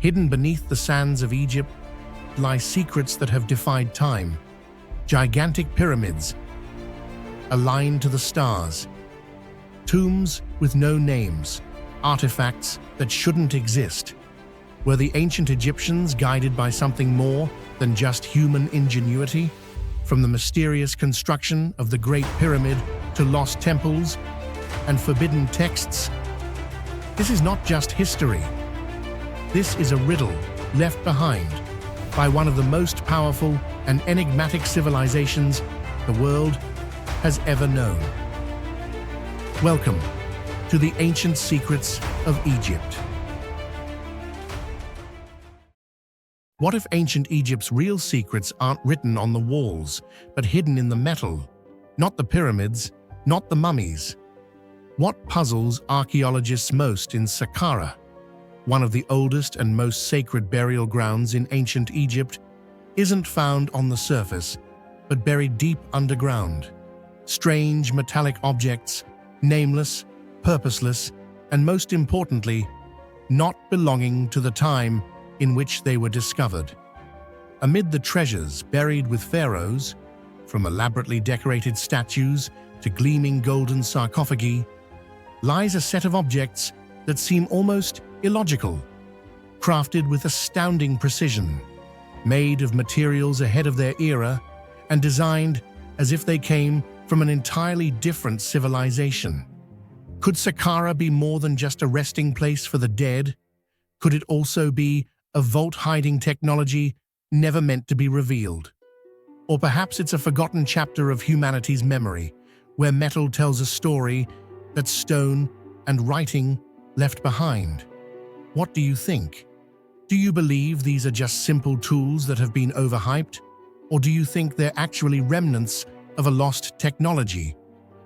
Hidden beneath the sands of Egypt lie secrets that have defied time. Gigantic pyramids, aligned to the stars. Tombs with no names, artifacts that shouldn't exist. Were the ancient Egyptians guided by something more than just human ingenuity? From the mysterious construction of the Great Pyramid to lost temples and forbidden texts, this is not just history. This is a riddle left behind by one of the most powerful and enigmatic civilizations the world has ever known. Welcome to the ancient secrets of Egypt. What if ancient Egypt's real secrets aren't written on the walls, but hidden in the metal? Not the pyramids, not the mummies. What puzzles archaeologists most in Saqqara, one of the oldest and most sacred burial grounds in ancient Egypt, isn't found on the surface, but buried deep underground. Strange metallic objects, nameless, purposeless, and most importantly, not belonging to the time in which they were discovered. Amid the treasures buried with pharaohs, from elaborately decorated statues to gleaming golden sarcophagi, lies a set of objects that seem almost illogical, crafted with astounding precision, made of materials ahead of their era, and designed as if they came from an entirely different civilization. Could Saqqara be more than just a resting place for the dead? Could it also be a vault-hiding technology never meant to be revealed? Or perhaps it's a forgotten chapter of humanity's memory, where metal tells a story that stone and writing left behind. What do you think? Do you believe these are just simple tools that have been overhyped? Or do you think they're actually remnants of a lost technology,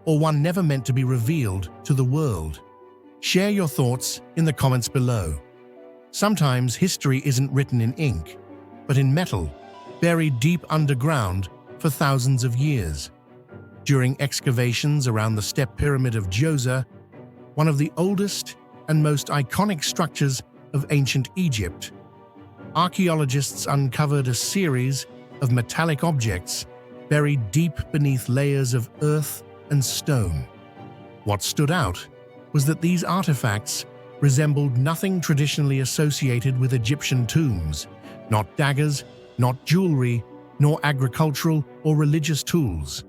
or one never meant to be revealed to the world? Share your thoughts in the comments below. Sometimes history isn't written in ink, but in metal, buried deep underground for thousands of years. During excavations around the Step Pyramid of Djoser, one of the oldest and most iconic structures of ancient Egypt, archaeologists uncovered a series of metallic objects buried deep beneath layers of earth and stone. What stood out was that these artifacts resembled nothing traditionally associated with Egyptian tombs, not daggers, not jewelry, nor agricultural or religious tools.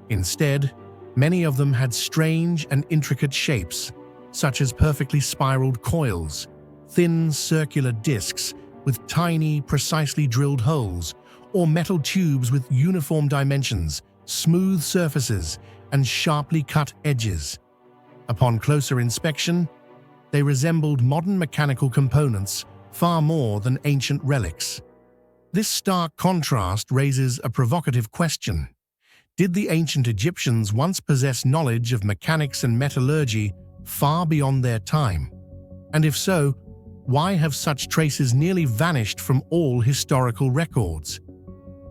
Instead, many of them had strange and intricate shapes, such as perfectly spiraled coils, thin circular discs with tiny, precisely drilled holes, or metal tubes with uniform dimensions, smooth surfaces, and sharply cut edges. Upon closer inspection, they resembled modern mechanical components far more than ancient relics. This stark contrast raises a provocative question. Did the ancient Egyptians once possess knowledge of mechanics and metallurgy far beyond their time? And if so, why have such traces nearly vanished from all historical records?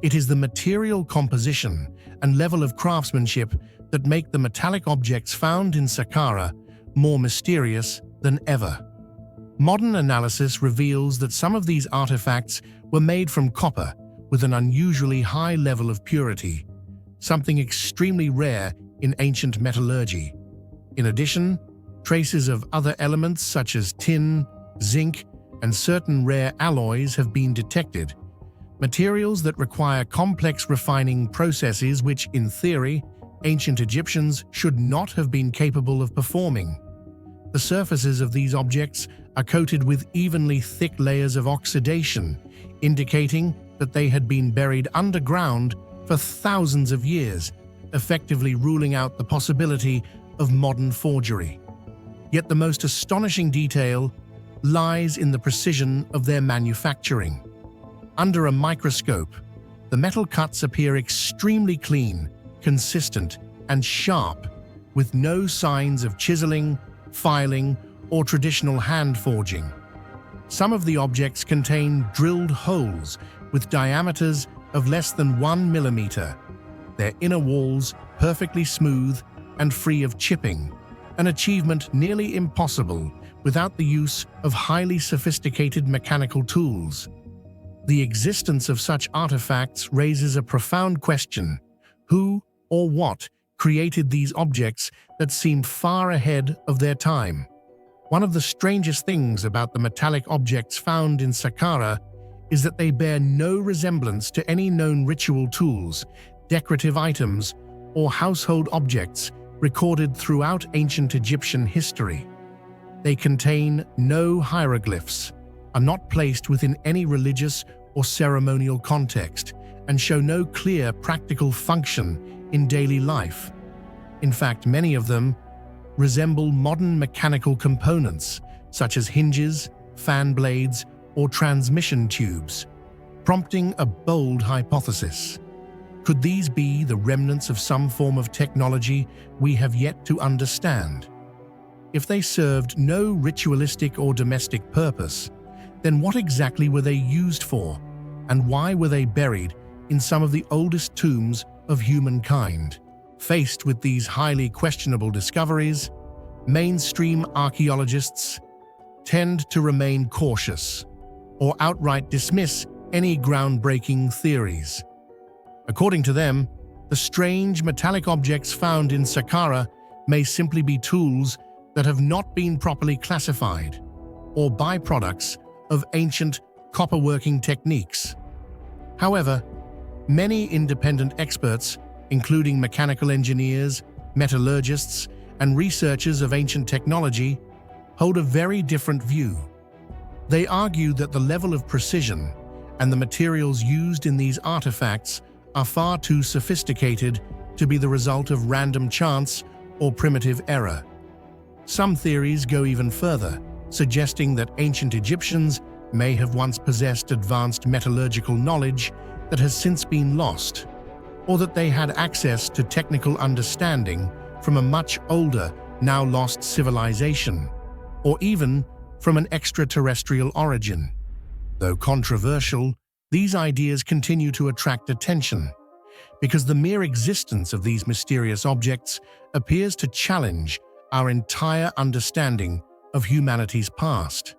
It is the material composition and level of craftsmanship that make the metallic objects found in Saqqara more mysterious than ever. Modern analysis reveals that some of these artifacts were made from copper with an unusually high level of purity, something extremely rare in ancient metallurgy. In addition, traces of other elements such as tin, zinc, and certain rare alloys have been detected, materials that require complex refining processes which, in theory, ancient Egyptians should not have been capable of performing. The surfaces of these objects are coated with evenly thick layers of oxidation, indicating that they had been buried underground for thousands of years, effectively ruling out the possibility of modern forgery. Yet the most astonishing detail lies in the precision of their manufacturing. Under a microscope, the metal cuts appear extremely clean, consistent, and sharp, with no signs of chiseling, filing, or traditional hand forging. Some of the objects contain drilled holes with diameters of less than 1 millimeter, their inner walls perfectly smooth and free of chipping, an achievement nearly impossible without the use of highly sophisticated mechanical tools. The existence of such artifacts raises a profound question: who or what created these objects that seem far ahead of their time? One of the strangest things about the metallic objects found in Saqqara is that they bear no resemblance to any known ritual tools, decorative items, or household objects recorded throughout ancient Egyptian history. They contain no hieroglyphs, are not placed within any religious or ceremonial context, and show no clear practical function in daily life. In fact, many of them resemble modern mechanical components, such as hinges, fan blades, or transmission tubes, prompting a bold hypothesis. Could these be the remnants of some form of technology we have yet to understand? If they served no ritualistic or domestic purpose, then what exactly were they used for, and why were they buried in some of the oldest tombs of humankind? Faced with these highly questionable discoveries, mainstream archaeologists tend to remain cautious or outright dismiss any groundbreaking theories. According to them, the strange metallic objects found in Saqqara may simply be tools that have not been properly classified, or byproducts of ancient copperworking techniques. However, many independent experts, including mechanical engineers, metallurgists, and researchers of ancient technology, hold a very different view. They argue that the level of precision and the materials used in these artifacts are far too sophisticated to be the result of random chance or primitive error. Some theories go even further, suggesting that ancient Egyptians may have once possessed advanced metallurgical knowledge that has since been lost, or that they had access to technical understanding from a much older, now lost civilization, or even from an extraterrestrial origin. Though controversial, these ideas continue to attract attention, because the mere existence of these mysterious objects appears to challenge our entire understanding of humanity's past.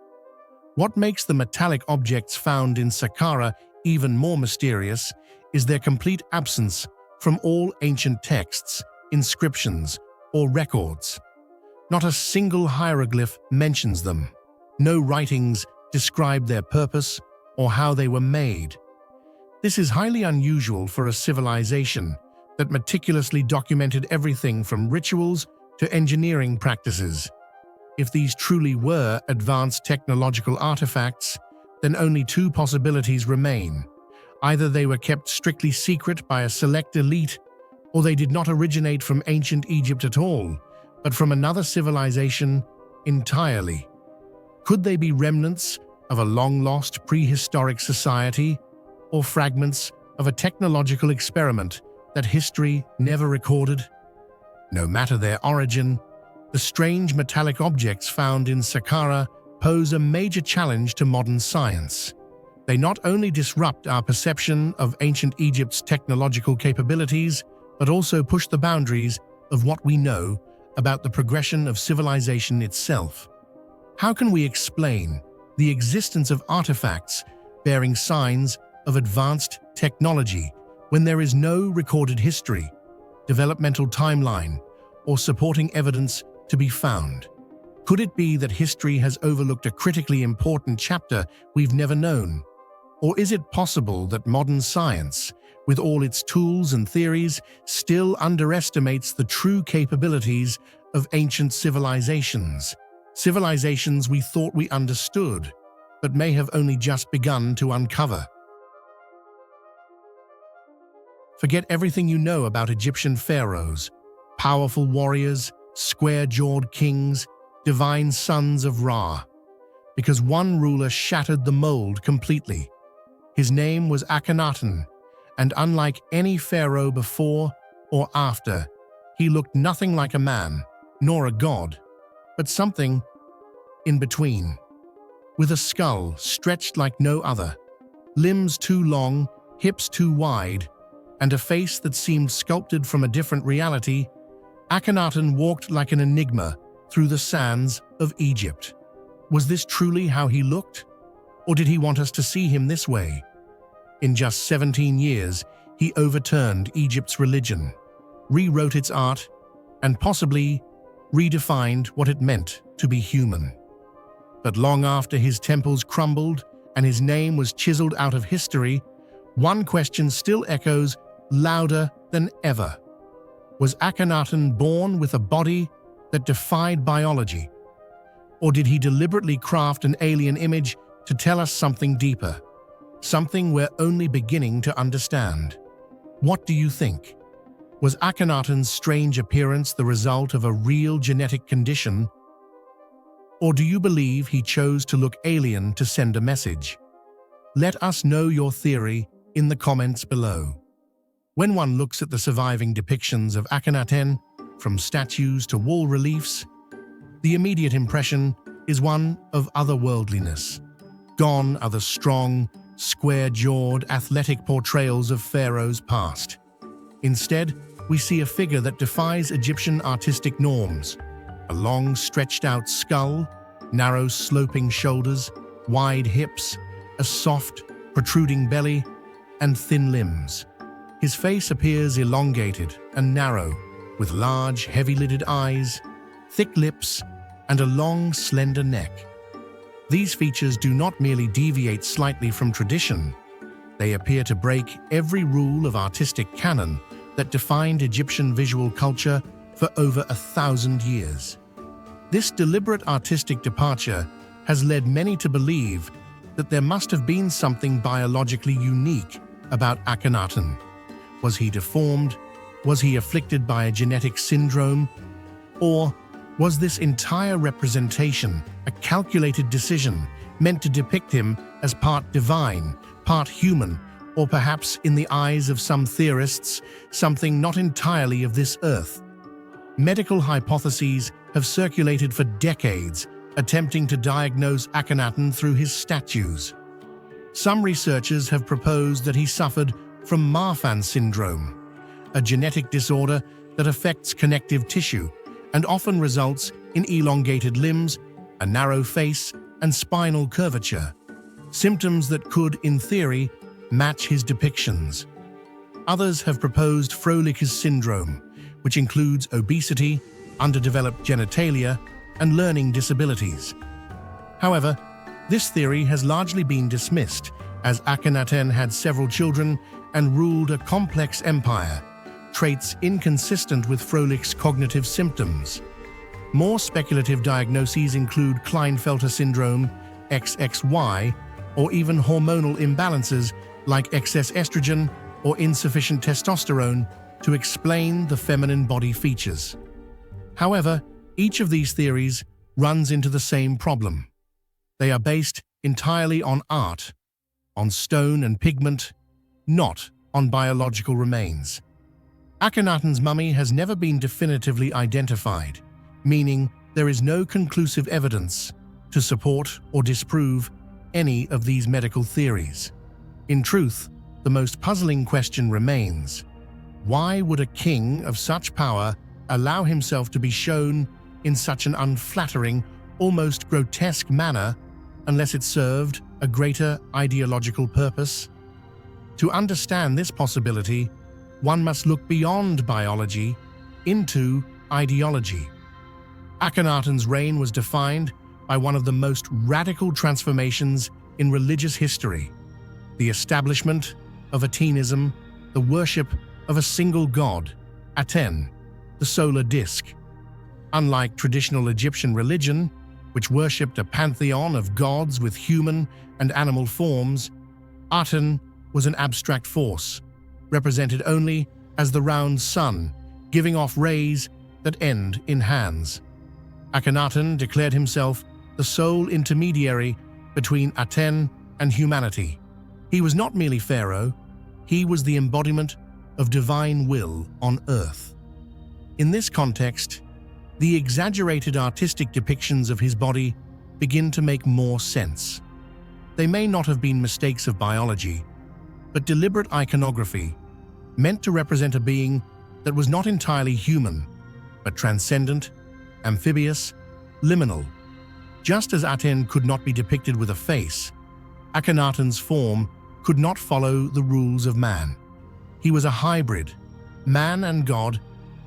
What makes the metallic objects found in Saqqara even more mysterious is their complete absence from all ancient texts, inscriptions, or records. Not a single hieroglyph mentions them. No writings describe their purpose or how they were made. This is highly unusual for a civilization that meticulously documented everything from rituals to engineering practices. If these truly were advanced technological artifacts, then only two possibilities remain. Either they were kept strictly secret by a select elite, or they did not originate from ancient Egypt at all, but from another civilization entirely. Could they be remnants of a long-lost prehistoric society, or fragments of a technological experiment that history never recorded? No matter their origin, the strange metallic objects found in Saqqara pose a major challenge to modern science. They not only disrupt our perception of ancient Egypt's technological capabilities, but also push the boundaries of what we know about the progression of civilization itself. How can we explain the existence of artifacts bearing signs of advanced technology when there is no recorded history, developmental timeline, or supporting evidence to be found? Could it be that history has overlooked a critically important chapter we've never known? Or is it possible that modern science, with all its tools and theories, still underestimates the true capabilities of ancient civilizations? Civilizations we thought we understood, but may have only just begun to uncover. Forget everything you know about Egyptian pharaohs, powerful warriors, square-jawed kings, divine sons of Ra, because one ruler shattered the mold completely. His name was Akhenaten, and unlike any pharaoh before or after, he looked nothing like a man, nor a god, but something in between. With a skull stretched like no other, limbs too long, hips too wide, and a face that seemed sculpted from a different reality, Akhenaten walked like an enigma through the sands of Egypt. Was this truly how he looked? Or did he want us to see him this way? In just 17 years, he overturned Egypt's religion, rewrote its art, and possibly redefined what it meant to be human. But long after his temples crumbled and his name was chiseled out of history, one question still echoes louder than ever. Was Akhenaten born with a body that defied biology? Or did he deliberately craft an alien image to tell us something deeper, something we're only beginning to understand? What do you think? Was Akhenaten's strange appearance the result of a real genetic condition? Or do you believe he chose to look alien to send a message? Let us know your theory in the comments below. When one looks at the surviving depictions of Akhenaten, from statues to wall reliefs, the immediate impression is one of otherworldliness. Gone are the strong, square-jawed, athletic portrayals of pharaohs past. Instead, we see a figure that defies Egyptian artistic norms. A long, stretched-out skull, narrow, sloping shoulders, wide hips, a soft, protruding belly, and thin limbs. His face appears elongated and narrow, with large, heavy-lidded eyes, thick lips, and a long, slender neck. These features do not merely deviate slightly from tradition. They appear to break every rule of artistic canon that defined Egyptian visual culture for over 1,000 years. This deliberate artistic departure has led many to believe that there must have been something biologically unique about Akhenaten. Was he deformed? Was he afflicted by a genetic syndrome? Or was this entire representation a calculated decision meant to depict him as part divine, part human, or perhaps, in the eyes of some theorists, something not entirely of this earth? Medical hypotheses have circulated for decades, attempting to diagnose Akhenaten through his statues. Some researchers have proposed that he suffered from Marfan syndrome, a genetic disorder that affects connective tissue and often results in elongated limbs, a narrow face, and spinal curvature, symptoms that could, in theory, match his depictions. Others have proposed Froelic's syndrome, which includes obesity, underdeveloped genitalia, and learning disabilities. However, this theory has largely been dismissed, as Akhenaten had several children and ruled a complex empire, traits inconsistent with Froelic's cognitive symptoms. More speculative diagnoses include Klinefelter syndrome, XXY, or even hormonal imbalances like excess estrogen or insufficient testosterone to explain the feminine body features. However, each of these theories runs into the same problem. They are based entirely on art, on stone and pigment, not on biological remains. Akhenaten's mummy has never been definitively identified, meaning there is no conclusive evidence to support or disprove any of these medical theories. In truth, the most puzzling question remains: why would a king of such power allow himself to be shown in such an unflattering, almost grotesque manner unless it served a greater ideological purpose? To understand this possibility, one must look beyond biology into ideology. Akhenaten's reign was defined by one of the most radical transformations in religious history: the establishment of Atenism, the worship of a single god, Aten, the solar disk. Unlike traditional Egyptian religion, which worshipped a pantheon of gods with human and animal forms, Aten was an abstract force, represented only as the round sun, giving off rays that end in hands. Akhenaten declared himself the sole intermediary between Aten and humanity. He was not merely pharaoh, he was the embodiment of divine will on earth. In this context, the exaggerated artistic depictions of his body begin to make more sense. They may not have been mistakes of biology, but deliberate iconography, meant to represent a being that was not entirely human, but transcendent, amphibious, liminal. Just as Aten could not be depicted with a face, Akhenaten's form could not follow the rules of man. He was a hybrid, man and God,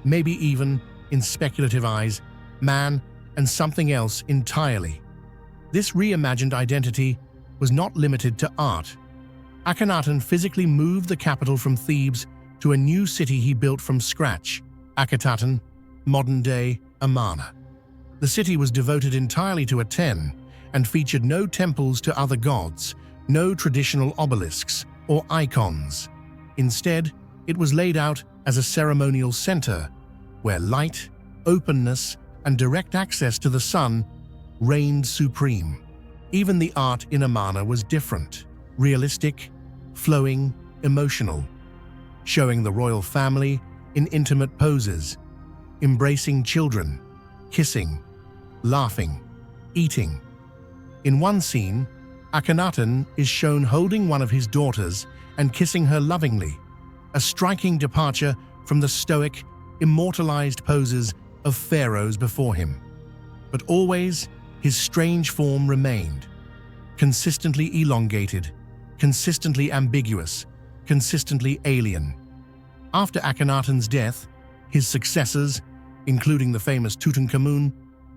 maybe even, in speculative eyes, man and something else entirely. This reimagined identity was not limited to art. Akhenaten physically moved the capital from Thebes to a new city he built from scratch, Akhetaten, modern-day Amarna. The city was devoted entirely to Aten and featured no temples to other gods, no traditional obelisks or icons. Instead, it was laid out as a ceremonial center where light, openness, and direct access to the sun reigned supreme. Even the art in Amarna was different, realistic, flowing, emotional, showing the royal family in intimate poses, embracing children, kissing, laughing, eating. In one scene, Akhenaten is shown holding one of his daughters and kissing her lovingly, a striking departure from the stoic, immortalized poses of pharaohs before him. But always, his strange form remained, consistently elongated, consistently ambiguous, consistently alien. After Akhenaten's death, his successors, including the famous Tutankhamun,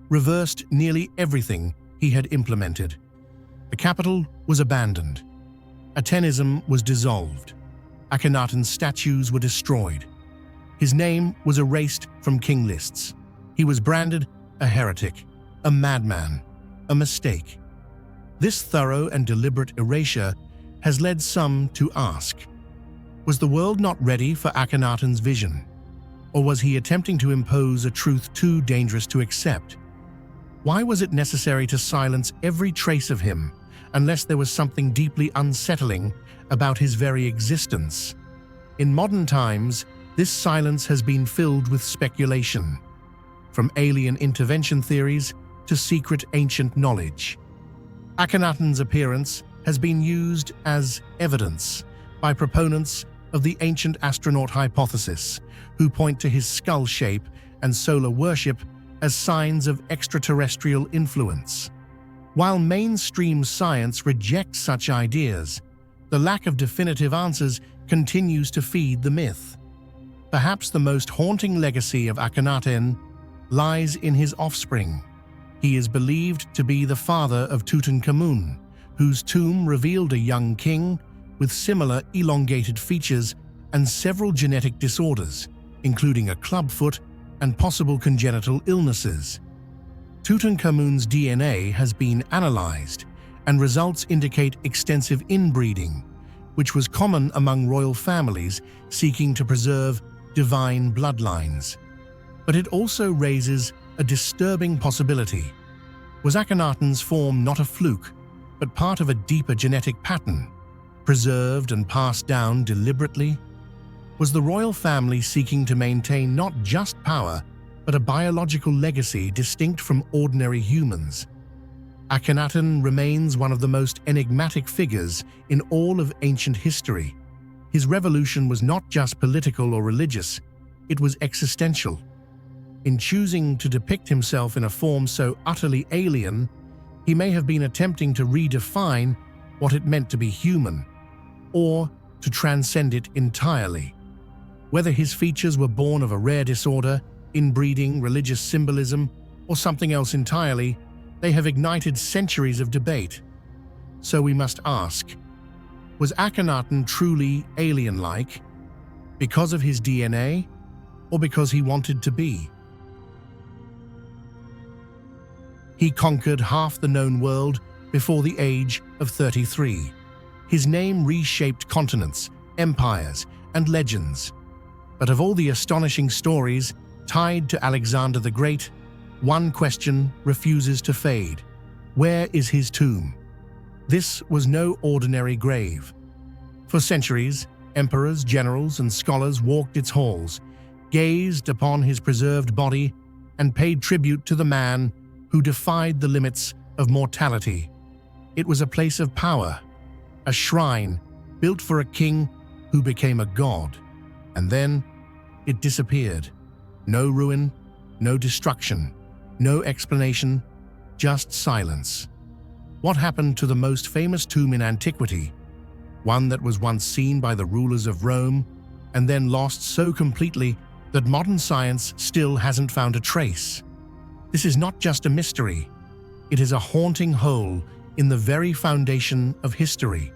reversed nearly everything he had implemented. The capital was abandoned. Atenism was dissolved. Akhenaten's statues were destroyed. His name was erased from king lists. He was branded a heretic, a madman, a mistake. This thorough and deliberate erasure has led some to ask, was the world not ready for Akhenaten's vision? Or was he attempting to impose a truth too dangerous to accept? Why was it necessary to silence every trace of him unless there was something deeply unsettling about his very existence? In modern times, this silence has been filled with speculation, from alien intervention theories to secret ancient knowledge. Akhenaten's appearance has been used as evidence by proponents of the ancient astronaut hypothesis, who point to his skull shape and solar worship as signs of extraterrestrial influence. While mainstream science rejects such ideas, the lack of definitive answers continues to feed the myth. Perhaps the most haunting legacy of Akhenaten lies in his offspring. He is believed to be the father of Tutankhamun, whose tomb revealed a young king with similar elongated features and several genetic disorders, including a clubfoot and possible congenital illnesses. Tutankhamun's DNA has been analyzed, and results indicate extensive inbreeding, which was common among royal families seeking to preserve divine bloodlines. But it also raises a disturbing possibility. Was Akhenaten's form not a fluke, but part of a deeper genetic pattern, preserved and passed down deliberately? Was the royal family seeking to maintain not just power, but a biological legacy distinct from ordinary humans? Akhenaten remains one of the most enigmatic figures in all of ancient history. His revolution was not just political or religious, it was existential. In choosing to depict himself in a form so utterly alien, he may have been attempting to redefine what it meant to be human, or to transcend it entirely. Whether his features were born of a rare disorder, inbreeding, religious symbolism, or something else entirely, they have ignited centuries of debate. So we must ask, was Akhenaten truly alien-like because of his DNA, or because he wanted to be? He conquered half the known world before the age of 33. His name reshaped continents, empires, and legends. But of all the astonishing stories tied to Alexander the Great, one question refuses to fade. Where is his tomb? This was no ordinary grave. For centuries, emperors, generals, and scholars walked its halls, gazed upon his preserved body, and paid tribute to the man who defied the limits of mortality. It was a place of power, a shrine built for a king who became a god. And then it disappeared. No ruin, no destruction, no explanation, just silence. What happened to the most famous tomb in antiquity, one that was once seen by the rulers of Rome and then lost so completely that modern science still hasn't found a trace? This is not just a mystery, it is a haunting hole in the very foundation of history.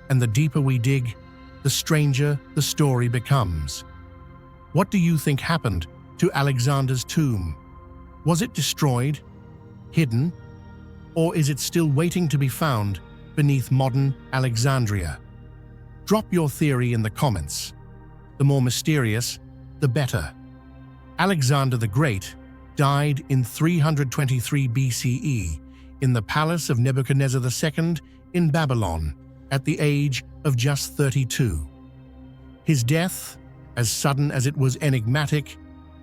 And the deeper we dig, the stranger the story becomes. What do you think happened to Alexander's tomb? Was it destroyed, hidden, or is it still waiting to be found beneath modern Alexandria? Drop your theory in the comments. The more mysterious, the better. Alexander the Great died in 323 BCE in the palace of Nebuchadnezzar II in Babylon at the age of just 32. His death, as sudden as it was enigmatic,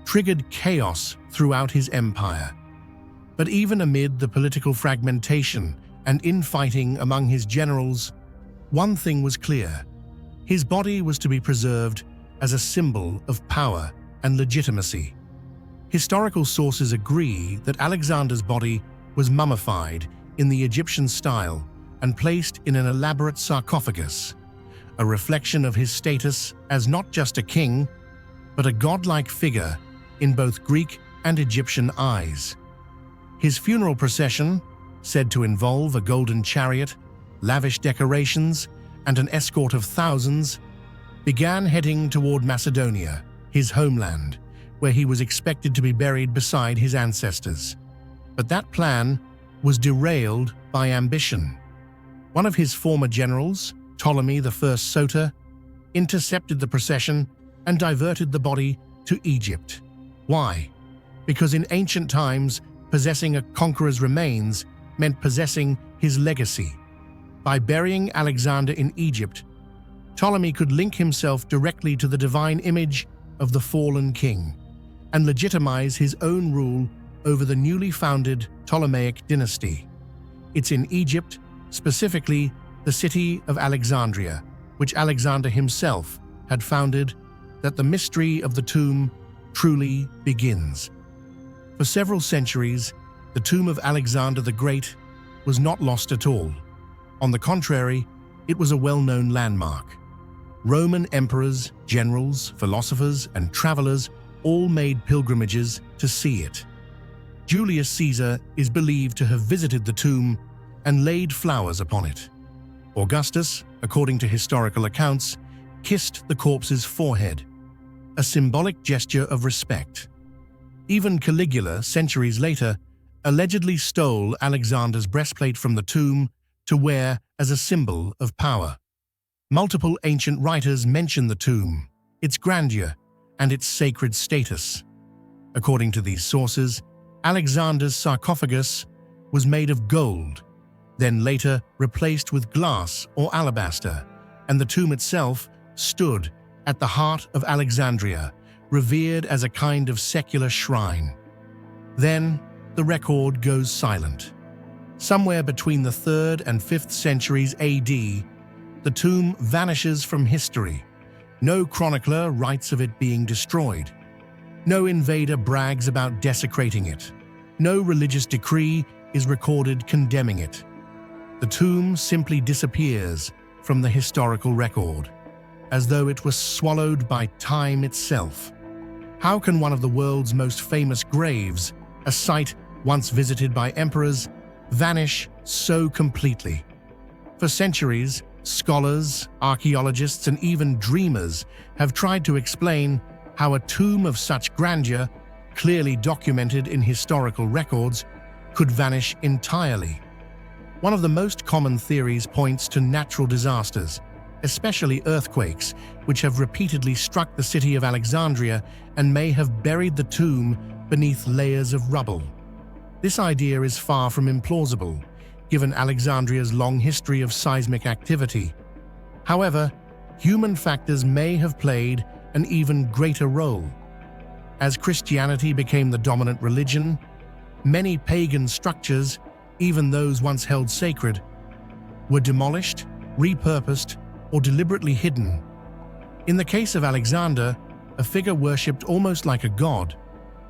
triggered chaos throughout his empire. But even amid the political fragmentation and infighting among his generals, one thing was clear: his body was to be preserved as a symbol of power and legitimacy. Historical sources agree that Alexander's body was mummified in the Egyptian style and placed in an elaborate sarcophagus, a reflection of his status as not just a king, but a godlike figure in both Greek and Egyptian eyes. His funeral procession, said to involve a golden chariot, lavish decorations, and an escort of thousands, began heading toward Macedonia, his homeland, where he was expected to be buried beside his ancestors. But that plan was derailed by ambition. One of his former generals, Ptolemy I Soter, intercepted the procession and diverted the body to Egypt. Why? Because in ancient times, possessing a conqueror's remains meant possessing his legacy. By burying Alexander in Egypt, Ptolemy could link himself directly to the divine image of the fallen king and legitimize his own rule over the newly founded Ptolemaic dynasty. It's in Egypt, specifically the city of Alexandria, which Alexander himself had founded, that the mystery of the tomb truly begins. For several centuries, the tomb of Alexander the Great was not lost at all. On the contrary, it was a well-known landmark. Roman emperors, generals, philosophers, and travelers all made pilgrimages to see it. Julius Caesar is believed to have visited the tomb and laid flowers upon it. Augustus, according to historical accounts, kissed the corpse's forehead, a symbolic gesture of respect. Even Caligula, centuries later, allegedly stole Alexander's breastplate from the tomb to wear as a symbol of power. Multiple ancient writers mention the tomb, its grandeur, and its sacred status. According to these sources, Alexander's sarcophagus was made of gold, then later replaced with glass or alabaster, and the tomb itself stood at the heart of Alexandria, revered as a kind of secular shrine. Then, the record goes silent. Somewhere between the 3rd and 5th centuries AD, the tomb vanishes from history. No chronicler writes of it being destroyed. No invader brags about desecrating it. No religious decree is recorded condemning it. The tomb simply disappears from the historical record, as though it was swallowed by time itself. How can one of the world's most famous graves, a site once visited by emperors, vanish so completely? For centuries, scholars, archaeologists, and even dreamers have tried to explain how a tomb of such grandeur, clearly documented in historical records, could vanish entirely. One of the most common theories points to natural disasters, especially earthquakes, which have repeatedly struck the city of Alexandria and may have buried the tomb beneath layers of rubble. This idea is far from implausible, given Alexandria's long history of seismic activity. However, human factors may have played an even greater role. As Christianity became the dominant religion, many pagan structures, even those once held sacred, were demolished, repurposed, or deliberately hidden. In the case of Alexander, a figure worshipped almost like a god,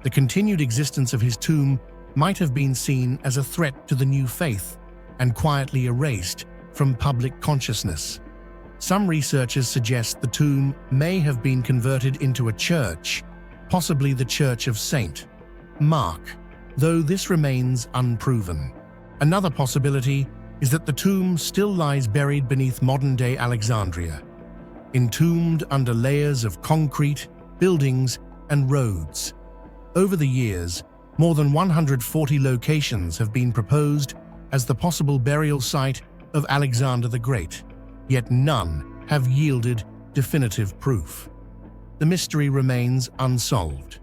the continued existence of his tomb might have been seen as a threat to the new faith and quietly erased from public consciousness. Some researchers suggest the tomb may have been converted into a church, possibly the Church of St. Mark, though this remains unproven. Another possibility is that the tomb still lies buried beneath modern-day Alexandria, entombed under layers of concrete, buildings, and roads. Over the years, more than 140 locations have been proposed as the possible burial site of Alexander the Great, yet none have yielded definitive proof. The mystery remains unsolved.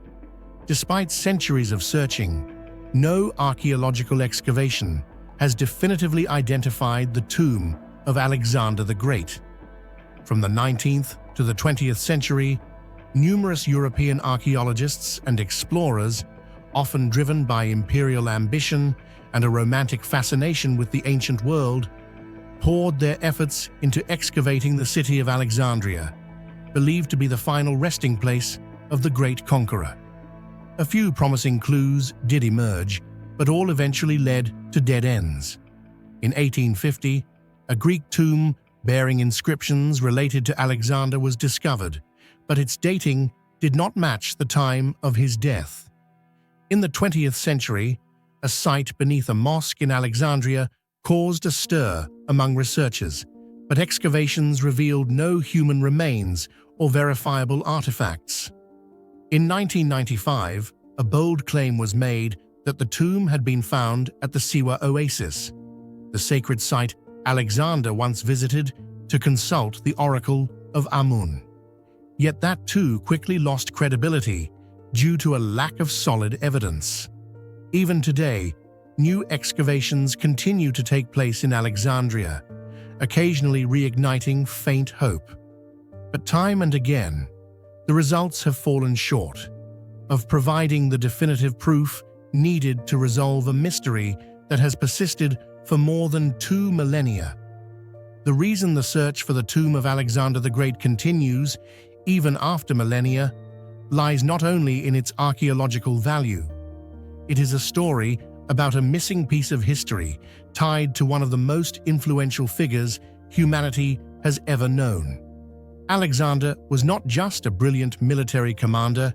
Despite centuries of searching, no archaeological excavation has definitively identified the tomb of Alexander the Great. From the 19th to the 20th century, numerous European archaeologists and explorers, often driven by imperial ambition and a romantic fascination with the ancient world, poured their efforts into excavating the city of Alexandria, believed to be the final resting place of the great conqueror. A few promising clues did emerge, but all eventually led to dead ends. In 1850, a Greek tomb bearing inscriptions related to Alexander was discovered, but its dating did not match the time of his death. In the 20th century, a site beneath a mosque in Alexandria caused a stir among researchers, but excavations revealed no human remains or verifiable artifacts. In 1995, a bold claim was made that the tomb had been found at the Siwa Oasis, the sacred site Alexander once visited to consult the oracle of Amun. Yet that too quickly lost credibility due to a lack of solid evidence. Even today, new excavations continue to take place in Alexandria, occasionally reigniting faint hope. But time and again, the results have fallen short of providing the definitive proof needed to resolve a mystery that has persisted for more than 2 millennia. The reason the search for the tomb of Alexander the Great continues, even after millennia, lies not only in its archaeological value. It is a story about a missing piece of history tied to one of the most influential figures humanity has ever known. Alexander was not just a brilliant military commander,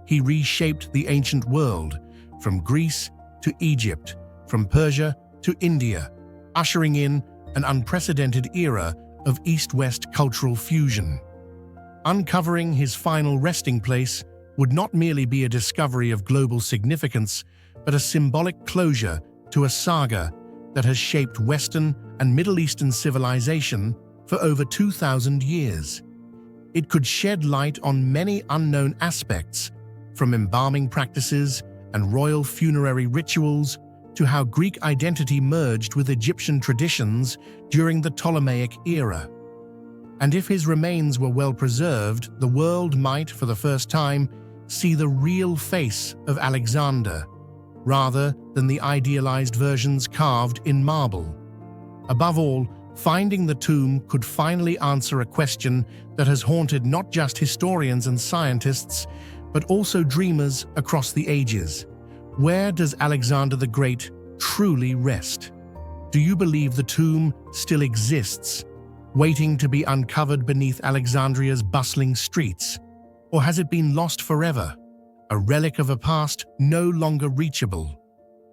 he reshaped the ancient world, from Greece to Egypt, from Persia to India, ushering in an unprecedented era of East-West cultural fusion. Uncovering his final resting place would not merely be a discovery of global significance, but a symbolic closure to a saga that has shaped Western and Middle Eastern civilization for over 2,000 years. It could shed light on many unknown aspects, from embalming practices and royal funerary rituals to how Greek identity merged with Egyptian traditions during the Ptolemaic era. And if his remains were well preserved, the world might, for the first time, see the real face of Alexander, rather than the idealized versions carved in marble. Above all, finding the tomb could finally answer a question that has haunted not just historians and scientists, but also dreamers across the ages. Where does Alexander the Great truly rest? Do you believe the tomb still exists, waiting to be uncovered beneath Alexandria's bustling streets? Or has it been lost forever, a relic of a past no longer reachable?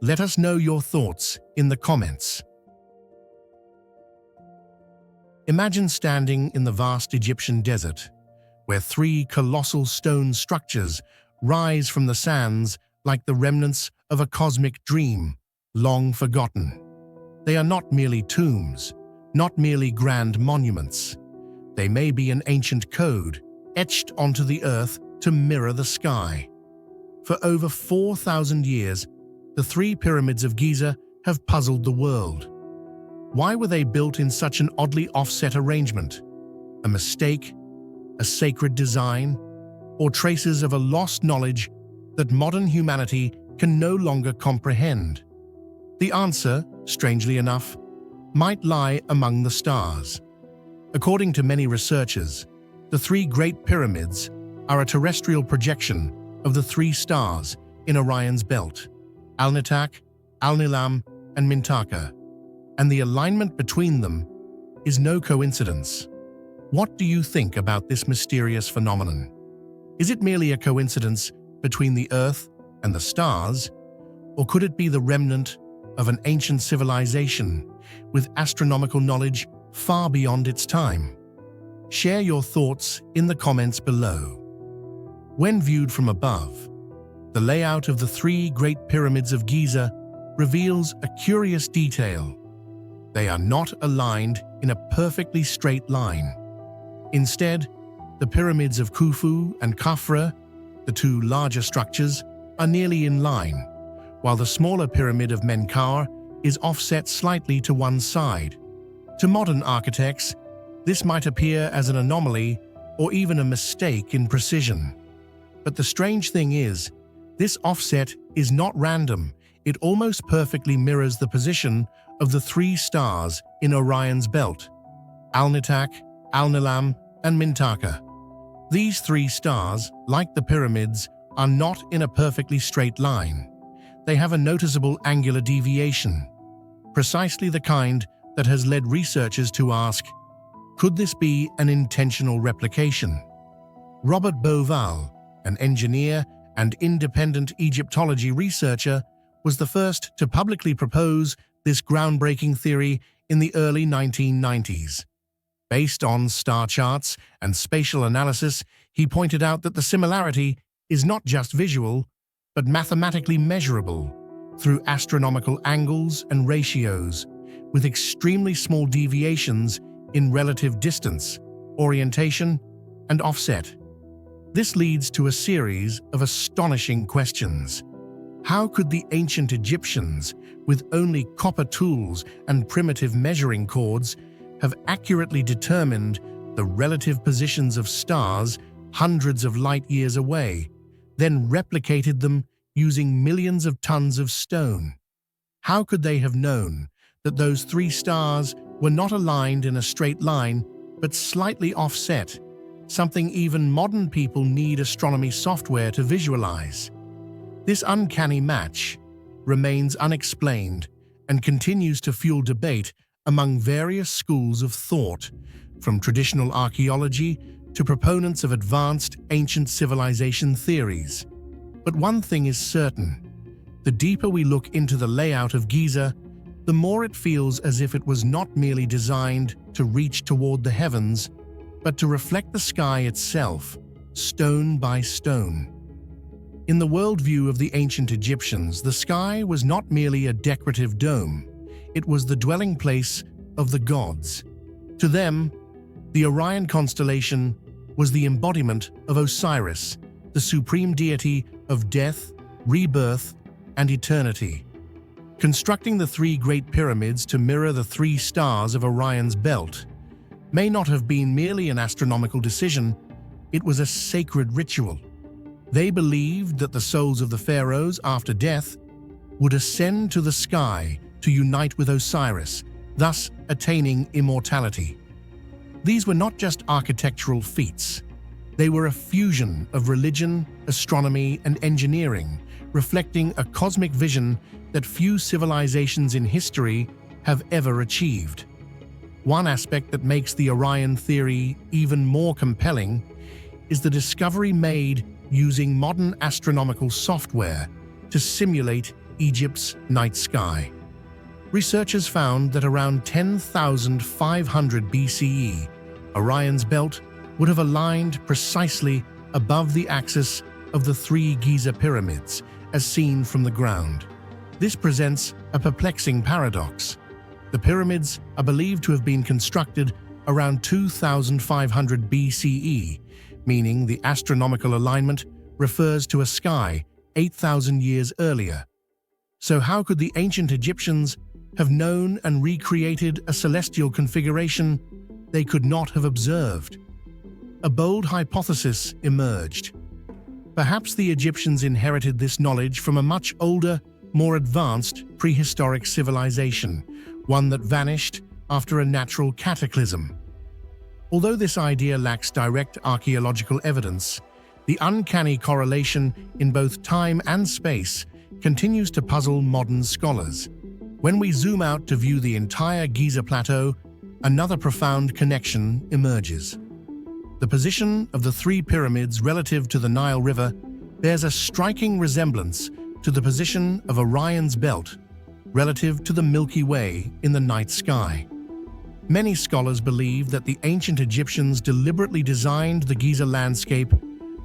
Let us know your thoughts in the comments. Imagine standing in the vast Egyptian desert, where 3 colossal stone structures rise from the sands like the remnants of a cosmic dream, long forgotten. They are not merely tombs, not merely grand monuments. They may be an ancient code, etched onto the earth to mirror the sky. For over 4,000 years, the 3 pyramids of Giza have puzzled the world. Why were they built in such an oddly offset arrangement? A mistake? A sacred design? Or traces of a lost knowledge that modern humanity can no longer comprehend? The answer, strangely enough, might lie among the stars. According to many researchers, the 3 Great Pyramids are a terrestrial projection of the 3 stars in Orion's belt. Alnitak, Alnilam, and Mintaka, and the alignment between them is no coincidence. What do you think about this mysterious phenomenon? Is it merely a coincidence between the Earth and the stars, or could it be the remnant of an ancient civilization with astronomical knowledge far beyond its time? Share your thoughts in the comments below. When viewed from above, the layout of the three Great Pyramids of Giza reveals a curious detail. They are not aligned in a perfectly straight line. Instead, the pyramids of Khufu and Khafra, the two larger structures, are nearly in line, while the smaller pyramid of Menkaure is offset slightly to one side. To modern architects, this might appear as an anomaly or even a mistake in precision. But the strange thing is, this offset is not random. It almost perfectly mirrors the position of the three stars in Orion's belt: Alnitak, Alnilam, and Mintaka. These three stars, like the pyramids, are not in a perfectly straight line. They have a noticeable angular deviation, precisely the kind that has led researchers to ask, could this be an intentional replication? Robert Bauval, an engineer and independent Egyptology researcher, was the first to publicly propose this groundbreaking theory in the early 1990s. Based on star charts and spatial analysis, he pointed out that the similarity is not just visual, but mathematically measurable through astronomical angles and ratios, with extremely small deviations in relative distance, orientation, and offset. This leads to a series of astonishing questions. How could the ancient Egyptians, with only copper tools and primitive measuring cords, have accurately determined the relative positions of stars hundreds of light-years away, then replicated them using millions of tons of stone? How could they have known that those three stars were not aligned in a straight line, but slightly offset, something even modern people need astronomy software to visualize? This uncanny match remains unexplained and continues to fuel debate among various schools of thought, from traditional archaeology to proponents of advanced ancient civilization theories. But one thing is certain: the deeper we look into the layout of Giza, the more it feels as if it was not merely designed to reach toward the heavens, but to reflect the sky itself, stone by stone. In the worldview of the ancient Egyptians, the sky was not merely a decorative dome. It was the dwelling place of the gods. To them, the Orion constellation was the embodiment of Osiris, the supreme deity of death, rebirth, and eternity. Constructing the three Great Pyramids to mirror the three stars of Orion's belt may not have been merely an astronomical decision, it was a sacred ritual. They believed that the souls of the pharaohs after death would ascend to the sky to unite with Osiris, thus attaining immortality. These were not just architectural feats. They were a fusion of religion, astronomy, and engineering, reflecting a cosmic vision that few civilizations in history have ever achieved. One aspect that makes the Orion theory even more compelling is the discovery made using modern astronomical software to simulate Egypt's night sky. Researchers found that around 10,500 BCE, Orion's belt would have aligned precisely above the axis of the three Giza pyramids, as seen from the ground. This presents a perplexing paradox. The pyramids are believed to have been constructed around 2,500 BCE, meaning the astronomical alignment refers to a sky 8,000 years earlier. So how could the ancient Egyptians have known and recreated a celestial configuration they could not have observed? A bold hypothesis emerged. Perhaps the Egyptians inherited this knowledge from a much older, more advanced prehistoric civilization, one that vanished after a natural cataclysm. Although this idea lacks direct archaeological evidence, the uncanny correlation in both time and space continues to puzzle modern scholars. When we zoom out to view the entire Giza Plateau, another profound connection emerges. The position of the three pyramids relative to the Nile River bears a striking resemblance to the position of Orion's belt relative to the Milky Way in the night sky. Many scholars believe that the ancient Egyptians deliberately designed the Giza landscape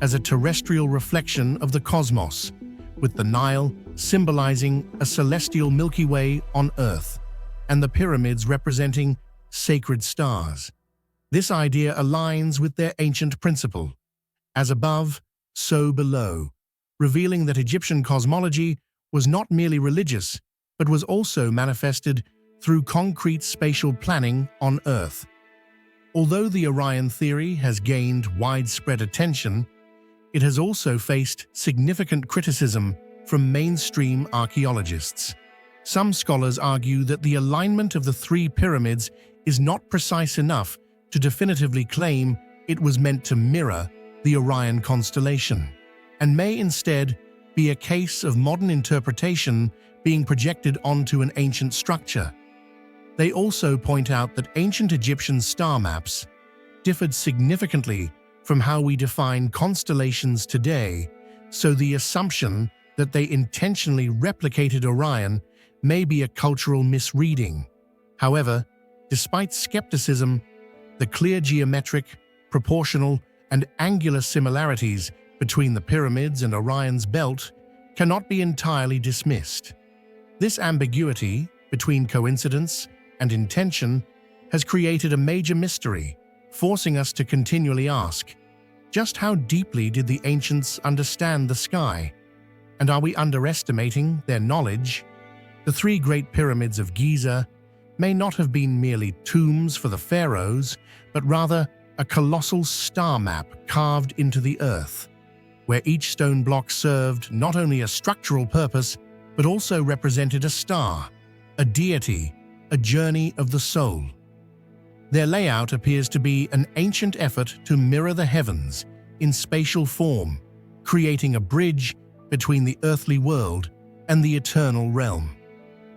as a terrestrial reflection of the cosmos, with the Nile symbolizing a celestial Milky Way on Earth, and the pyramids representing sacred stars. This idea aligns with their ancient principle, as above, so below, revealing that Egyptian cosmology was not merely religious, but was also manifested through concrete spatial planning on Earth. Although the Orion theory has gained widespread attention, it has also faced significant criticism from mainstream archaeologists. Some scholars argue that the alignment of the three pyramids is not precise enough to definitively claim it was meant to mirror the Orion constellation, and may instead be a case of modern interpretation being projected onto an ancient structure. They also point out that ancient Egyptian star maps differed significantly from how we define constellations today, so the assumption that they intentionally replicated Orion may be a cultural misreading. However, despite skepticism, the clear geometric, proportional, and angular similarities between the pyramids and Orion's belt cannot be entirely dismissed. This ambiguity between coincidence and intention has created a major mystery, forcing us to continually ask, just how deeply did the ancients understand the sky? And are we underestimating their knowledge? The three great pyramids of Giza may not have been merely tombs for the pharaohs, but rather a colossal star map carved into the earth, where each stone block served not only a structural purpose, but also represented a star, a deity, a journey of the soul. Their layout appears to be an ancient effort to mirror the heavens in spatial form, creating a bridge between the earthly world and the eternal realm.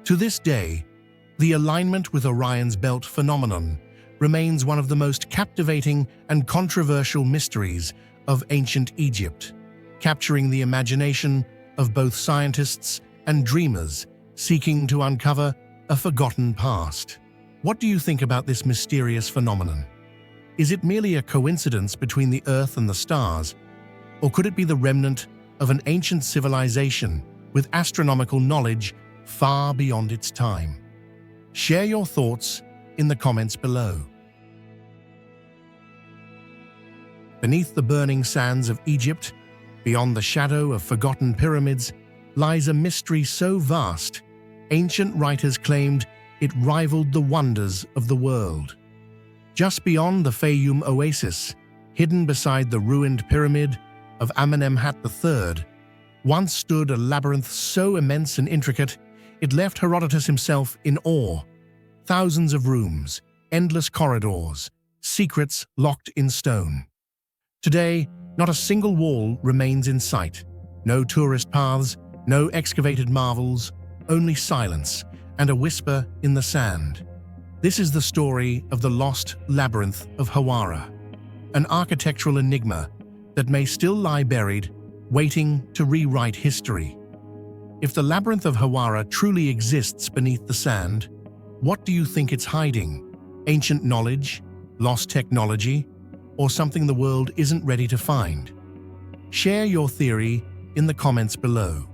To this day, the alignment with Orion's belt phenomenon remains one of the most captivating and controversial mysteries of ancient Egypt, capturing the imagination of both scientists and dreamers seeking to uncover a forgotten past. What do you think about this mysterious phenomenon? Is it merely a coincidence between the Earth and the stars, or could it be the remnant of an ancient civilization with astronomical knowledge far beyond its time? Share your thoughts in the comments below. Beneath the burning sands of Egypt, beyond the shadow of forgotten pyramids, lies a mystery so vast, ancient writers claimed it rivaled the wonders of the world. Just beyond the Fayum oasis, hidden beside the ruined pyramid of Amenemhat III, once stood a labyrinth so immense and intricate, it left Herodotus himself in awe. Thousands of rooms, endless corridors, secrets locked in stone. Today, not a single wall remains in sight. No tourist paths, no excavated marvels, only silence and a whisper in the sand. This is the story of the lost labyrinth of Hawara, an architectural enigma that may still lie buried, waiting to rewrite history. If the labyrinth of Hawara truly exists beneath the sand, what do you think it's hiding? Ancient knowledge, lost technology, or something the world isn't ready to find? Share your theory in the comments below.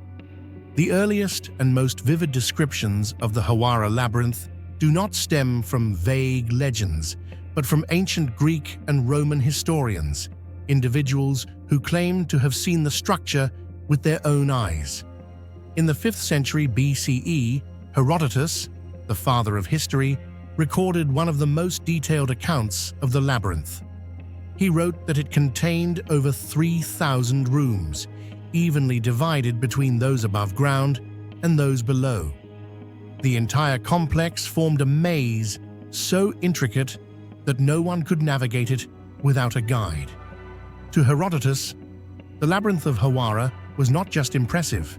The earliest and most vivid descriptions of the Hawara labyrinth do not stem from vague legends, but from ancient Greek and Roman historians, individuals who claimed to have seen the structure with their own eyes. In the 5th century BCE, Herodotus, the father of history, recorded one of the most detailed accounts of the labyrinth. He wrote that it contained over 3,000 rooms, evenly divided between those above ground and those below. The entire complex formed a maze so intricate that no one could navigate it without a guide. To Herodotus, the labyrinth of Hawara was not just impressive,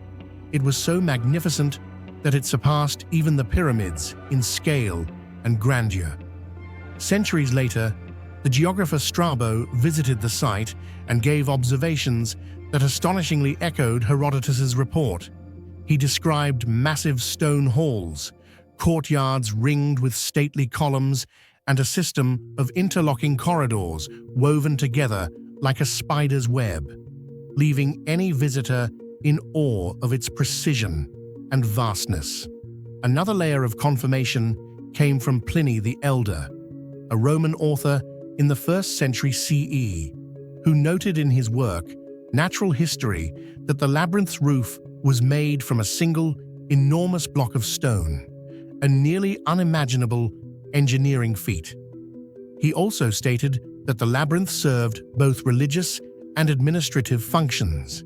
It was so magnificent that it surpassed even the pyramids in scale and grandeur. Centuries later, the geographer Strabo visited the site and gave observations that astonishingly echoed Herodotus's report. He described massive stone halls, courtyards ringed with stately columns, and a system of interlocking corridors woven together like a spider's web, leaving any visitor in awe of its precision and vastness. Another layer of confirmation came from Pliny the Elder, a Roman author in the 1st century CE, who noted in his work, Natural History, that the labyrinth's roof was made from a single, enormous block of stone, a nearly unimaginable engineering feat. He also stated that the labyrinth served both religious and administrative functions.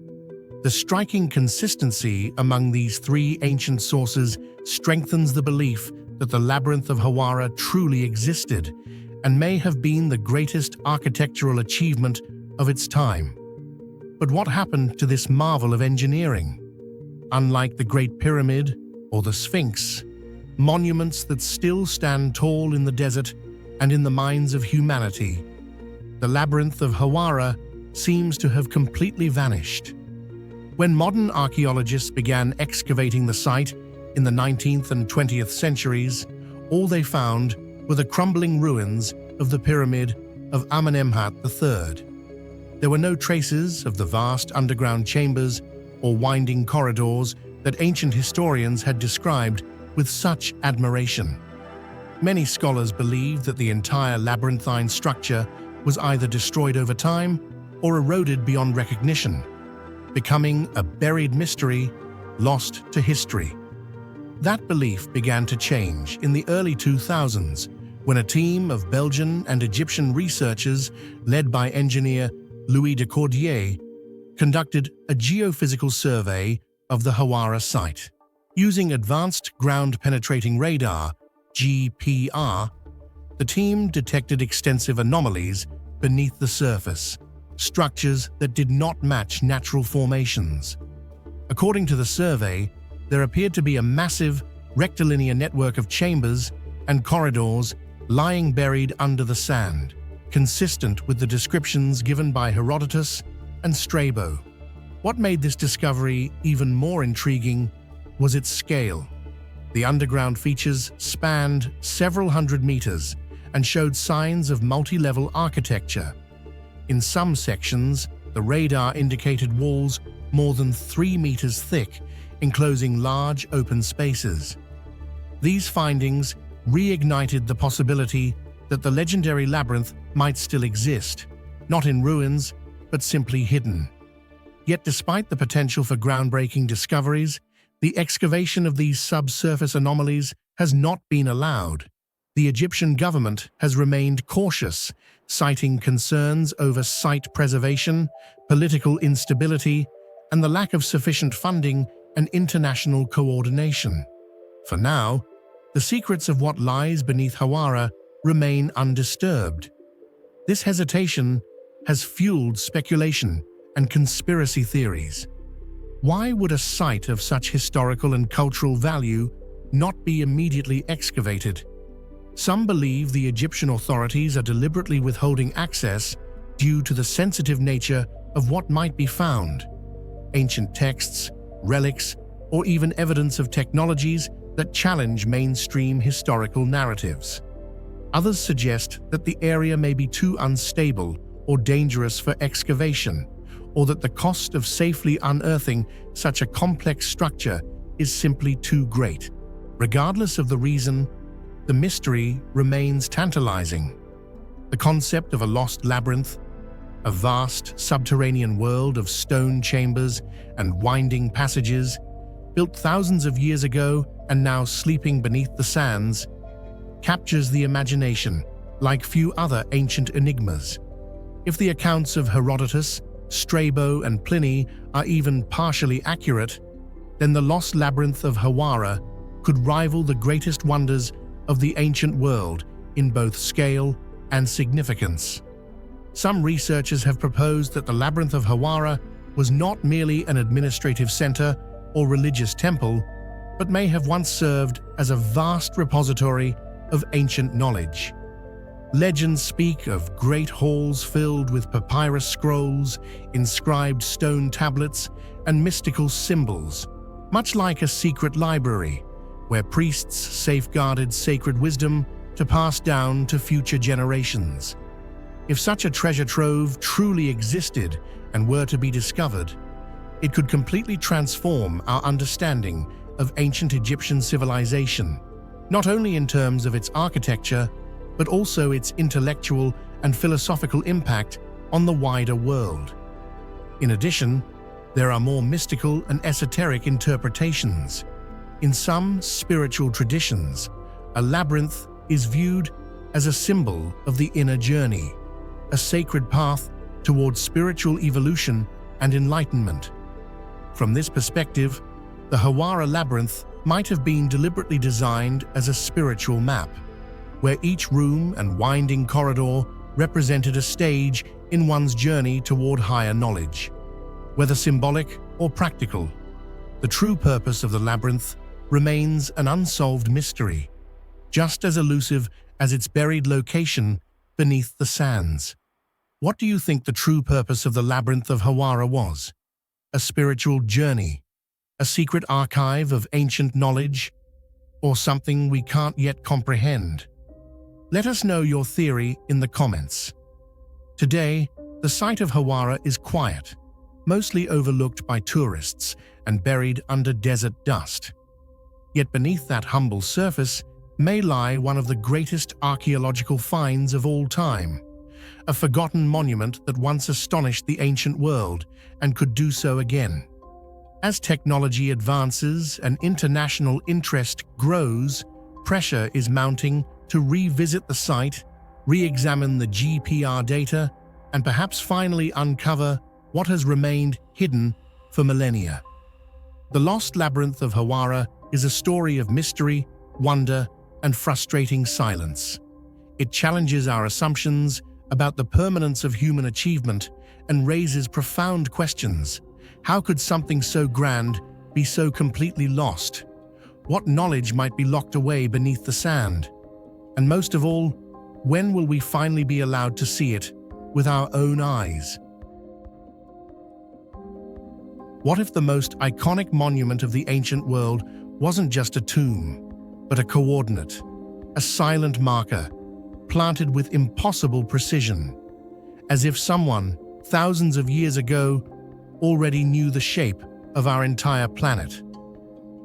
The striking consistency among these three ancient sources strengthens the belief that the labyrinth of Hawara truly existed and may have been the greatest architectural achievement of its time. But what happened to this marvel of engineering? Unlike the Great Pyramid or the Sphinx, monuments that still stand tall in the desert and in the minds of humanity, the labyrinth of Hawara seems to have completely vanished. When modern archaeologists began excavating the site in the 19th and 20th centuries, all they found were the crumbling ruins of the pyramid of Amenemhat III. There were no traces of the vast underground chambers or winding corridors that ancient historians had described with such admiration. Many scholars believe that the entire labyrinthine structure was either destroyed over time or eroded beyond recognition, becoming a buried mystery lost to history. That belief began to change in the early 2000s when a team of Belgian and Egyptian researchers led by engineer Louis de Cordier conducted a geophysical survey of the Hawara site. Using advanced ground-penetrating radar, GPR, the team detected extensive anomalies beneath the surface, structures that did not match natural formations. According to the survey, there appeared to be a massive, rectilinear network of chambers and corridors lying buried under the sand, consistent with the descriptions given by Herodotus and Strabo. What made this discovery even more intriguing was its scale. The underground features spanned several hundred meters and showed signs of multi-level architecture. In some sections, the radar indicated walls more than 3 meters thick, enclosing large open spaces. These findings reignited the possibility that the legendary labyrinth might still exist, not in ruins, but simply hidden. Yet despite the potential for groundbreaking discoveries, the excavation of these subsurface anomalies has not been allowed. The Egyptian government has remained cautious, citing concerns over site preservation, political instability, and the lack of sufficient funding and international coordination. For now, the secrets of what lies beneath Hawara remain undisturbed. This hesitation has fueled speculation and conspiracy theories. Why would a site of such historical and cultural value not be immediately excavated? Some believe the Egyptian authorities are deliberately withholding access due to the sensitive nature of what might be found. Ancient texts, relics, or even evidence of technologies that challenge mainstream historical narratives. Others suggest that the area may be too unstable or dangerous for excavation, or that the cost of safely unearthing such a complex structure is simply too great. Regardless of the reason, the mystery remains tantalizing. The concept of a lost labyrinth, a vast subterranean world of stone chambers and winding passages, built thousands of years ago and now sleeping beneath the sands, captures the imagination like few other ancient enigmas. If the accounts of Herodotus, Strabo, and Pliny are even partially accurate, then the lost labyrinth of Hawara could rival the greatest wonders of the ancient world in both scale and significance. Some researchers have proposed that the labyrinth of Hawara was not merely an administrative center, or religious temple, but may have once served as a vast repository of ancient knowledge. Legends speak of great halls filled with papyrus scrolls, inscribed stone tablets, and mystical symbols, much like a secret library, where priests safeguarded sacred wisdom to pass down to future generations. If such a treasure trove truly existed and were to be discovered, it could completely transform our understanding of ancient Egyptian civilization, not only in terms of its architecture, but also its intellectual and philosophical impact on the wider world. In addition, there are more mystical and esoteric interpretations. In some spiritual traditions, a labyrinth is viewed as a symbol of the inner journey, a sacred path towards spiritual evolution and enlightenment. From this perspective, the Hawara labyrinth might have been deliberately designed as a spiritual map, where each room and winding corridor represented a stage in one's journey toward higher knowledge. Whether symbolic or practical, the true purpose of the labyrinth remains an unsolved mystery, just as elusive as its buried location beneath the sands. What do you think the true purpose of the labyrinth of Hawara was? A spiritual journey, a secret archive of ancient knowledge, or something we can't yet comprehend? Let us know your theory in the comments. Today, the site of Hawara is quiet, mostly overlooked by tourists and buried under desert dust. Yet beneath that humble surface may lie one of the greatest archaeological finds of all time, a forgotten monument that once astonished the ancient world and could do so again. As technology advances and international interest grows, pressure is mounting to revisit the site, re-examine the GPR data, and perhaps finally uncover what has remained hidden for millennia. The Lost Labyrinth of Hawara is a story of mystery, wonder, and frustrating silence. It challenges our assumptions about the permanence of human achievement and raises profound questions. How could something so grand be so completely lost? What knowledge might be locked away beneath the sand? And most of all, when will we finally be allowed to see it with our own eyes? What if the most iconic monument of the ancient world wasn't just a tomb, but a coordinate, a silent marker, planted with impossible precision, as if someone, thousands of years ago, already knew the shape of our entire planet?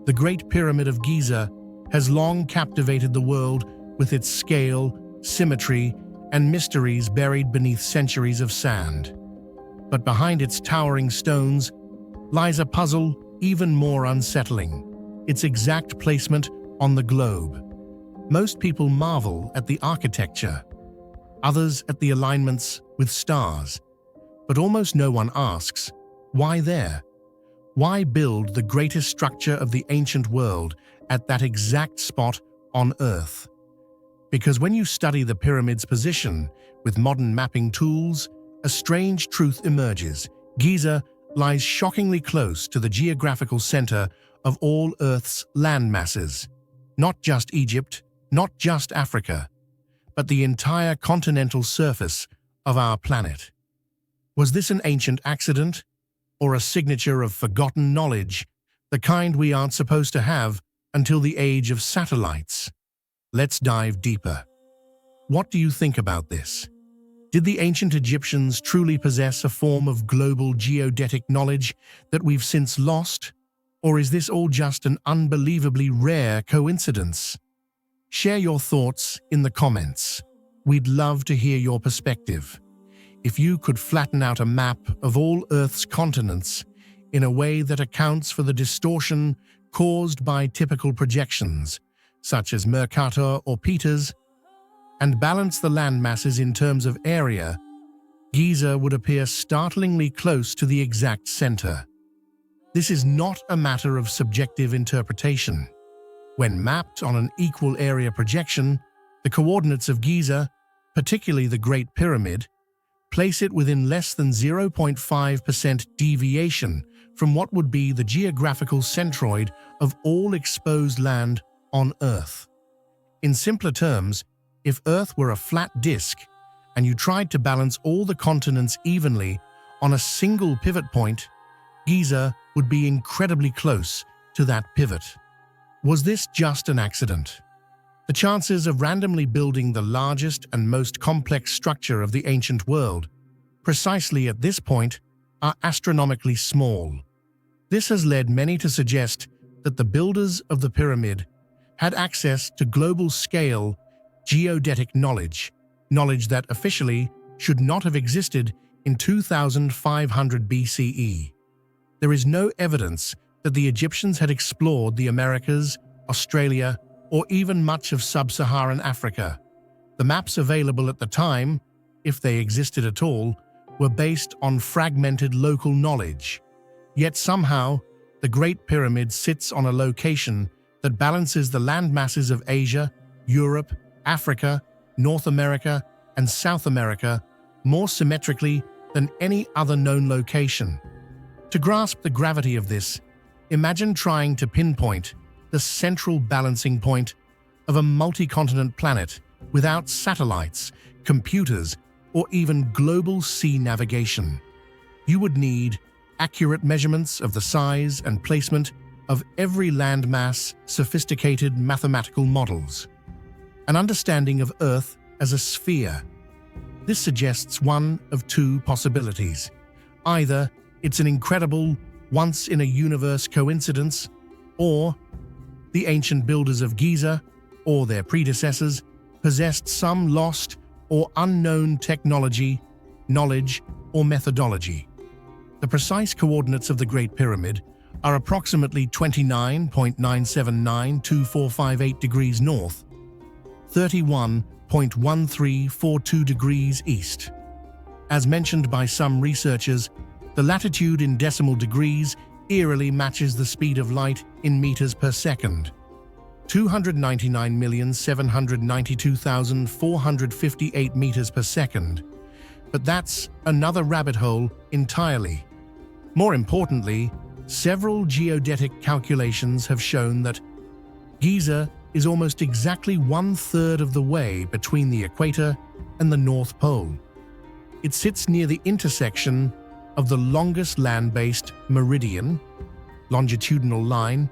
The Great Pyramid of Giza has long captivated the world with its scale, symmetry, and mysteries buried beneath centuries of sand. But behind its towering stones lies a puzzle even more unsettling: its exact placement on the globe. Most people marvel at the architecture, others at the alignments with stars, but almost no one asks, why there? Why build the greatest structure of the ancient world at that exact spot on Earth? Because when you study the pyramid's position with modern mapping tools, a strange truth emerges. Giza lies shockingly close to the geographical center of all Earth's land masses. Not just Egypt, not just Africa, but the entire continental surface of our planet. Was this an ancient accident, or a signature of forgotten knowledge, the kind we aren't supposed to have until the age of satellites? Let's dive deeper. What do you think about this? Did the ancient Egyptians truly possess a form of global geodetic knowledge that we've since lost? Or is this all just an unbelievably rare coincidence? Share your thoughts in the comments. We'd love to hear your perspective. If you could flatten out a map of all Earth's continents in a way that accounts for the distortion caused by typical projections, such as Mercator or Peters, and balance the land masses in terms of area, Giza would appear startlingly close to the exact center. This is not a matter of subjective interpretation. When mapped on an equal area projection, the coordinates of Giza, particularly the Great Pyramid, place it within less than 0.5% deviation from what would be the geographical centroid of all exposed land on Earth. In simpler terms, if Earth were a flat disk and you tried to balance all the continents evenly on a single pivot point, Giza would be incredibly close to that pivot. Was this just an accident? The chances of randomly building the largest and most complex structure of the ancient world, precisely at this point, are astronomically small. This has led many to suggest that the builders of the pyramid had access to global-scale geodetic knowledge that officially should not have existed in 2500 BCE. There is no evidence that the Egyptians had explored the Americas, Australia, or even much of sub-Saharan Africa. The maps available at the time, if they existed at all, were based on fragmented local knowledge. Yet somehow, the Great Pyramid sits on a location that balances the landmasses of Asia, Europe, Africa, North America, and South America more symmetrically than any other known location. To grasp the gravity of this, imagine trying to pinpoint the central balancing point of a multi-continent planet without satellites, computers, or even global sea navigation. You would need accurate measurements of the size and placement of every landmass, sophisticated mathematical models, an understanding of Earth as a sphere. This suggests one of two possibilities. Either it's an incredible, once-in-a-universe coincidence, or the ancient builders of Giza, or their predecessors, possessed some lost or unknown technology, knowledge, or methodology. The precise coordinates of the Great Pyramid are approximately 29.9792458 degrees north, 31.1342 degrees east. As mentioned by some researchers, the latitude in decimal degrees eerily matches the speed of light in meters per second, 299,792,458 meters per second. But that's another rabbit hole entirely. More importantly, several geodetic calculations have shown that Giza is almost exactly 1/3 of the way between the equator and the North Pole. It sits near the intersection of the longest land-based meridian, longitudinal line,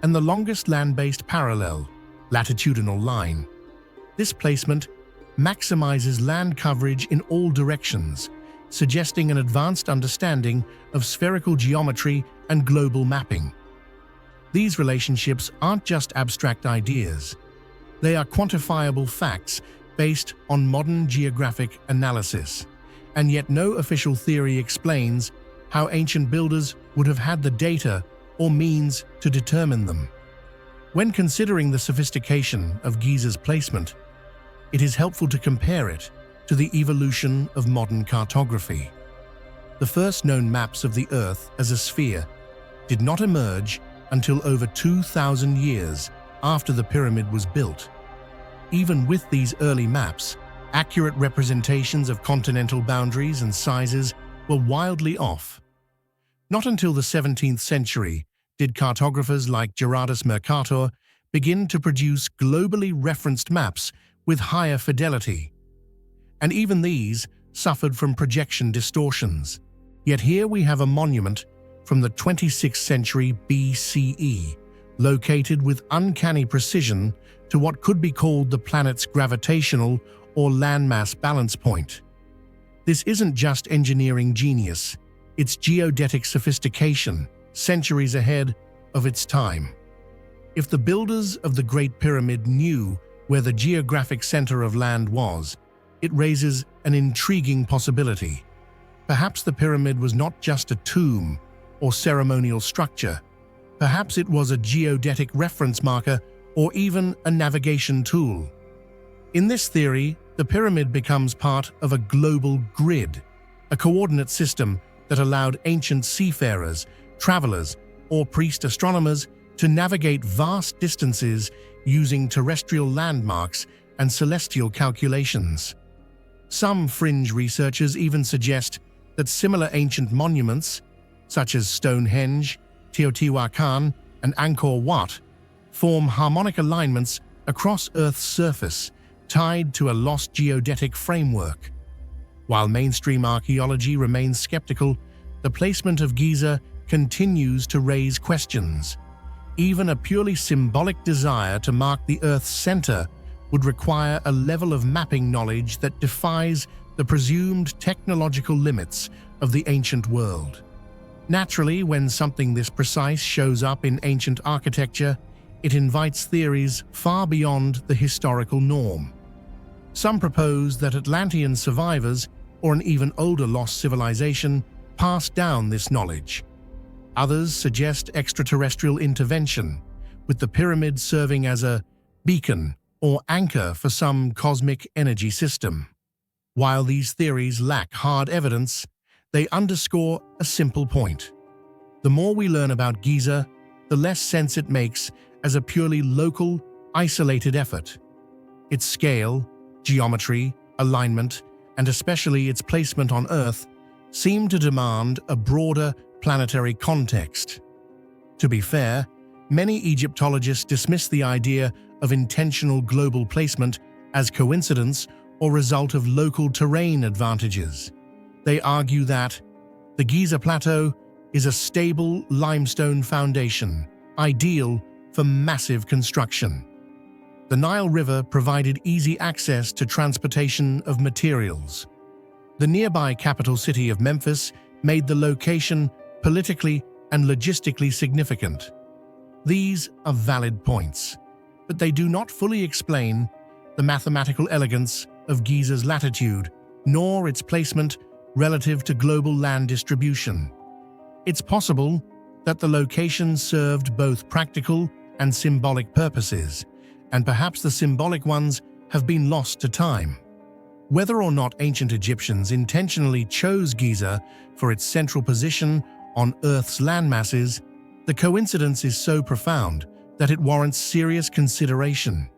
and the longest land-based parallel, latitudinal line. This placement maximizes land coverage in all directions, suggesting an advanced understanding of spherical geometry and global mapping. These relationships aren't just abstract ideas. They are quantifiable facts based on modern geographic analysis, and yet no official theory explains how ancient builders would have had the data or means to determine them. When considering the sophistication of Giza's placement, it is helpful to compare it to the evolution of modern cartography. The first known maps of the Earth as a sphere did not emerge until over 2,000 years after the pyramid was built. Even with these early maps, accurate representations of continental boundaries and sizes were wildly off. Not until the 17th century did cartographers like Gerardus Mercator begin to produce globally referenced maps with higher fidelity. And even these suffered from projection distortions. Yet here we have a monument from the 26th century BCE, located with uncanny precision to what could be called the planet's gravitational or landmass balance point. This isn't just engineering genius, it's geodetic sophistication, centuries ahead of its time. If the builders of the Great Pyramid knew where the geographic center of land was, it raises an intriguing possibility. Perhaps the pyramid was not just a tomb or ceremonial structure. Perhaps it was a geodetic reference marker or even a navigation tool. In this theory, the pyramid becomes part of a global grid, a coordinate system that allowed ancient seafarers, travelers, or priest astronomers to navigate vast distances using terrestrial landmarks and celestial calculations. Some fringe researchers even suggest that similar ancient monuments, such as Stonehenge, Teotihuacan, and Angkor Wat, form harmonic alignments across Earth's surface, tied to a lost geodetic framework. While mainstream archaeology remains skeptical, the placement of Giza continues to raise questions. Even a purely symbolic desire to mark the Earth's center would require a level of mapping knowledge that defies the presumed technological limits of the ancient world. Naturally, when something this precise shows up in ancient architecture, it invites theories far beyond the historical norm. Some propose that Atlantean survivors, or an even older lost civilization, passed down this knowledge. Others suggest extraterrestrial intervention, with the pyramids serving as a beacon or anchor for some cosmic energy system. While these theories lack hard evidence, they underscore a simple point. The more we learn about Giza, the less sense it makes as a purely local, isolated effort. Its scale, geometry, alignment, and especially its placement on Earth seem to demand a broader planetary context. To be fair, many Egyptologists dismiss the idea of intentional global placement as coincidence or result of local terrain advantages. They argue that the Giza Plateau is a stable limestone foundation, ideal for massive construction. The Nile River provided easy access to transportation of materials. The nearby capital city of Memphis made the location politically and logistically significant. These are valid points, but they do not fully explain the mathematical elegance of Giza's latitude, nor its placement relative to global land distribution. It's possible that the location served both practical and symbolic purposes, and perhaps the symbolic ones have been lost to time. Whether or not ancient Egyptians intentionally chose Giza for its central position on Earth's landmasses, the coincidence is so profound that it warrants serious consideration.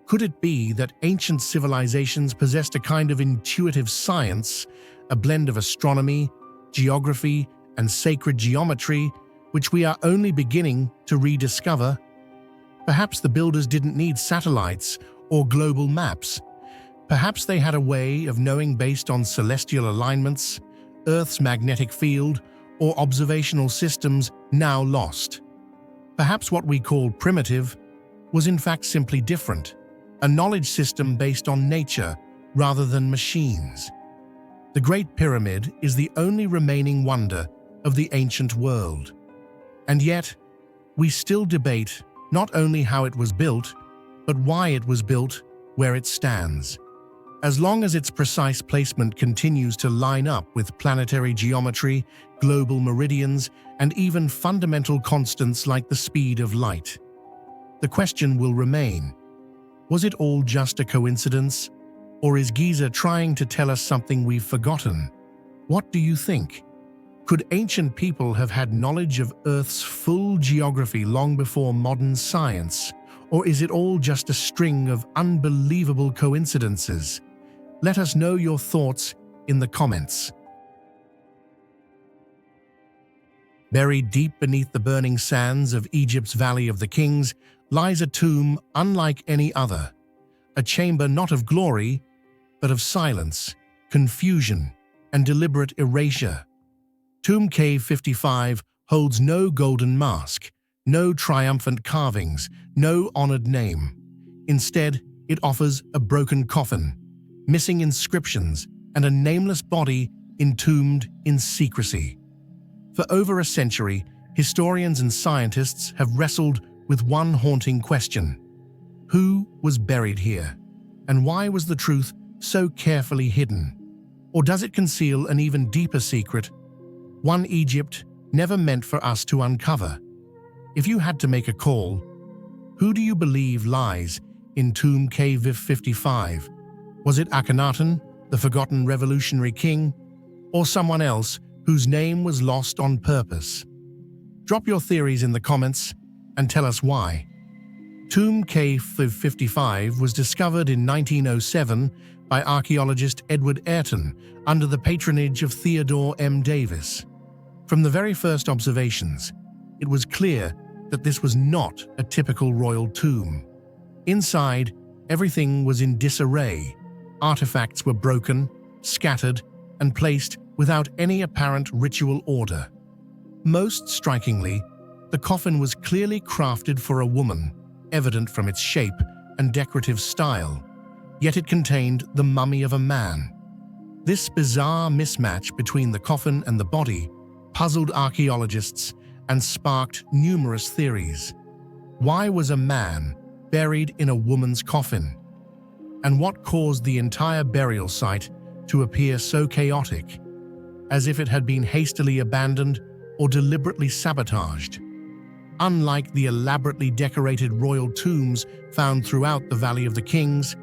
Could it be that ancient civilizations possessed a kind of intuitive science, a blend of astronomy, geography, and sacred geometry, which we are only beginning to rediscover? Perhaps the builders didn't need satellites or global maps. Perhaps they had a way of knowing based on celestial alignments, Earth's magnetic field, or observational systems now lost. Perhaps what we call primitive was in fact simply different, a knowledge system based on nature rather than machines. The Great Pyramid is the only remaining wonder of the ancient world. And yet, we still debate not only how it was built, but why it was built where it stands. As long as its precise placement continues to line up with planetary geometry, global meridians, and even fundamental constants like the speed of light, the question will remain: was it all just a coincidence, or is Giza trying to tell us something we've forgotten? What do you think? Could ancient people have had knowledge of Earth's full geography long before modern science, or is it all just a string of unbelievable coincidences? Let us know your thoughts in the comments. Buried deep beneath the burning sands of Egypt's Valley of the Kings lies a tomb unlike any other, a chamber not of glory, but of silence, confusion, and deliberate erasure. Tomb Cave 55 holds no golden mask, no triumphant carvings, no honored name. Instead, it offers a broken coffin, missing inscriptions, and a nameless body entombed in secrecy. For over a century, historians and scientists have wrestled with one haunting question: who was buried here? And why was the truth so carefully hidden? Or does it conceal an even deeper secret, one Egypt never meant for us to uncover? If you had to make a call, who do you believe lies in Tomb Cave 55? Was it Akhenaten, the forgotten revolutionary king, or someone else whose name was lost on purpose? Drop your theories in the comments and tell us why. Tomb Cave 55 was discovered in 1907 by archaeologist Edward Ayrton under the patronage of Theodore M. Davis. From the very first observations, it was clear that this was not a typical royal tomb. Inside, everything was in disarray. Artifacts were broken, scattered, and placed without any apparent ritual order. Most strikingly, the coffin was clearly crafted for a woman, evident from its shape and decorative style, yet it contained the mummy of a man. This bizarre mismatch between the coffin and the body puzzled archaeologists and sparked numerous theories. Why was a man buried in a woman's coffin? And what caused the entire burial site to appear so chaotic, as if it had been hastily abandoned or deliberately sabotaged? Unlike the elaborately decorated royal tombs found throughout the Valley of the Kings,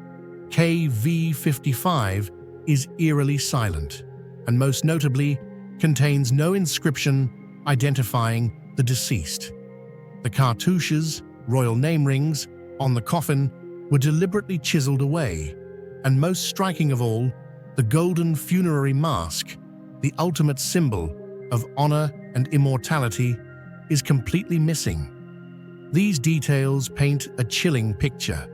KV55 is eerily silent, and most notably, contains no inscription identifying the deceased. The cartouches, royal name rings, on the coffin were deliberately chiseled away, and most striking of all, the golden funerary mask, the ultimate symbol of honor and immortality, is completely missing. These details paint a chilling picture.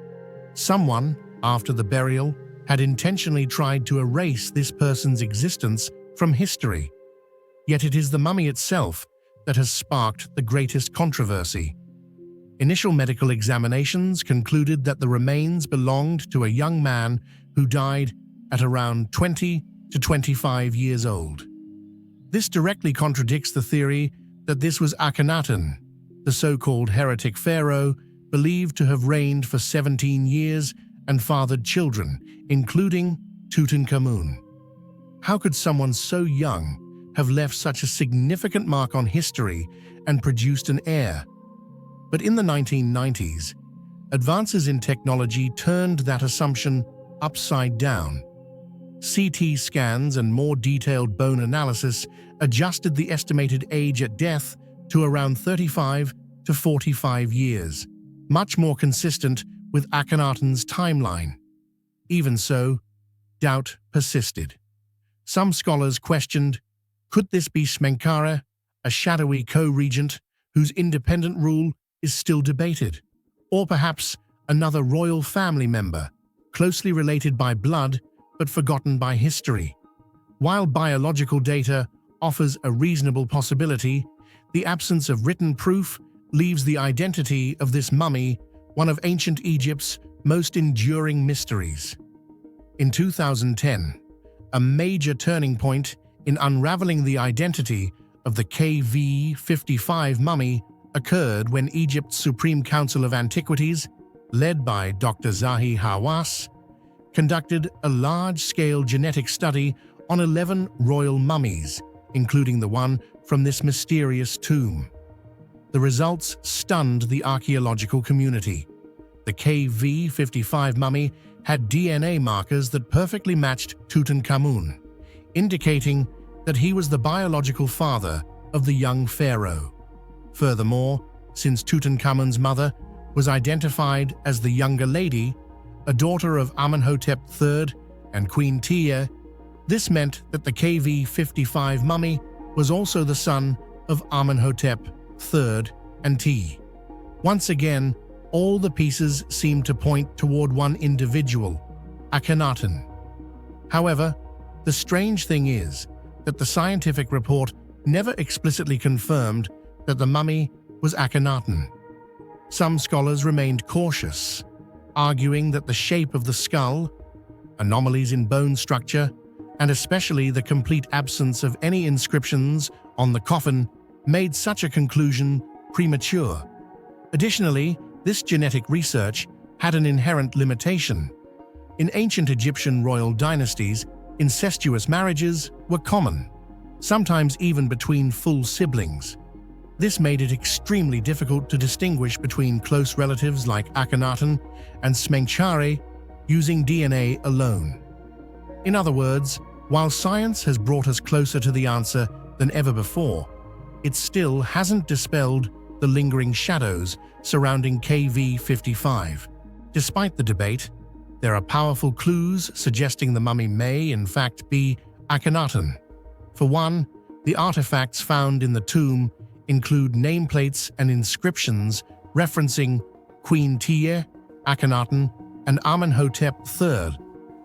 Someone, after the burial, had intentionally tried to erase this person's existence from history. Yet it is the mummy itself that has sparked the greatest controversy. Initial medical examinations concluded that the remains belonged to a young man who died at around 20 to 25 years old. This directly contradicts the theory that this was Akhenaten, the so-called heretic pharaoh believed to have reigned for 17 years and fathered children, including Tutankhamun. How could someone so young have left such a significant mark on history and produced an heir? But in the 1990s, advances in technology turned that assumption upside down. CT scans and more detailed bone analysis adjusted the estimated age at death to around 35 to 45 years, much more consistent with Akhenaten's timeline. Even so, doubt persisted. Some scholars questioned, could this be Smenkhare, a shadowy co-regent whose independent rule is still debated? Or perhaps another royal family member, closely related by blood but forgotten by history? While biological data offers a reasonable possibility, the absence of written proof leaves the identity of this mummy one of ancient Egypt's most enduring mysteries. In 2010, a major turning point in unraveling the identity of the KV55 mummy occurred when Egypt's Supreme Council of Antiquities, led by Dr. Zahi Hawass, conducted a large-scale genetic study on 11 royal mummies, including the one from this mysterious tomb. The results stunned the archaeological community. The KV55 mummy had DNA markers that perfectly matched Tutankhamun, indicating that he was the biological father of the young pharaoh. Furthermore, since Tutankhamun's mother was identified as the younger lady, a daughter of Amenhotep III and Queen Tia, this meant that the KV55 mummy was also the son of Amenhotep III and Ti. Once again, all the pieces seemed to point toward one individual, Akhenaten. However, the strange thing is that the scientific report never explicitly confirmed that the mummy was Akhenaten. Some scholars remained cautious, arguing that the shape of the skull, anomalies in bone structure, and especially the complete absence of any inscriptions on the coffin made such a conclusion premature. Additionally, this genetic research had an inherent limitation. In ancient Egyptian royal dynasties, incestuous marriages were common, sometimes even between full siblings. This made it extremely difficult to distinguish between close relatives like Akhenaten and Smenkhare using DNA alone. In other words, while science has brought us closer to the answer than ever before, it still hasn't dispelled the lingering shadows surrounding KV55. Despite the debate, there are powerful clues suggesting the mummy may, in fact, be Akhenaten. For one, The artifacts found in the tomb include nameplates and inscriptions referencing Queen Tiye, Akhenaten, and Amenhotep III,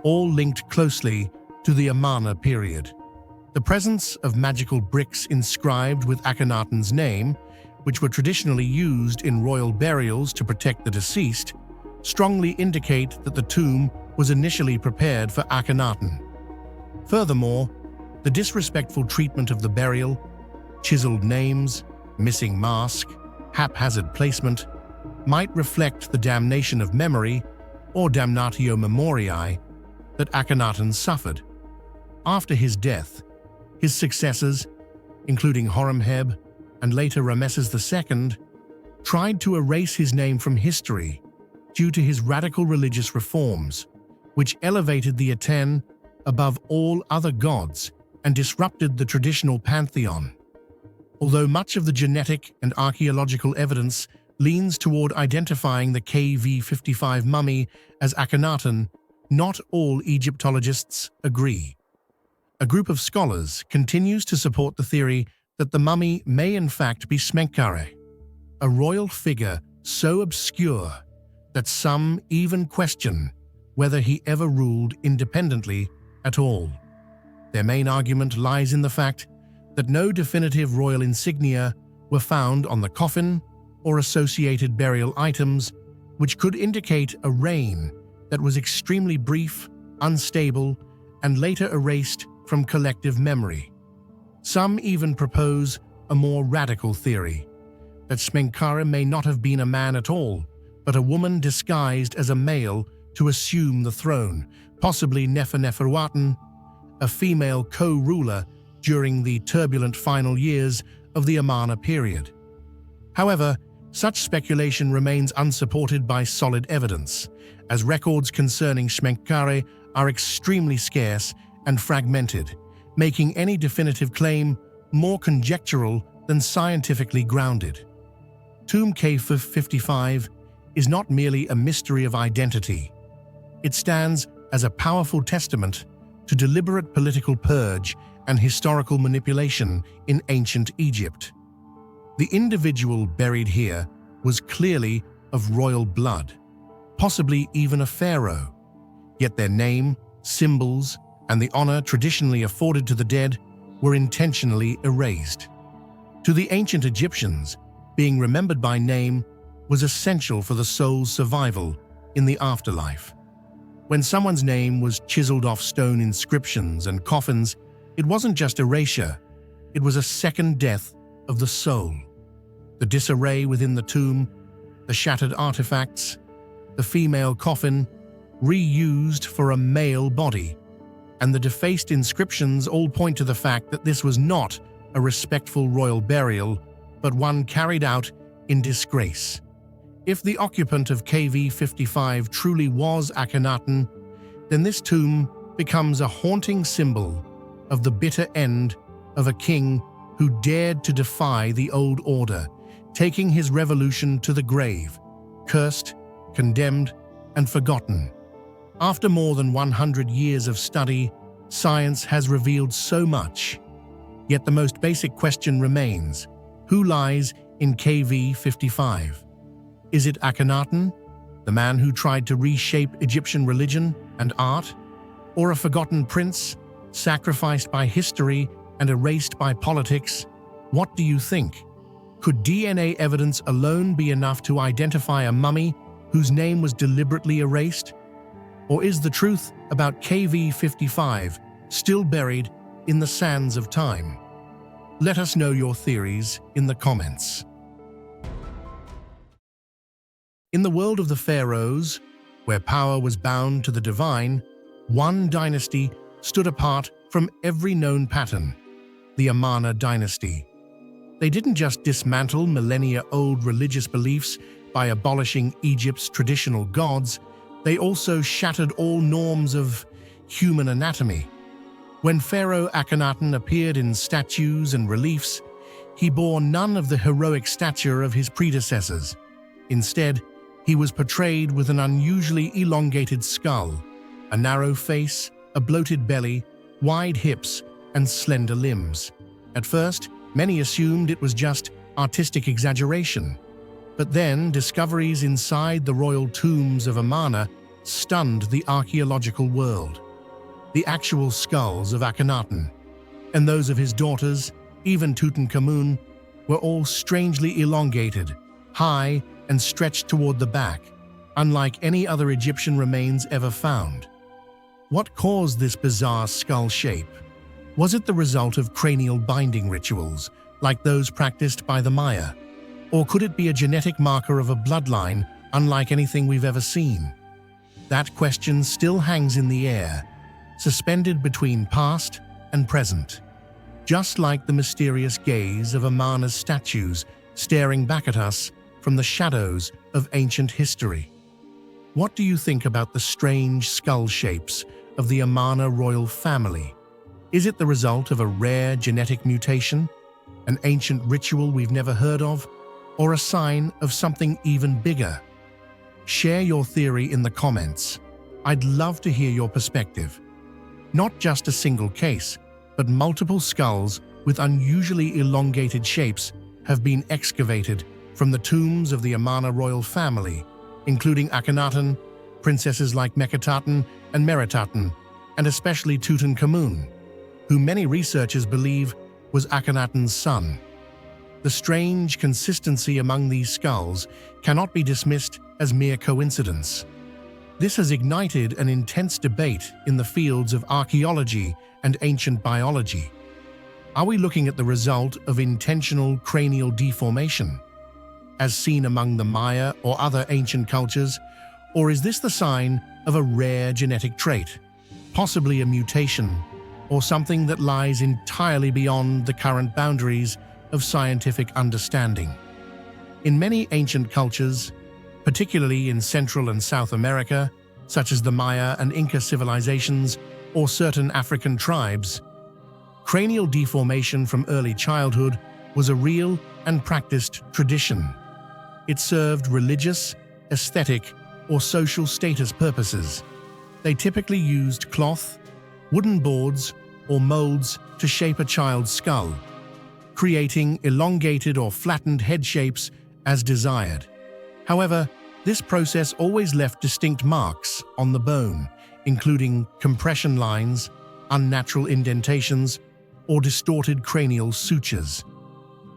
all linked closely to the Amarna period. The presence of magical bricks inscribed with Akhenaten's name, which were traditionally used in royal burials to protect the deceased, strongly indicate that the tomb was initially prepared for Akhenaten. Furthermore, the disrespectful treatment of the burial, chiseled names, missing mask, haphazard placement, might reflect the damnation of memory, or damnatio memoriae, that Akhenaten suffered. After his death, his successors, including Horemheb and later Rameses II, tried to erase his name from history due to his radical religious reforms, which elevated the Aten above all other gods and disrupted the traditional pantheon. Although much of the genetic and archaeological evidence leans toward identifying the KV-55 mummy as Akhenaten, not all Egyptologists agree. A group of scholars continues to support the theory that the mummy may in fact be Smenkhare, a royal figure so obscure that some even question whether he ever ruled independently at all. Their main argument lies in the fact that no definitive royal insignia were found on the coffin or associated burial items, which could indicate a reign that was extremely brief, unstable, and later erased from collective memory. Some even propose a more radical theory, that Smenkhare may not have been a man at all, but a woman disguised as a male to assume the throne, possibly Neferneferuaten, a female co-ruler during the turbulent final years of the Amarna period. However, such speculation remains unsupported by solid evidence, as records concerning Smenkhare are extremely scarce and fragmented, making any definitive claim more conjectural than scientifically grounded. Tomb K55 is not merely a mystery of identity. It stands as a powerful testament to deliberate political purge and historical manipulation in ancient Egypt. The individual buried here was clearly of royal blood, possibly even a pharaoh, yet their name, symbols, and the honor traditionally afforded to the dead were intentionally erased. To the ancient Egyptians, being remembered by name was essential for the soul's survival in the afterlife. When someone's name was chiseled off stone inscriptions and coffins, it wasn't just erasure, it was a second death of the soul. The disarray within the tomb, the shattered artifacts, the female coffin, reused for a male body, and the defaced inscriptions all point to the fact that this was not a respectful royal burial, but one carried out in disgrace. If the occupant of KV-55 truly was Akhenaten, then this tomb becomes a haunting symbol of the bitter end of a king who dared to defy the old order, taking his revolution to the grave, cursed, condemned, and forgotten. After more than 100 years of study, science has revealed so much. Yet the most basic question remains: who lies in KV-55? Is it Akhenaten, the man who tried to reshape Egyptian religion and art? Or a forgotten prince, sacrificed by history and erased by politics? What do you think? Could DNA evidence alone be enough to identify a mummy whose name was deliberately erased? Or is the truth about KV-55 still buried in the sands of time? Let us know your theories in the comments. In the world of the pharaohs, where power was bound to the divine, one dynasty stood apart from every known pattern: the Amarna dynasty. They didn't just dismantle millennia-old religious beliefs by abolishing Egypt's traditional gods, they also shattered all norms of human anatomy. When Pharaoh Akhenaten appeared in statues and reliefs, he bore none of the heroic stature of his predecessors. Instead, he was portrayed with an unusually elongated skull, a narrow face, a bloated belly, wide hips, and slender limbs. At first, many assumed it was just artistic exaggeration. But then, discoveries inside the royal tombs of Amarna stunned the archaeological world. The actual skulls of Akhenaten and those of his daughters, even Tutankhamun, were all strangely elongated, high, and stretched toward the back, unlike any other Egyptian remains ever found. What caused this bizarre skull shape? Was it the result of cranial binding rituals, like those practiced by the Maya? Or could it be a genetic marker of a bloodline unlike anything we've ever seen? That question still hangs in the air, suspended between past and present, just like the mysterious gaze of Amarna's statues staring back at us from the shadows of ancient history. What do you think about the strange skull shapes of the Amarna royal family? Is it the result of a rare genetic mutation, an ancient ritual we've never heard of, or a sign of something even bigger? Share your theory in the comments. I'd love to hear your perspective. Not just a single case, but multiple skulls with unusually elongated shapes have been excavated from the tombs of the Amarna royal family, including Akhenaten, princesses like Meketaten and Meritaten, and especially Tutankhamun, who many researchers believe was Akhenaten's son. The strange consistency among these skulls cannot be dismissed as mere coincidence. This has ignited an intense debate in the fields of archaeology and ancient biology. Are we looking at the result of intentional cranial deformation, as seen among the Maya or other ancient cultures, or is this the sign of a rare genetic trait, possibly a mutation, or something that lies entirely beyond the current boundaries of scientific understanding? In many ancient cultures, particularly in Central and South America, such as the Maya and Inca civilizations or certain African tribes, cranial deformation from early childhood was a real and practiced tradition. It served religious, aesthetic, or social status purposes. They typically used cloth, wooden boards, or molds to shape a child's skull, creating elongated or flattened head shapes as desired. However, this process always left distinct marks on the bone, including compression lines, unnatural indentations, or distorted cranial sutures.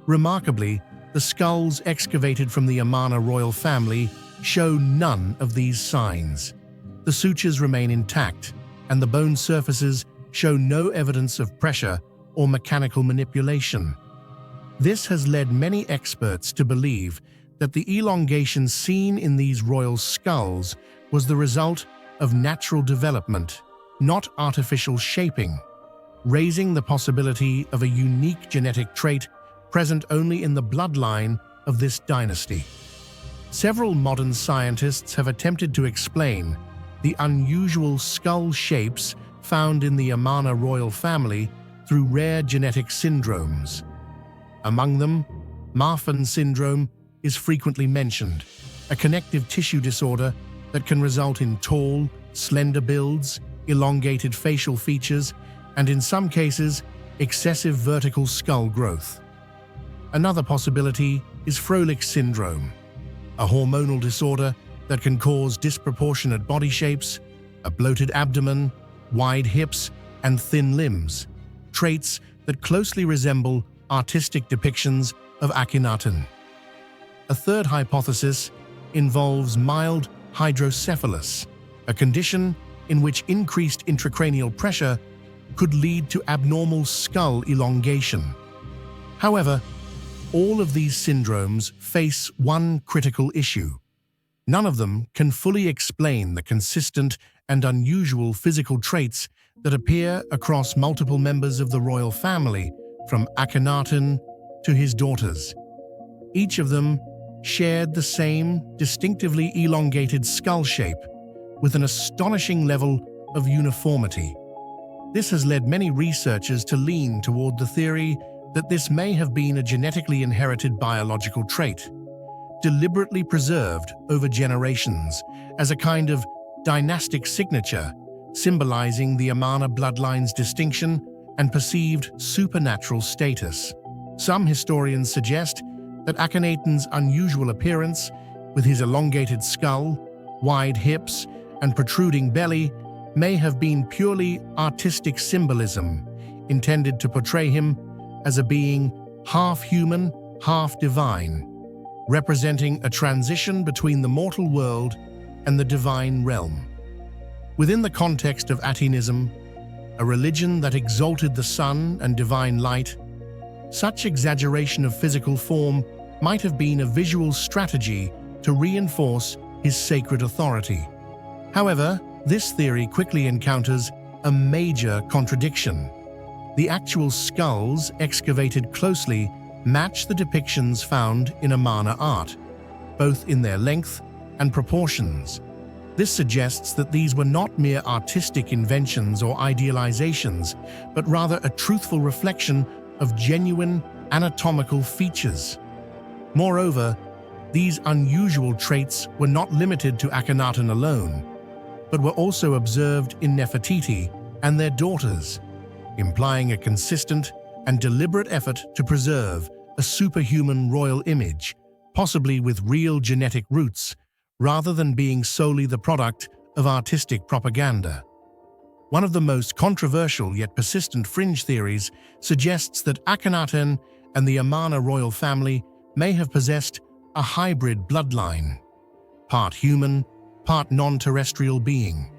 Remarkably, the skulls excavated from the Amarna royal family show none of these signs. The sutures remain intact, and the bone surfaces show no evidence of pressure or mechanical manipulation. This has led many experts to believe that the elongation seen in these royal skulls was the result of natural development, not artificial shaping, raising the possibility of a unique genetic trait present only in the bloodline of this dynasty. Several modern scientists have attempted to explain the unusual skull shapes found in the Amarna royal family through rare genetic syndromes. Among them, Marfan syndrome is frequently mentioned, a connective tissue disorder that can result in tall, slender builds, elongated facial features, and in some cases, excessive vertical skull growth. Another possibility is Froelich syndrome, a hormonal disorder that can cause disproportionate body shapes, a bloated abdomen, wide hips, and thin limbs, traits that closely resemble artistic depictions of Akhenaten. A third hypothesis involves mild hydrocephalus, a condition in which increased intracranial pressure could lead to abnormal skull elongation. However, all of these syndromes face one critical issue. None of them can fully explain the consistent and unusual physical traits that appear across multiple members of the royal family, from Akhenaten to his daughters. Each of them shared the same distinctively elongated skull shape with an astonishing level of uniformity. This has led many researchers to lean toward the theory that this may have been a genetically inherited biological trait, deliberately preserved over generations as a kind of dynastic signature, symbolizing the Amarna bloodline's distinction and perceived supernatural status. Some historians suggest that Akhenaten's unusual appearance, with his elongated skull, wide hips, and protruding belly, may have been purely artistic symbolism, intended to portray him as a being half human, half divine, representing a transition between the mortal world and the divine realm. Within the context of Atenism, a religion that exalted the sun and divine light, such exaggeration of physical form might have been a visual strategy to reinforce his sacred authority. However, this theory quickly encounters a major contradiction. The actual skulls excavated closely match the depictions found in Amarna art, both in their length and proportions. This suggests that these were not mere artistic inventions or idealizations, but rather a truthful reflection of genuine anatomical features. Moreover, these unusual traits were not limited to Akhenaten alone, but were also observed in Nefertiti and their daughters, implying a consistent and deliberate effort to preserve a superhuman royal image, possibly with real genetic roots, rather than being solely the product of artistic propaganda. One of the most controversial yet persistent fringe theories suggests that Akhenaten and the Amarna royal family may have possessed a hybrid bloodline, part human, part non-terrestrial being.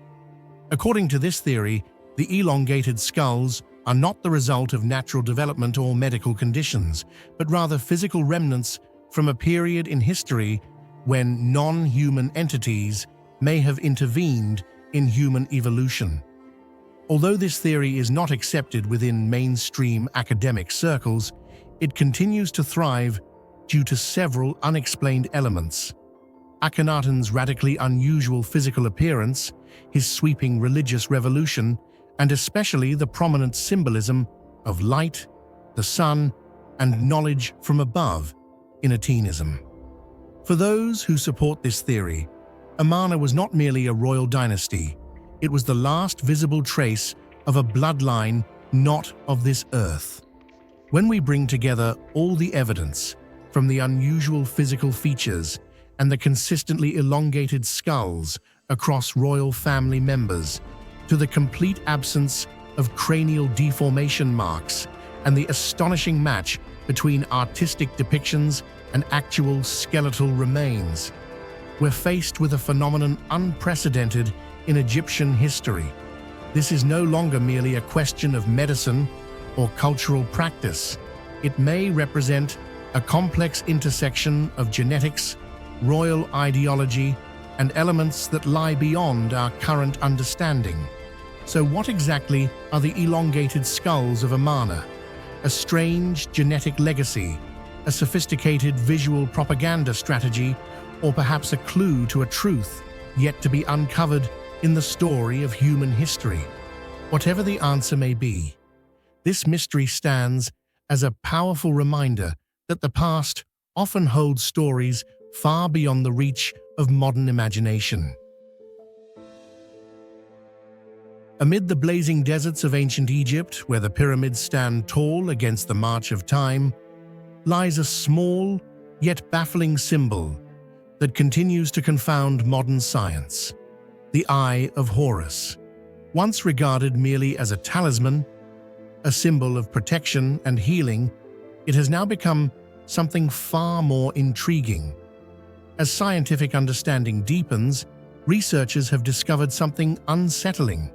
According to this theory, the elongated skulls are not the result of natural development or medical conditions, but rather physical remnants from a period in history when non-human entities may have intervened in human evolution. Although this theory is not accepted within mainstream academic circles, it continues to thrive due to several unexplained elements. Akhenaten's radically unusual physical appearance, his sweeping religious revolution, and especially the prominent symbolism of light, the sun, and knowledge from above in Atenism. For those who support this theory, Amarna was not merely a royal dynasty, it was the last visible trace of a bloodline not of this earth. When we bring together all the evidence, from the unusual physical features and the consistently elongated skulls across royal family members, to the complete absence of cranial deformation marks and the astonishing match between artistic depictions and actual skeletal remains, we're faced with a phenomenon unprecedented in Egyptian history. This is no longer merely a question of medicine or cultural practice. It may represent a complex intersection of genetics, royal ideology, and elements that lie beyond our current understanding. So what exactly are the elongated skulls of Amarna? A strange genetic legacy, a sophisticated visual propaganda strategy, or perhaps a clue to a truth yet to be uncovered in the story of human history? Whatever the answer may be, this mystery stands as a powerful reminder that the past often holds stories far beyond the reach of modern imagination. Amid the blazing deserts of ancient Egypt, where the pyramids stand tall against the march of time, lies a small yet baffling symbol that continues to confound modern science: the Eye of Horus. Once regarded merely as a talisman, a symbol of protection and healing, it has now become something far more intriguing. As scientific understanding deepens, researchers have discovered something unsettling.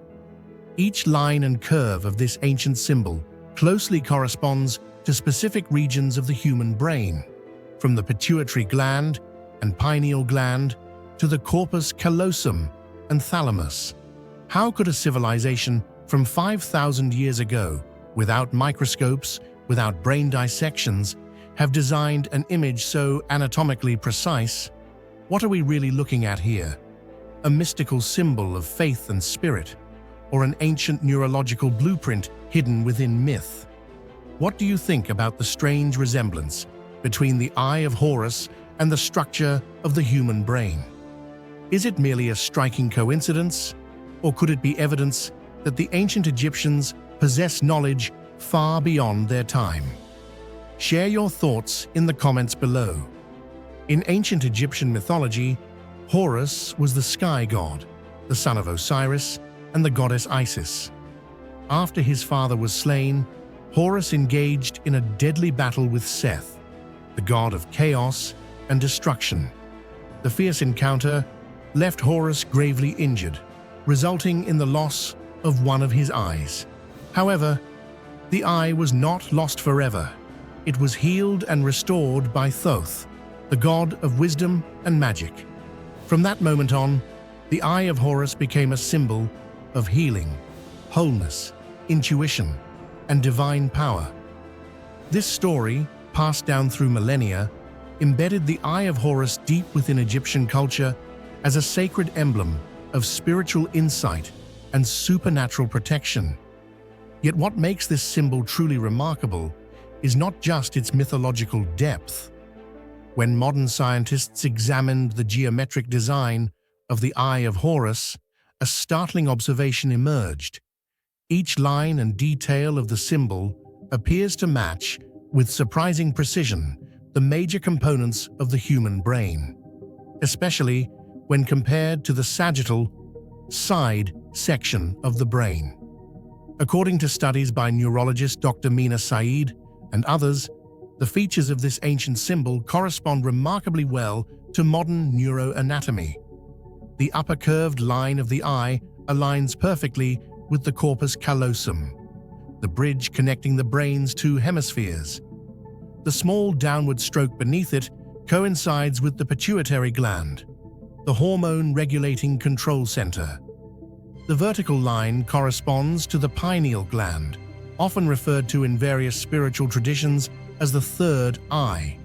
Each line and curve of this ancient symbol closely corresponds to specific regions of the human brain, from the pituitary gland and pineal gland to the corpus callosum and thalamus. How could a civilization from 5,000 years ago, without microscopes, without brain dissections, have designed an image so anatomically precise? What are we really looking at here? A mystical symbol of faith and spirit, or an ancient neurological blueprint hidden within myth? What do you think about the strange resemblance between the Eye of Horus and the structure of the human brain? Is it merely a striking coincidence, or could it be evidence that the ancient Egyptians possess knowledge far beyond their time. Share your thoughts in the comments below. In ancient Egyptian mythology, Horus was the sky god, the son of Osiris and the goddess Isis. After his father was slain, Horus engaged in a deadly battle with Seth, the god of chaos and destruction. The fierce encounter left Horus gravely injured, resulting in the loss of one of his eyes. However, the eye was not lost forever. It was healed and restored by Thoth, the god of wisdom and magic. From that moment on, the eye of Horus became a symbol of healing, wholeness, intuition, and divine power. This story, passed down through millennia, embedded the eye of Horus deep within Egyptian culture as a sacred emblem of spiritual insight and supernatural protection. Yet what makes this symbol truly remarkable is not just its mythological depth. When modern scientists examined the geometric design of the eye of Horus, a startling observation emerged. Each line and detail of the symbol appears to match, with surprising precision, the major components of the human brain, especially when compared to the sagittal side section of the brain. According to studies by neurologist Dr. Mina Saeed and others, the features of this ancient symbol correspond remarkably well to modern neuroanatomy. The upper curved line of the eye aligns perfectly with the corpus callosum, the bridge connecting the brain's two hemispheres. The small downward stroke beneath it coincides with the pituitary gland, the hormone-regulating control center. The vertical line corresponds to the pineal gland, often referred to in various spiritual traditions as the third eye.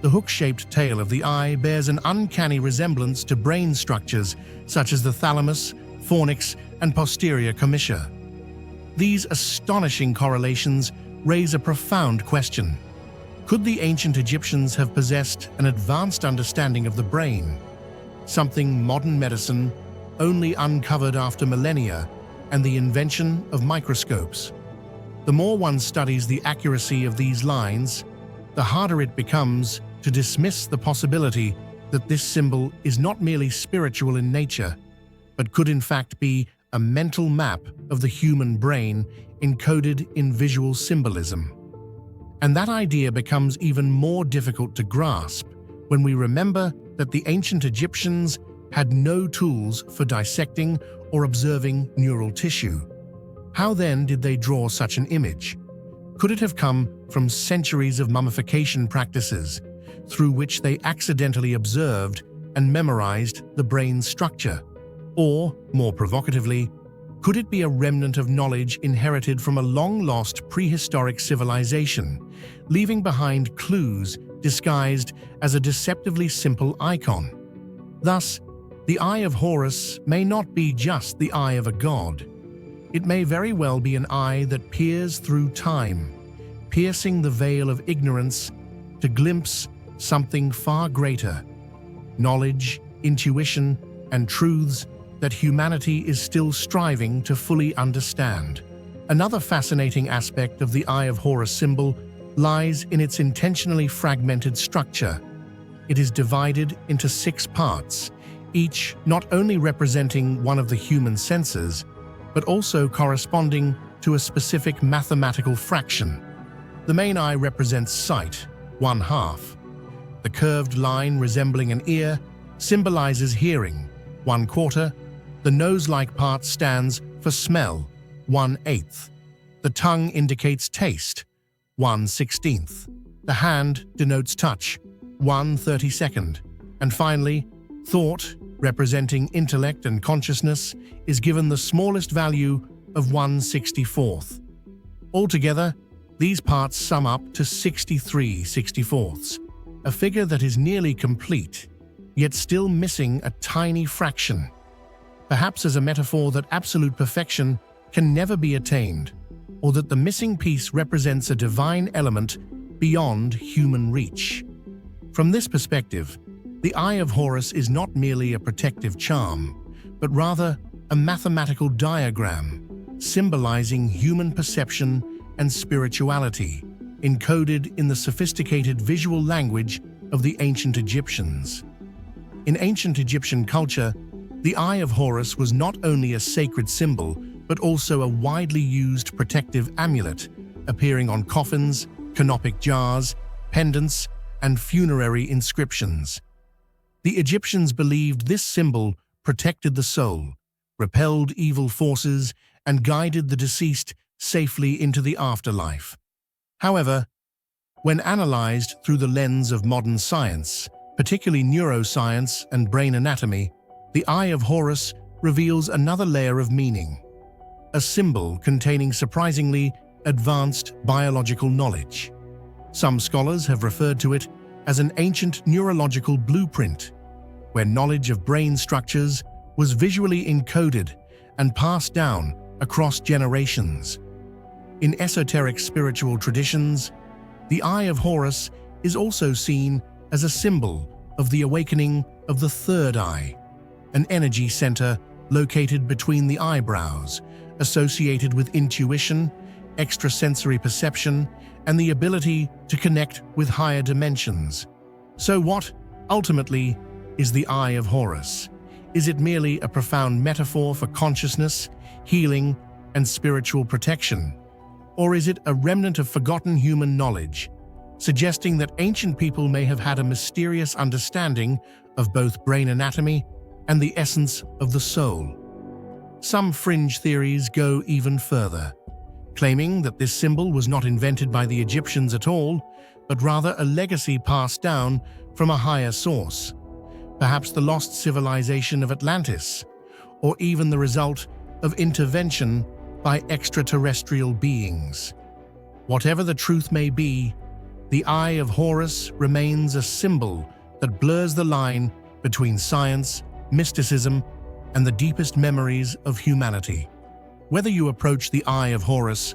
The hook-shaped tail of the eye bears an uncanny resemblance to brain structures such as the thalamus, fornix, and posterior commissure. These astonishing correlations raise a profound question. Could the ancient Egyptians have possessed an advanced understanding of the brain, something modern medicine only uncovered after millennia and the invention of microscopes? The more one studies the accuracy of these lines, the harder it becomes to dismiss the possibility that this symbol is not merely spiritual in nature, but could in fact be a mental map of the human brain encoded in visual symbolism. And that idea becomes even more difficult to grasp when we remember that the ancient Egyptians had no tools for dissecting or observing neural tissue. How then did they draw such an image? Could it have come from centuries of mummification practices, through which they accidentally observed and memorized the brain's structure? Or, more provocatively, could it be a remnant of knowledge inherited from a long-lost prehistoric civilization, leaving behind clues disguised as a deceptively simple icon? Thus, the eye of Horus may not be just the eye of a god. It may very well be an eye that peers through time, piercing the veil of ignorance to glimpse something far greater: knowledge, intuition, and truths that humanity is still striving to fully understand. Another fascinating aspect of the Eye of Horus symbol lies in its intentionally fragmented structure. It is divided into 6 parts, each not only representing one of the human senses, but also corresponding to a specific mathematical fraction. The main eye represents sight, 1/2. The curved line resembling an ear symbolizes hearing, 1/4. The nose-like part stands for smell, 1/8. The tongue indicates taste, 1/16. The hand denotes touch, 1/32. And finally, thought, representing intellect and consciousness, is given the smallest value of 1/64. Altogether, these parts sum up to 63/64, a figure that is nearly complete, yet still missing a tiny fraction. Perhaps as a metaphor that absolute perfection can never be attained, or that the missing piece represents a divine element beyond human reach. From this perspective, the Eye of Horus is not merely a protective charm, but rather a mathematical diagram, symbolizing human perception and spirituality, encoded in the sophisticated visual language of the ancient Egyptians. In ancient Egyptian culture, the Eye of Horus was not only a sacred symbol, but also a widely used protective amulet, appearing on coffins, canopic jars, pendants, and funerary inscriptions. The Egyptians believed this symbol protected the soul, repelled evil forces, and guided the deceased safely into the afterlife. However, when analyzed through the lens of modern science, particularly neuroscience and brain anatomy, the Eye of Horus reveals another layer of meaning, a symbol containing surprisingly advanced biological knowledge. Some scholars have referred to it as an ancient neurological blueprint, where knowledge of brain structures was visually encoded and passed down across generations. In esoteric spiritual traditions, the Eye of Horus is also seen as a symbol of the awakening of the third eye, an energy center located between the eyebrows, associated with intuition, extrasensory perception, and the ability to connect with higher dimensions. So what, ultimately, is the Eye of Horus? Is it merely a profound metaphor for consciousness, healing, and spiritual protection? Or is it a remnant of forgotten human knowledge, suggesting that ancient people may have had a mysterious understanding of both brain anatomy and the essence of the soul? Some fringe theories go even further, claiming that this symbol was not invented by the Egyptians at all, but rather a legacy passed down from a higher source, perhaps the lost civilization of Atlantis, or even the result of intervention by extraterrestrial beings. Whatever the truth may be, the Eye of Horus remains a symbol that blurs the line between science, mysticism, and the deepest memories of humanity. Whether you approach the Eye of Horus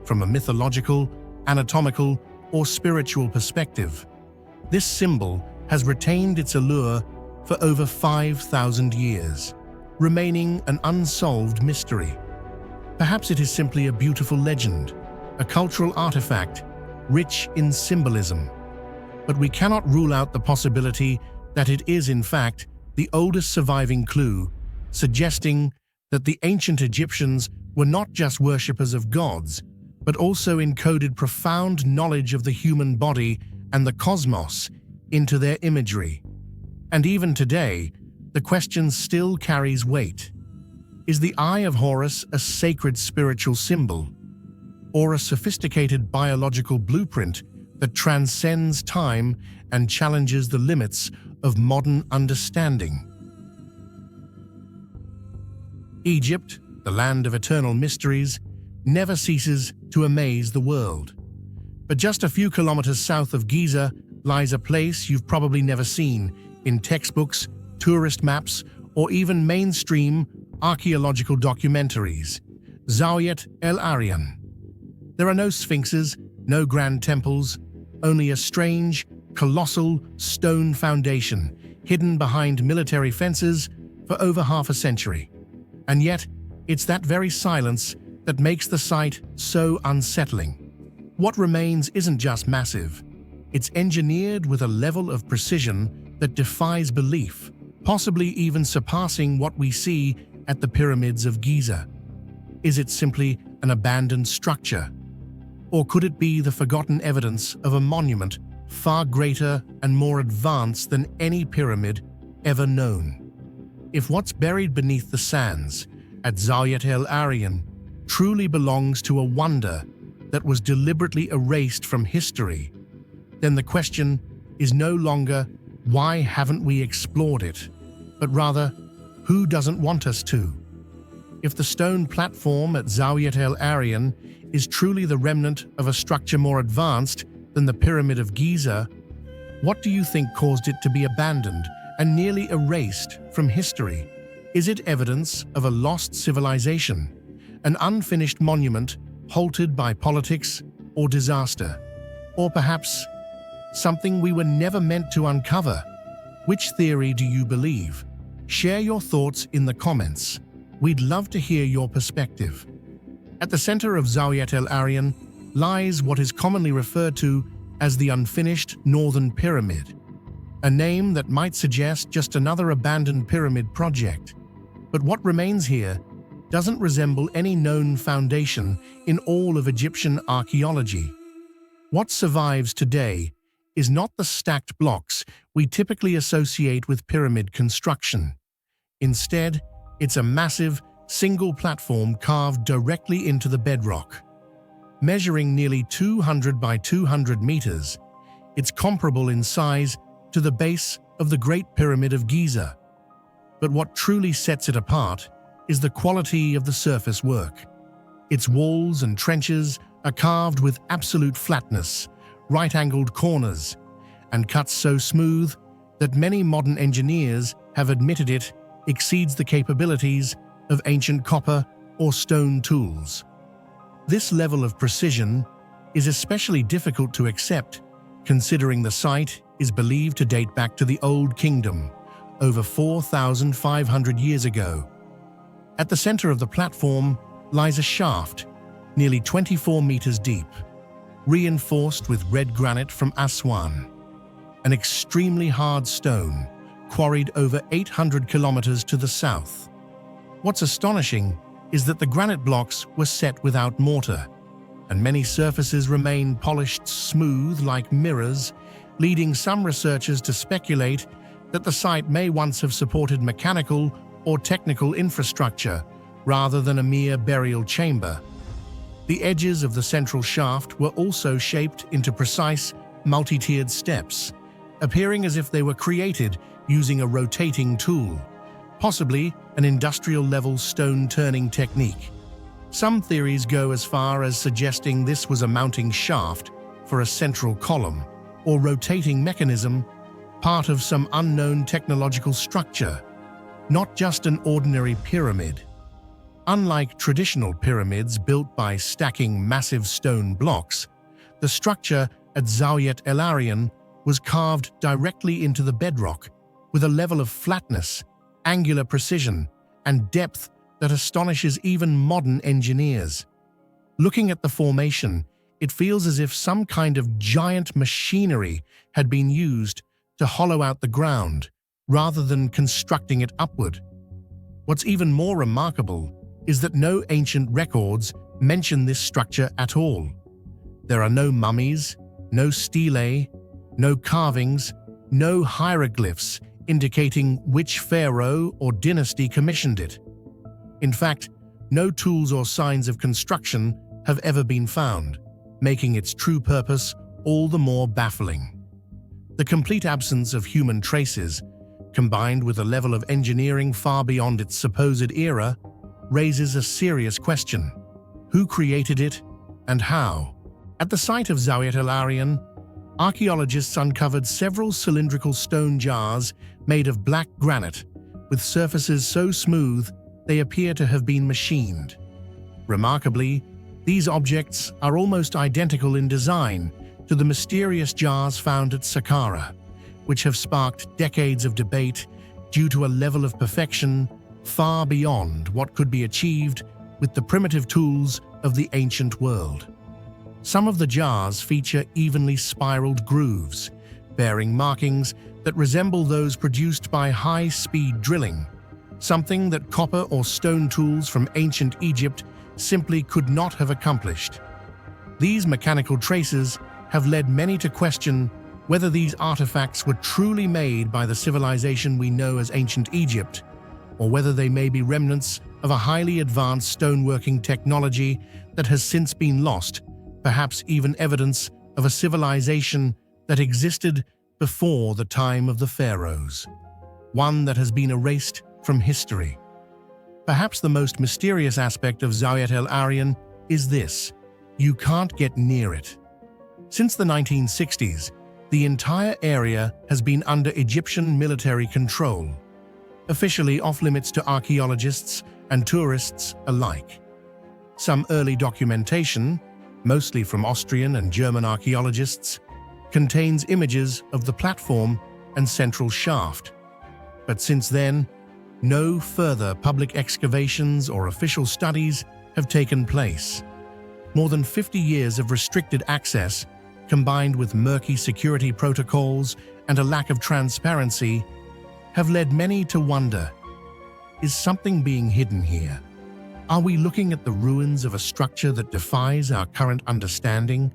from a mythological, anatomical, or spiritual perspective, this symbol has retained its allure for over 5,000 years, remaining an unsolved mystery. Perhaps it is simply a beautiful legend, a cultural artifact rich in symbolism. But we cannot rule out the possibility that it is, in fact, the oldest surviving clue, suggesting that the ancient Egyptians were not just worshippers of gods, but also encoded profound knowledge of the human body and the cosmos into their imagery. And even today, the question still carries weight. Is the Eye of Horus a sacred spiritual symbol, or a sophisticated biological blueprint that transcends time and challenges the limits of modern understanding? Egypt, the land of eternal mysteries, never ceases to amaze the world. But just a few kilometers south of Giza lies a place you've probably never seen in textbooks, tourist maps, or even mainstream archaeological documentaries: Zawiat El Arian. There are no sphinxes, no grand temples, only a strange, colossal stone foundation hidden behind military fences for over half a century. And yet, it's that very silence that makes the site so unsettling. What remains isn't just massive. It's engineered with a level of precision that defies belief, possibly even surpassing what we see at the pyramids of Giza. Is it simply an abandoned structure? Or could it be the forgotten evidence of a monument far greater and more advanced than any pyramid ever known? If what's buried beneath the sands at Zawiat El Arian truly belongs to a wonder that was deliberately erased from history, then the question is no longer why haven't we explored it, but rather who doesn't want us to? If the stone platform at Zawiat El Arian is truly the remnant of a structure more advanced than the Pyramid of Giza, what do you think caused it to be abandoned and nearly erased from history? Is it evidence of a lost civilization, an unfinished monument halted by politics or disaster? Or perhaps something we were never meant to uncover? Which theory do you believe? Share your thoughts in the comments. We'd love to hear your perspective. At the center of Zawiat el-Aryan lies what is commonly referred to as the unfinished Northern Pyramid, a name that might suggest just another abandoned pyramid project. But what remains here doesn't resemble any known foundation in all of Egyptian archaeology. What survives today is not the stacked blocks we typically associate with pyramid construction. Instead, it's a massive, single platform carved directly into the bedrock. Measuring nearly 200 by 200 meters, it's comparable in size to the base of the Great Pyramid of Giza. But what truly sets it apart is the quality of the surface work. Its walls and trenches are carved with absolute flatness, right-angled corners, and cuts so smooth that many modern engineers have admitted it exceeds the capabilities of ancient copper or stone tools. This level of precision is especially difficult to accept, considering the site is believed to date back to the Old Kingdom, over 4,500 years ago. At the center of the platform lies a shaft, nearly 24 meters deep, reinforced with red granite from Aswan, an extremely hard stone quarried over 800 kilometers to the south. What's astonishing is that the granite blocks were set without mortar, and many surfaces remain polished smooth like mirrors, leading some researchers to speculate that the site may once have supported mechanical or technical infrastructure rather than a mere burial chamber. The edges of the central shaft were also shaped into precise, multi-tiered steps, appearing as if they were created using a rotating tool, possibly an industrial-level stone-turning technique. Some theories go as far as suggesting this was a mounting shaft for a central column or rotating mechanism, part of some unknown technological structure, not just an ordinary pyramid. Unlike traditional pyramids built by stacking massive stone blocks, the structure at Zawiat el-Aryan was carved directly into the bedrock with a level of flatness, angular precision, and depth that astonishes even modern engineers. Looking at the formation, it feels as if some kind of giant machinery had been used to hollow out the ground, rather than constructing it upward. What's even more remarkable is that no ancient records mention this structure at all. There are no mummies, no stelae, no carvings, no hieroglyphs indicating which pharaoh or dynasty commissioned it. In fact, no tools or signs of construction have ever been found, making its true purpose all the more baffling. The complete absence of human traces, combined with a level of engineering far beyond its supposed era, raises a serious question. Who created it and how? At the site of Zawiat el-Aryan, archaeologists uncovered several cylindrical stone jars made of black granite, with surfaces so smooth they appear to have been machined. Remarkably, these objects are almost identical in design to the mysterious jars found at Saqqara, which have sparked decades of debate due to a level of perfection far beyond what could be achieved with the primitive tools of the ancient world. Some of the jars feature evenly spiraled grooves, bearing markings that resemble those produced by high-speed drilling, something that copper or stone tools from ancient Egypt simply could not have accomplished. These mechanical traces have led many to question whether these artifacts were truly made by the civilization we know as ancient Egypt, or whether they may be remnants of a highly advanced stoneworking technology that has since been lost, perhaps even evidence of a civilization that existed before the time of the pharaohs, one that has been erased from history. Perhaps the most mysterious aspect of Zawiat el-Aryan is this: you can't get near it. Since the 1960s, the entire area has been under Egyptian military control, officially off-limits to archaeologists and tourists alike. Some early documentation, mostly from Austrian and German archaeologists, contains images of the platform and central shaft. But since then, no further public excavations or official studies have taken place. More than 50 years of restricted access, combined with murky security protocols and a lack of transparency, have led many to wonder, is something being hidden here? Are we looking at the ruins of a structure that defies our current understanding,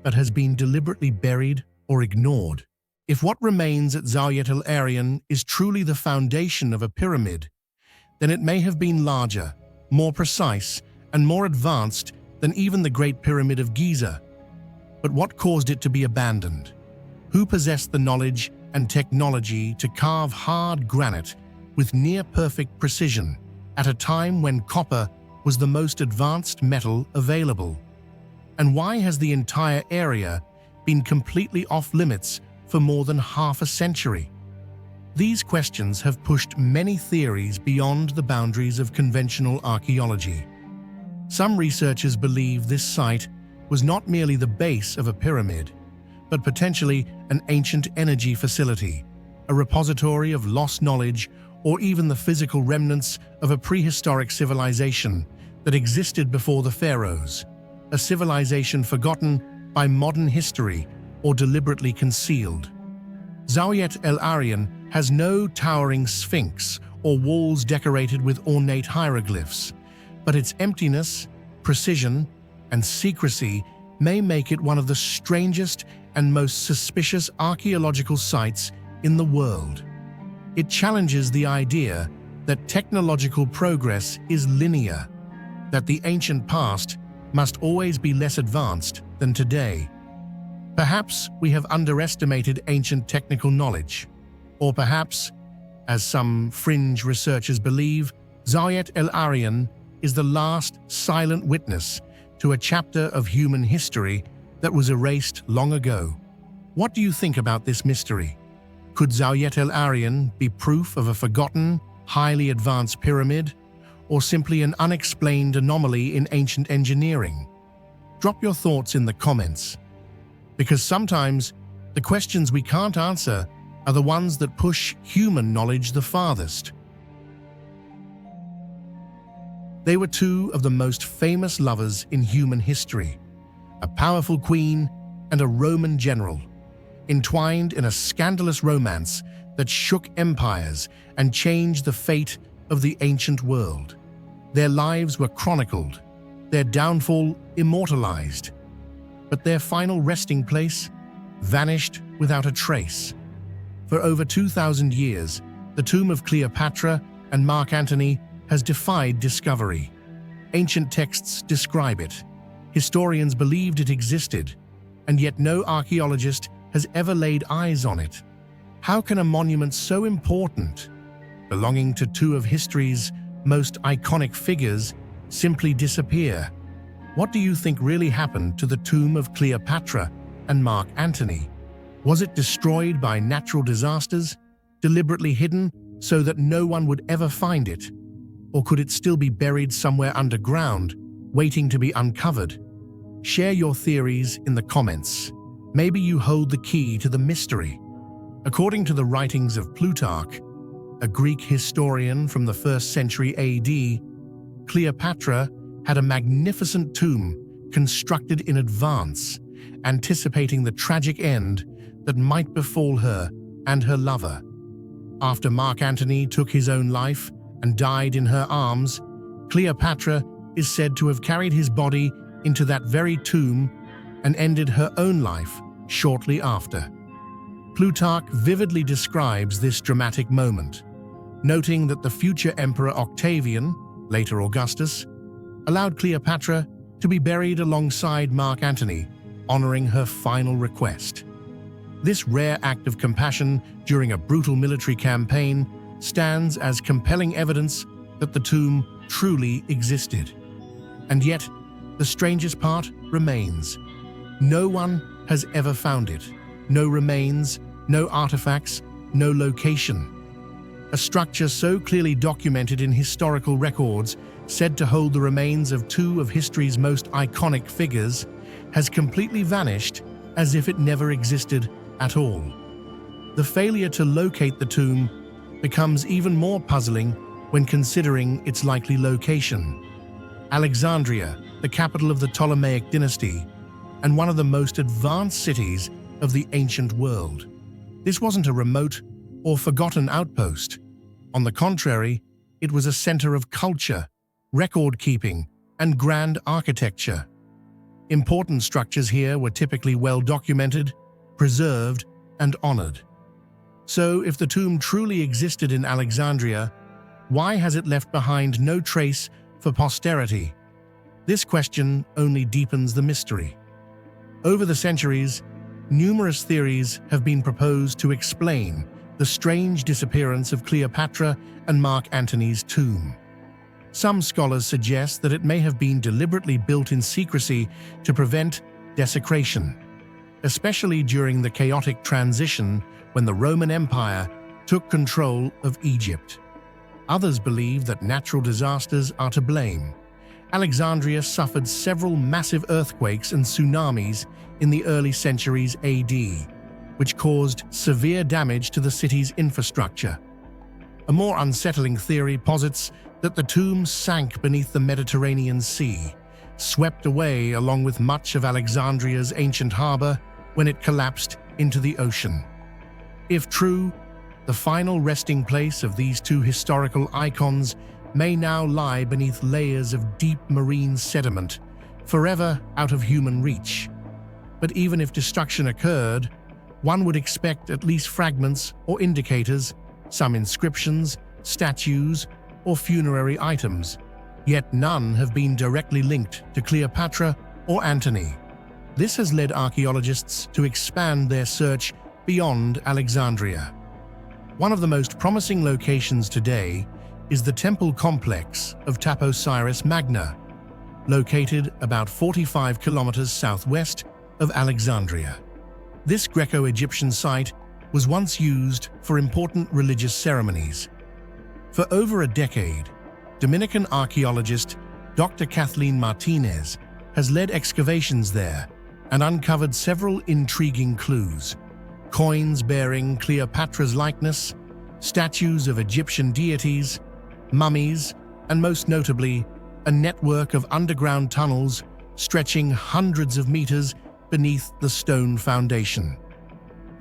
but has been deliberately buried or ignored? If what remains at Zawiya al-Aryan is truly the foundation of a pyramid, then it may have been larger, more precise, and more advanced than even the Great Pyramid of Giza. But what caused it to be abandoned? Who possessed the knowledge and technology to carve hard granite with near-perfect precision at a time when copper was the most advanced metal available? And why has the entire area been completely off-limits for more than half a century? These questions have pushed many theories beyond the boundaries of conventional archaeology. Some researchers believe this site was not merely the base of a pyramid, but potentially an ancient energy facility, a repository of lost knowledge, or even the physical remnants of a prehistoric civilization that existed before the pharaohs, a civilization forgotten by modern history or deliberately concealed. Zawiya al-Aryan has no towering sphinx or walls decorated with ornate hieroglyphs, but its emptiness, precision, and secrecy may make it one of the strangest and most suspicious archaeological sites in the world. It challenges the idea that technological progress is linear, that the ancient past must always be less advanced than today. Perhaps we have underestimated ancient technical knowledge, or perhaps, as some fringe researchers believe, Zawiya al-Aryan is the last silent witness to a chapter of human history that was erased long ago. What do you think about this mystery? Could Zawiya al-Aryan be proof of a forgotten, highly advanced pyramid, or simply an unexplained anomaly in ancient engineering? Drop your thoughts in the comments, because sometimes the questions we can't answer are the ones that push human knowledge the farthest. They were two of the most famous lovers in human history, a powerful queen and a Roman general, entwined in a scandalous romance that shook empires and changed the fate of the ancient world. Their lives were chronicled, their downfall immortalized, but their final resting place vanished without a trace. For over 2,000 years, the tomb of Cleopatra and Mark Antony has defied discovery. Ancient texts describe it. Historians believed it existed, and yet no archaeologist has ever laid eyes on it. How can a monument so important, belonging to two of history's most iconic figures, simply disappear? What do you think really happened to the tomb of Cleopatra and Mark Antony? Was it destroyed by natural disasters, deliberately hidden so that no one would ever find it? Or could it still be buried somewhere underground, waiting to be uncovered? Share your theories in the comments. Maybe you hold the key to the mystery. According to the writings of Plutarch, a Greek historian from the 1st century AD, Cleopatra had a magnificent tomb constructed in advance, anticipating the tragic end that might befall her and her lover. After Mark Antony took his own life and died in her arms, Cleopatra is said to have carried his body into that very tomb and ended her own life shortly after. Plutarch vividly describes this dramatic moment, noting that the future Emperor Octavian, later Augustus, allowed Cleopatra to be buried alongside Mark Antony, honoring her final request. This rare act of compassion during a brutal military campaign stands as compelling evidence that the tomb truly existed. And yet, the strangest part remains. No one has ever found it. No remains, no artifacts, no location. A structure so clearly documented in historical records, said to hold the remains of two of history's most iconic figures, has completely vanished as if it never existed at all. The failure to locate the tomb becomes even more puzzling when considering its likely location. Alexandria, the capital of the Ptolemaic dynasty, and one of the most advanced cities of the ancient world. This wasn't a remote or forgotten outpost. On the contrary, it was a center of culture, record-keeping, and grand architecture. Important structures here were typically well documented, preserved, and honored. So, if the tomb truly existed in Alexandria, why has it left behind no trace for posterity? This question only deepens the mystery. Over the centuries, numerous theories have been proposed to explain the strange disappearance of Cleopatra and Mark Antony's tomb. Some scholars suggest that it may have been deliberately built in secrecy to prevent desecration, especially during the chaotic transition when the Roman Empire took control of Egypt. Others believe that natural disasters are to blame. Alexandria suffered several massive earthquakes and tsunamis in the early centuries AD, which caused severe damage to the city's infrastructure. A more unsettling theory posits that the tomb sank beneath the Mediterranean Sea, swept away along with much of Alexandria's ancient harbor when it collapsed into the ocean. If true, the final resting place of these two historical icons may now lie beneath layers of deep marine sediment, forever out of human reach. But even if destruction occurred, one would expect at least fragments or indicators, some inscriptions, statues, or funerary items, yet none have been directly linked to Cleopatra or Antony. This has led archaeologists to expand their search beyond Alexandria. One of the most promising locations today is the temple complex of Taposiris Magna, located about 45 kilometers southwest of Alexandria. This Greco-Egyptian site was once used for important religious ceremonies. For over a decade, Dominican archaeologist Dr. Kathleen Martinez has led excavations there and uncovered several intriguing clues: coins bearing Cleopatra's likeness, statues of Egyptian deities, mummies, and most notably, a network of underground tunnels stretching hundreds of meters beneath the stone foundation.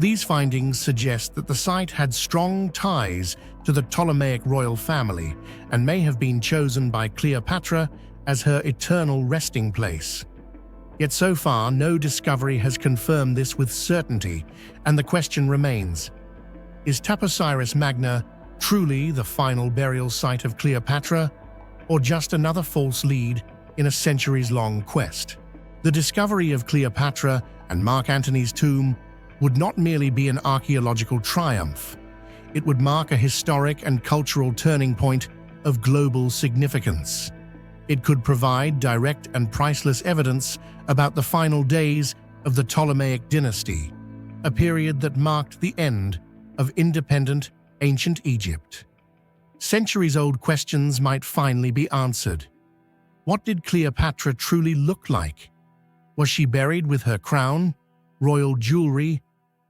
These findings suggest that the site had strong ties to the Ptolemaic royal family and may have been chosen by Cleopatra as her eternal resting place. Yet so far, no discovery has confirmed this with certainty, and the question remains: is Taposiris Magna truly the final burial site of Cleopatra, or just another false lead in a centuries-long quest? The discovery of Cleopatra and Mark Antony's tomb would not merely be an archaeological triumph. It would mark a historic and cultural turning point of global significance. It could provide direct and priceless evidence about the final days of the Ptolemaic dynasty, a period that marked the end of independent ancient Egypt. Centuries-old questions might finally be answered. What did Cleopatra truly look like? Was she buried with her crown, royal jewelry,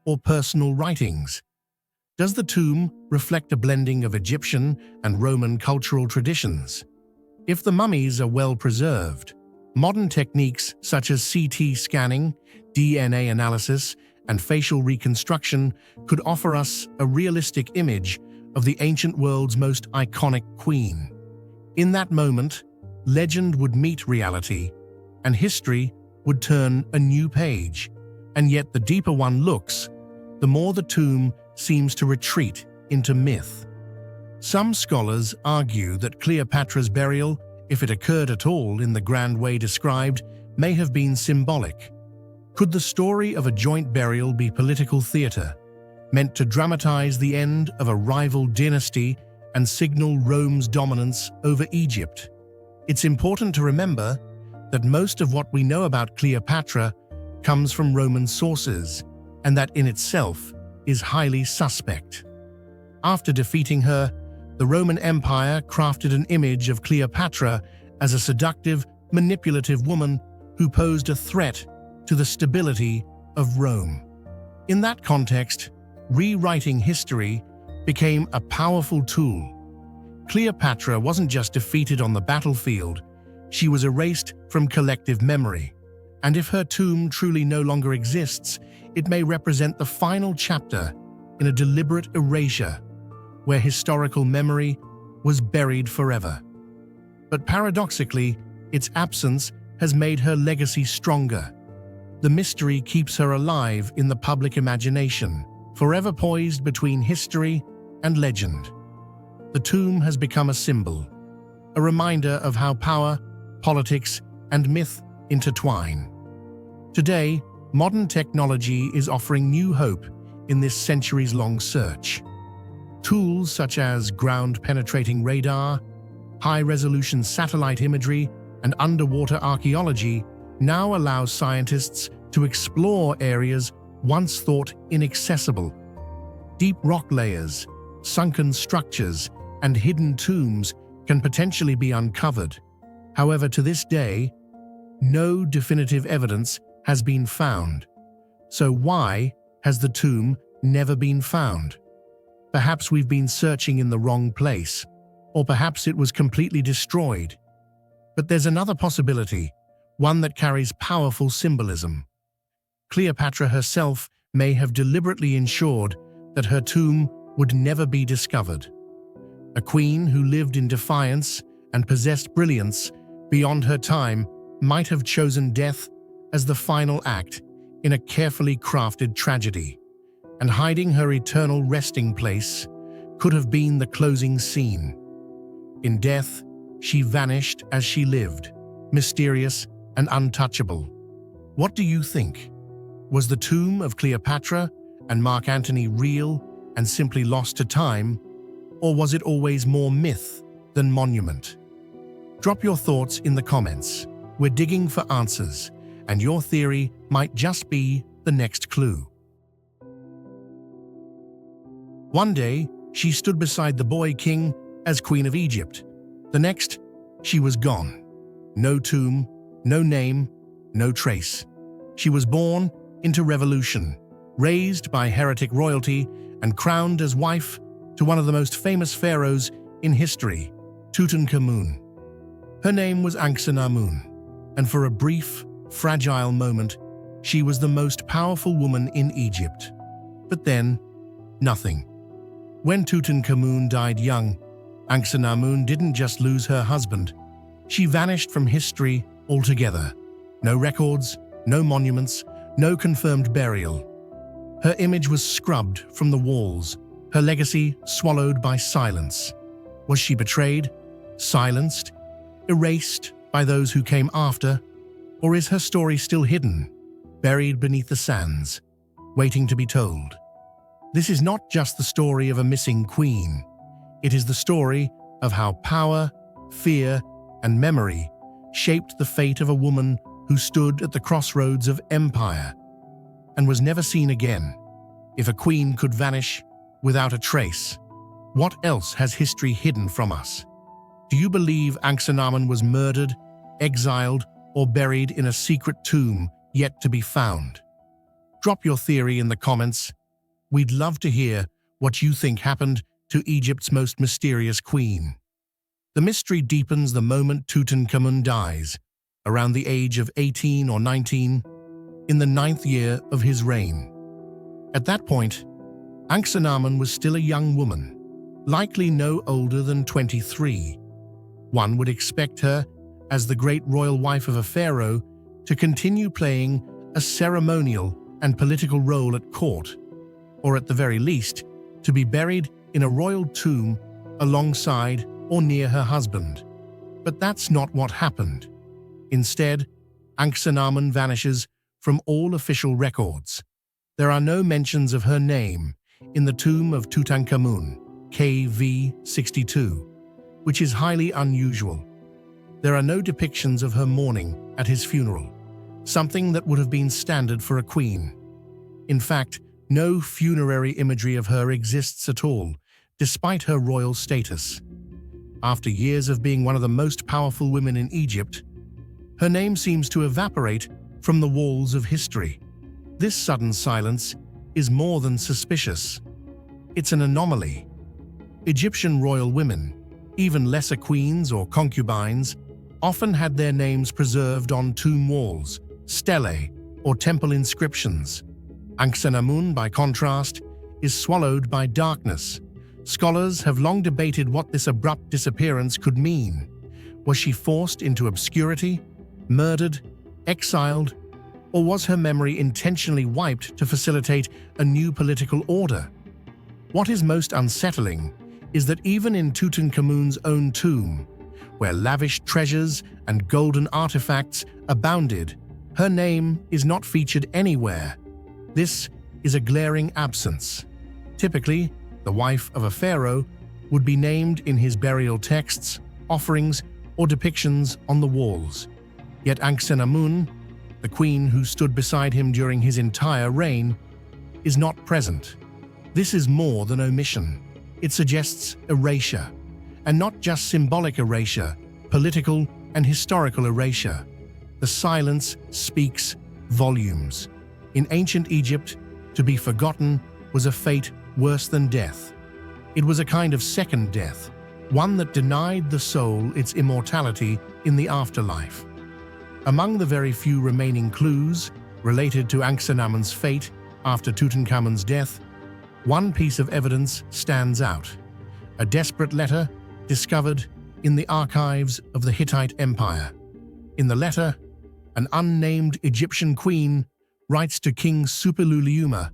or personal writings? Does the tomb reflect a blending of Egyptian and Roman cultural traditions? If the mummies are well preserved, modern techniques such as CT scanning, DNA analysis, and facial reconstruction could offer us a realistic image of the ancient world's most iconic queen. In that moment, legend would meet reality, and history would turn a new page. And yet the deeper one looks, the more the tomb seems to retreat into myth. Some scholars argue that Cleopatra's burial, if it occurred at all in the grand way described, may have been symbolic. Could the story of a joint burial be political theater, meant to dramatize the end of a rival dynasty and signal Rome's dominance over Egypt? It's important to remember that most of what we know about Cleopatra comes from Roman sources, and that in itself is highly suspect. After defeating her, the Roman Empire crafted an image of Cleopatra as a seductive, manipulative woman who posed a threat to the stability of Rome. In that context, rewriting history became a powerful tool. Cleopatra wasn't just defeated on the battlefield, she was erased from collective memory. And if her tomb truly no longer exists, it may represent the final chapter in a deliberate erasure where historical memory was buried forever. But paradoxically, its absence has made her legacy stronger. The mystery keeps her alive in the public imagination, forever poised between history and legend. The tomb has become a symbol, a reminder of how power, politics, and myth intertwine. Today, modern technology is offering new hope in this centuries-long search. Tools such as ground-penetrating radar, high-resolution satellite imagery, and underwater archaeology now allow scientists to explore areas once thought inaccessible. Deep rock layers, sunken structures, and hidden tombs can potentially be uncovered. However, to this day, no definitive evidence has been found. So why has the tomb never been found? Perhaps we've been searching in the wrong place, or perhaps it was completely destroyed. But there's another possibility, one that carries powerful symbolism. Cleopatra herself may have deliberately ensured that her tomb would never be discovered. A queen who lived in defiance and possessed brilliance beyond her time might have chosen death as the final act in a carefully crafted tragedy, and hiding her eternal resting place could have been the closing scene. In death, she vanished as she lived, mysterious and untouchable. What do you think? Was the tomb of Cleopatra and Mark Antony real and simply lost to time, or was it always more myth than monument? Drop your thoughts in the comments. We're digging for answers, and your theory might just be the next clue. One day, she stood beside the boy king as Queen of Egypt. The next, she was gone. No tomb, no name, no trace. She was born into revolution, raised by heretic royalty, and crowned as wife to one of the most famous pharaohs in history, Tutankhamun. Her name was Ankhsenamun, and for a brief, fragile moment, she was the most powerful woman in Egypt. But then, nothing. When Tutankhamun died young, Ankhsenamun didn't just lose her husband. She vanished from history altogether. No records, no monuments, no confirmed burial. Her image was scrubbed from the walls, her legacy swallowed by silence. Was she betrayed, silenced, erased by those who came after? Or is her story still hidden, buried beneath the sands, waiting to be told? This is not just the story of a missing queen. It is the story of how power, fear, and memory shaped the fate of a woman who stood at the crossroads of empire and was never seen again. If a queen could vanish without a trace, what else has history hidden from us? Do you believe Ankhsenamun was murdered, exiled, or buried in a secret tomb yet to be found? Drop your theory in the comments. We'd love to hear what you think happened to Egypt's most mysterious queen. The mystery deepens the moment Tutankhamun dies, around the age of 18 or 19, in the 9th year of his reign. At that point, Ankhsenamun was still a young woman, likely no older than 23. One would expect her, as the great royal wife of a pharaoh, to continue playing a ceremonial and political role at court, or at the very least, to be buried in a royal tomb alongside or near her husband. But that's not what happened. Instead, Ankhsenamun vanishes from all official records. There are no mentions of her name in the tomb of Tutankhamun, KV 62, which is highly unusual. There are no depictions of her mourning at his funeral, something that would have been standard for a queen. In fact, no funerary imagery of her exists at all, despite her royal status. After years of being one of the most powerful women in Egypt, her name seems to evaporate from the walls of history. This sudden silence is more than suspicious. It's an anomaly. Egyptian royal women, even lesser queens or concubines, often had their names preserved on tomb walls, stelae, or temple inscriptions. Anck-se-namun, by contrast, is swallowed by darkness. Scholars have long debated what this abrupt disappearance could mean. Was she forced into obscurity, murdered, exiled, or was her memory intentionally wiped to facilitate a new political order? What is most unsettling is that even in Tutankhamun's own tomb, where lavish treasures and golden artifacts abounded, her name is not featured anywhere. This is a glaring absence. Typically, the wife of a pharaoh would be named in his burial texts, offerings, or depictions on the walls. Yet Anck-se-namun, the queen who stood beside him during his entire reign, is not present. This is more than omission. It suggests erasure, and not just symbolic erasure, political and historical erasure. The silence speaks volumes. In ancient Egypt, to be forgotten was a fate worse than death. It was a kind of second death, one that denied the soul its immortality in the afterlife. Among the very few remaining clues related to Anck-se-namun's fate after Tutankhamun's death, one piece of evidence stands out: a desperate letter discovered in the archives of the Hittite Empire. In the letter, an unnamed Egyptian queen writes to King Suppiluliuma,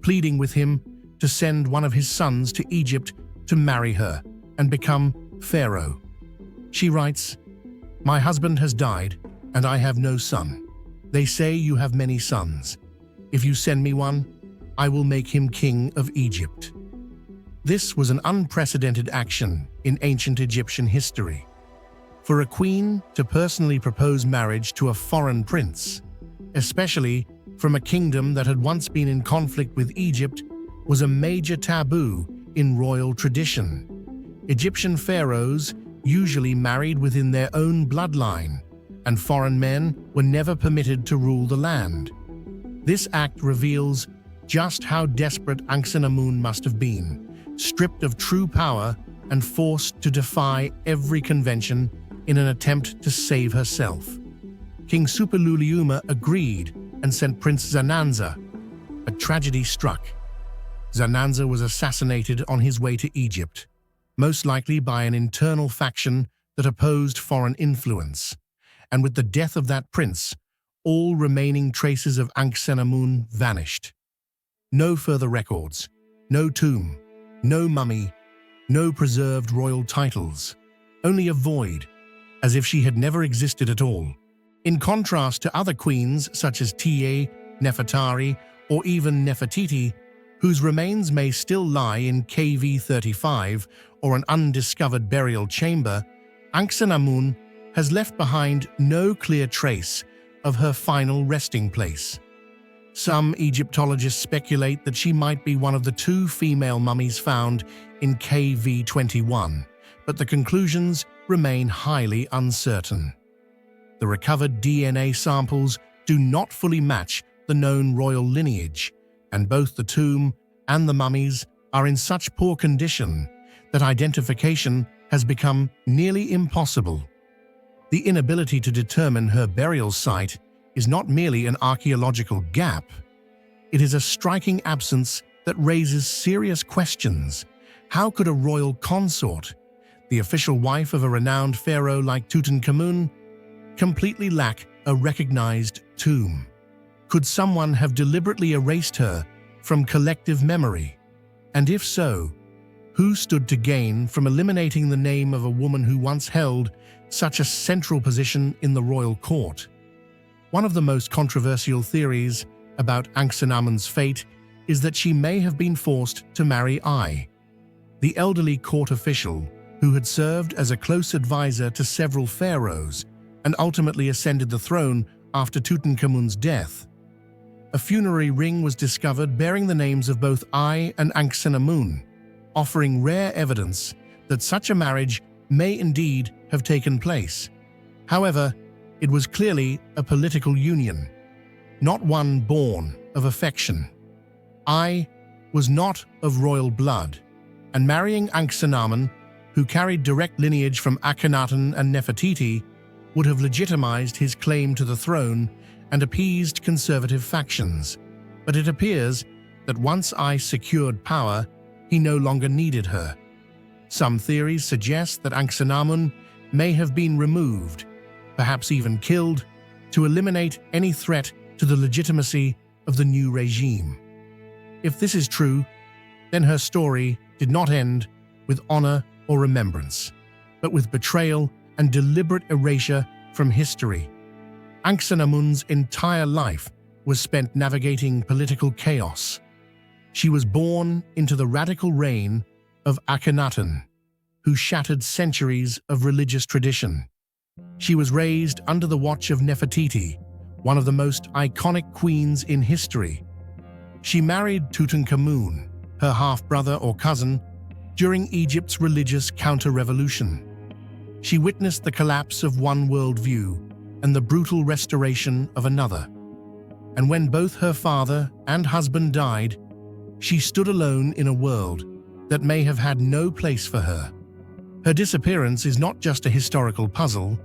pleading with him to send one of his sons to Egypt to marry her and become pharaoh. She writes, "My husband has died, and I have no son. They say you have many sons. If you send me one, I will make him king of Egypt." This was an unprecedented action in ancient Egyptian history. For a queen to personally propose marriage to a foreign prince, especially from a kingdom that had once been in conflict with Egypt, was a major taboo in royal tradition. Egyptian pharaohs usually married within their own bloodline, and foreign men were never permitted to rule the land. This act reveals just how desperate Anck-se-namun must have been, stripped of true power and forced to defy every convention in an attempt to save herself. King Suppiluliuma agreed and sent Prince Zananza, but tragedy struck. Zananza was assassinated on his way to Egypt, most likely by an internal faction that opposed foreign influence. And with the death of that prince, all remaining traces of Anck-se-namun vanished. No further records, no tomb, no mummy, no preserved royal titles, only a void, as if she had never existed at all. In contrast to other queens such as Tiye, Nefertari, or even Nefertiti, whose remains may still lie in KV-35 or an undiscovered burial chamber, Anck-se-namun has left behind no clear trace of her final resting place. Some Egyptologists speculate that she might be one of the two female mummies found in KV-21, but the conclusions remain highly uncertain. The recovered DNA samples do not fully match the known royal lineage, and both the tomb and the mummies are in such poor condition that identification has become nearly impossible. The inability to determine her burial site is not merely an archaeological gap. It is a striking absence that raises serious questions. How could a royal consort, the official wife of a renowned pharaoh like Tutankhamun, completely lack a recognized tomb? Could someone have deliberately erased her from collective memory? And if so, who stood to gain from eliminating the name of a woman who once held such a central position in the royal court? One of the most controversial theories about Anck-se-namun's fate is that she may have been forced to marry Ai, the elderly court official who had served as a close advisor to several pharaohs and ultimately ascended the throne after Tutankhamun's death. A funerary ring was discovered bearing the names of both Ai and Anck-se-namun, offering rare evidence that such a marriage may indeed have taken place. However, it was clearly a political union, not one born of affection. Ai was not of royal blood, and marrying Anck-se-namun, who carried direct lineage from Akhenaten and Nefertiti, would have legitimized his claim to the throne and appeased conservative factions. But it appears that once I secured power, he no longer needed her. Some theories suggest that Anxanamun may have been removed, perhaps even killed, to eliminate any threat to the legitimacy of the new regime. If this is true, then her story did not end with honor or remembrance, but with betrayal and deliberate erasure from history. Anxanamun's entire life was spent navigating political chaos. She was born into the radical reign of Akhenaten, who shattered centuries of religious tradition. She was raised under the watch of Nefertiti, one of the most iconic queens in history. She married Tutankhamun, her half-brother or cousin, during Egypt's religious counter-revolution. She witnessed the collapse of one worldview and the brutal restoration of another. And when both her father and husband died, she stood alone in a world that may have had no place for her. Her disappearance is not just a historical puzzle,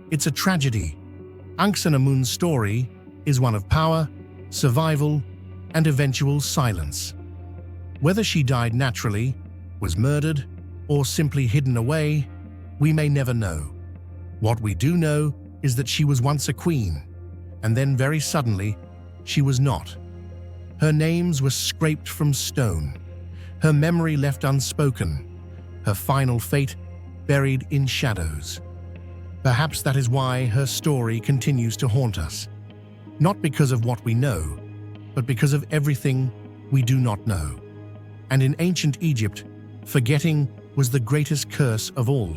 it's a tragedy. Anxanamun's story is one of power, survival, and eventual silence. Whether she died naturally, was murdered, or simply hidden away, we may never know. What we do know is that she was once a queen, and then very suddenly, she was not. Her names were scraped from stone, her memory left unspoken, her final fate buried in shadows. Perhaps that is why her story continues to haunt us, not because of what we know, but because of everything we do not know. And in ancient Egypt, forgetting was the greatest curse of all.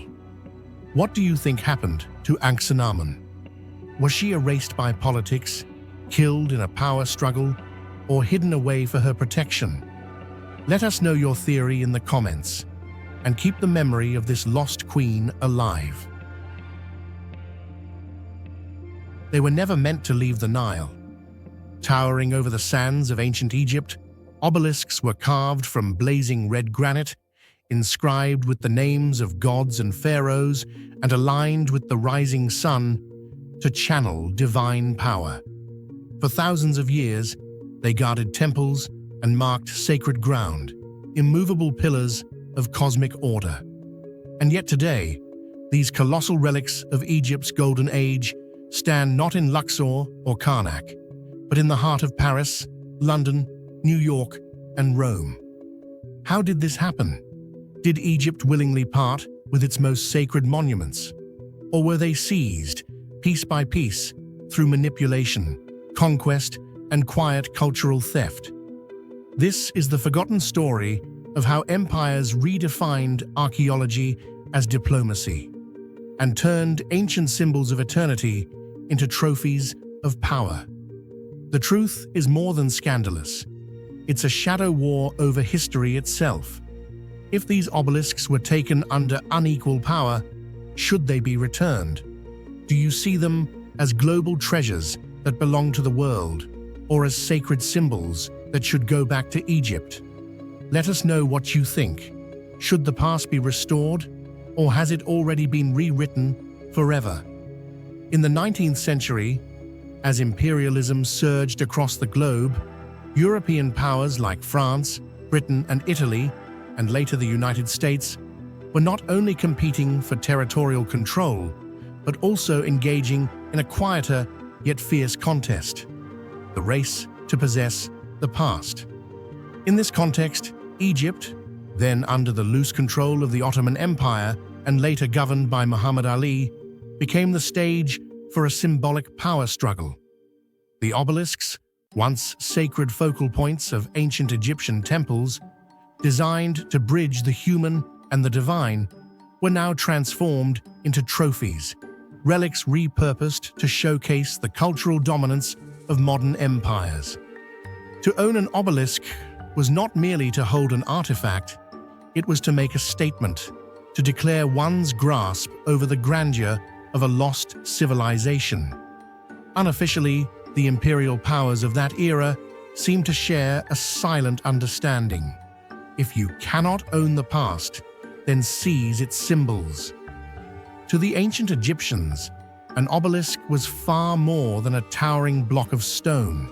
What do you think happened to Anxanamun? Was she erased by politics, killed in a power struggle, or hidden away for her protection? Let us know your theory in the comments, and keep the memory of this lost queen alive. They were never meant to leave the Nile. Towering over the sands of ancient Egypt, obelisks were carved from blazing red granite, inscribed with the names of gods and pharaohs, and aligned with the rising sun to channel divine power. For thousands of years, they guarded temples and marked sacred ground, immovable pillars of cosmic order. And yet today, these colossal relics of Egypt's golden age stand not in Luxor or Karnak, but in the heart of Paris, London, New York, and Rome. How did this happen? Did Egypt willingly part with its most sacred monuments? Or were they seized, piece by piece, through manipulation, conquest, and quiet cultural theft? This is the forgotten story of how empires redefined archaeology as diplomacy and turned ancient symbols of eternity into trophies of power. The truth is more than scandalous. It's a shadow war over history itself. If these obelisks were taken under unequal power, should they be returned? Do you see them as global treasures that belong to the world, or as sacred symbols that should go back to Egypt? Let us know what you think. Should the past be restored, or has it already been rewritten forever? In the 19th century, as imperialism surged across the globe, European powers like France, Britain, and Italy, and later the United States, were not only competing for territorial control, but also engaging in a quieter yet fierce contest: the race to possess the past. In this context, Egypt, then under the loose control of the Ottoman Empire and later governed by Muhammad Ali, became the stage for a symbolic power struggle. The obelisks, once sacred focal points of ancient Egyptian temples, designed to bridge the human and the divine, were now transformed into trophies, relics repurposed to showcase the cultural dominance of modern empires. To own an obelisk was not merely to hold an artifact, it was to make a statement, to declare one's grasp over the grandeur of a lost civilization. Unofficially, the imperial powers of that era seemed to share a silent understanding. If you cannot own the past, then seize its symbols. To the ancient Egyptians, An obelisk was far more than a towering block of stone.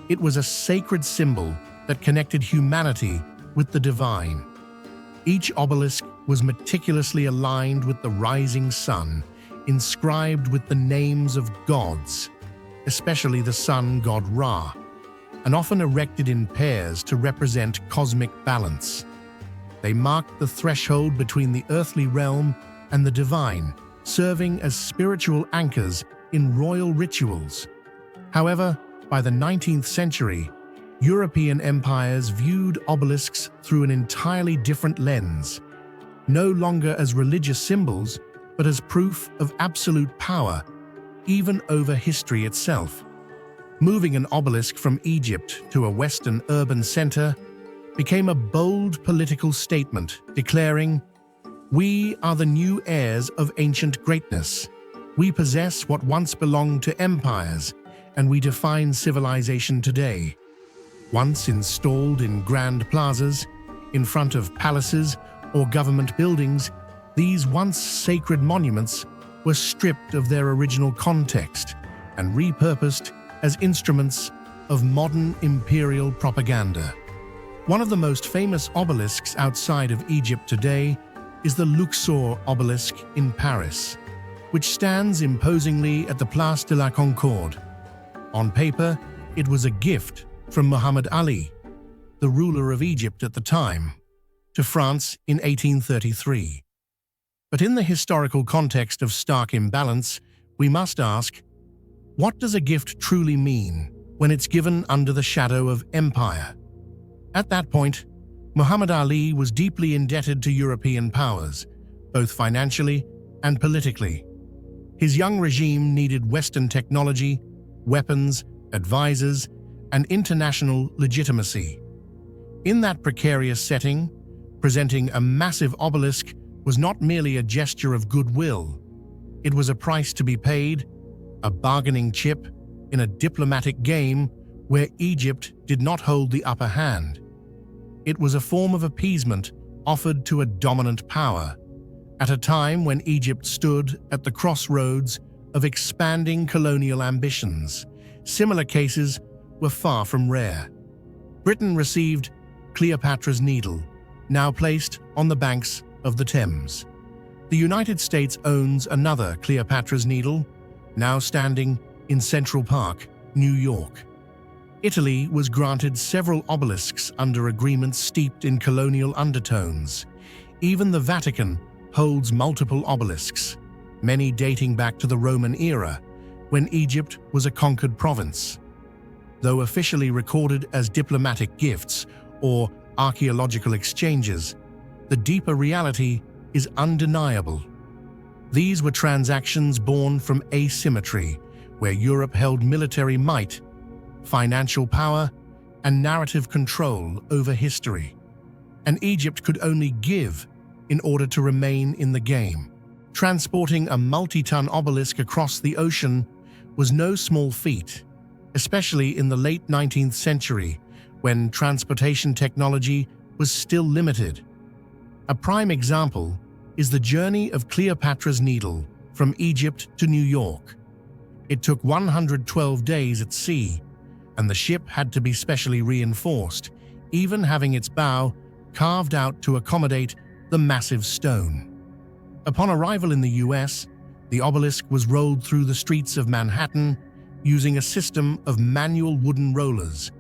It was a sacred symbol that connected humanity with the divine. Each obelisk was meticulously aligned with the rising sun, inscribed with the names of gods, especially the sun god Ra, and often erected in pairs to represent cosmic balance. They marked the threshold between the earthly realm and the divine, serving as spiritual anchors in royal rituals. However, by the 19th century, European empires viewed obelisks through an entirely different lens, no longer as religious symbols, but as proof of absolute power, even over history itself. Moving an obelisk from Egypt to a Western urban center became a bold political statement declaring, "We are the new heirs of ancient greatness. We possess what once belonged to empires, and we define civilization today." Once installed in grand plazas, in front of palaces or government buildings, these once sacred monuments were stripped of their original context and repurposed as instruments of modern imperial propaganda. One of the most famous obelisks outside of Egypt today is the Luxor obelisk in Paris, which stands imposingly at the Place de la Concorde. On paper, it was a gift from Muhammad Ali, the ruler of Egypt at the time, to France in 1833. But in the historical context of stark imbalance, we must ask, what does a gift truly mean when it's given under the shadow of empire? At that point, Muhammad Ali was deeply indebted to European powers, both financially and politically. His young regime needed Western technology, weapons, advisors, and international legitimacy. In that precarious setting, presenting a massive obelisk was not merely a gesture of goodwill. It was a price to be paid, a bargaining chip in a diplomatic game where Egypt did not hold the upper hand. It was a form of appeasement offered to a dominant power, at a time when Egypt stood at the crossroads of expanding colonial ambitions. Similar cases were far from rare. Britain received Cleopatra's Needle, now placed on the banks of the Thames. The United States owns another Cleopatra's Needle, now standing in Central Park, New York. Italy was granted several obelisks under agreements steeped in colonial undertones. Even the Vatican holds multiple obelisks, many dating back to the Roman era, when Egypt was a conquered province. Though officially recorded as diplomatic gifts or archaeological exchanges, the deeper reality is undeniable. These were transactions born from asymmetry, where Europe held military might, financial power, and narrative control over history. And Egypt could only give in order to remain in the game. Transporting a multi-ton obelisk across the ocean was no small feat, especially in the late 19th century, when transportation technology was still limited. A prime example is the journey of Cleopatra's Needle from Egypt to New York. It took 112 days at sea, and the ship had to be specially reinforced, even having its bow carved out to accommodate the massive stone. Upon arrival in the US, the obelisk was rolled through the streets of Manhattan using a system of manual wooden rollers,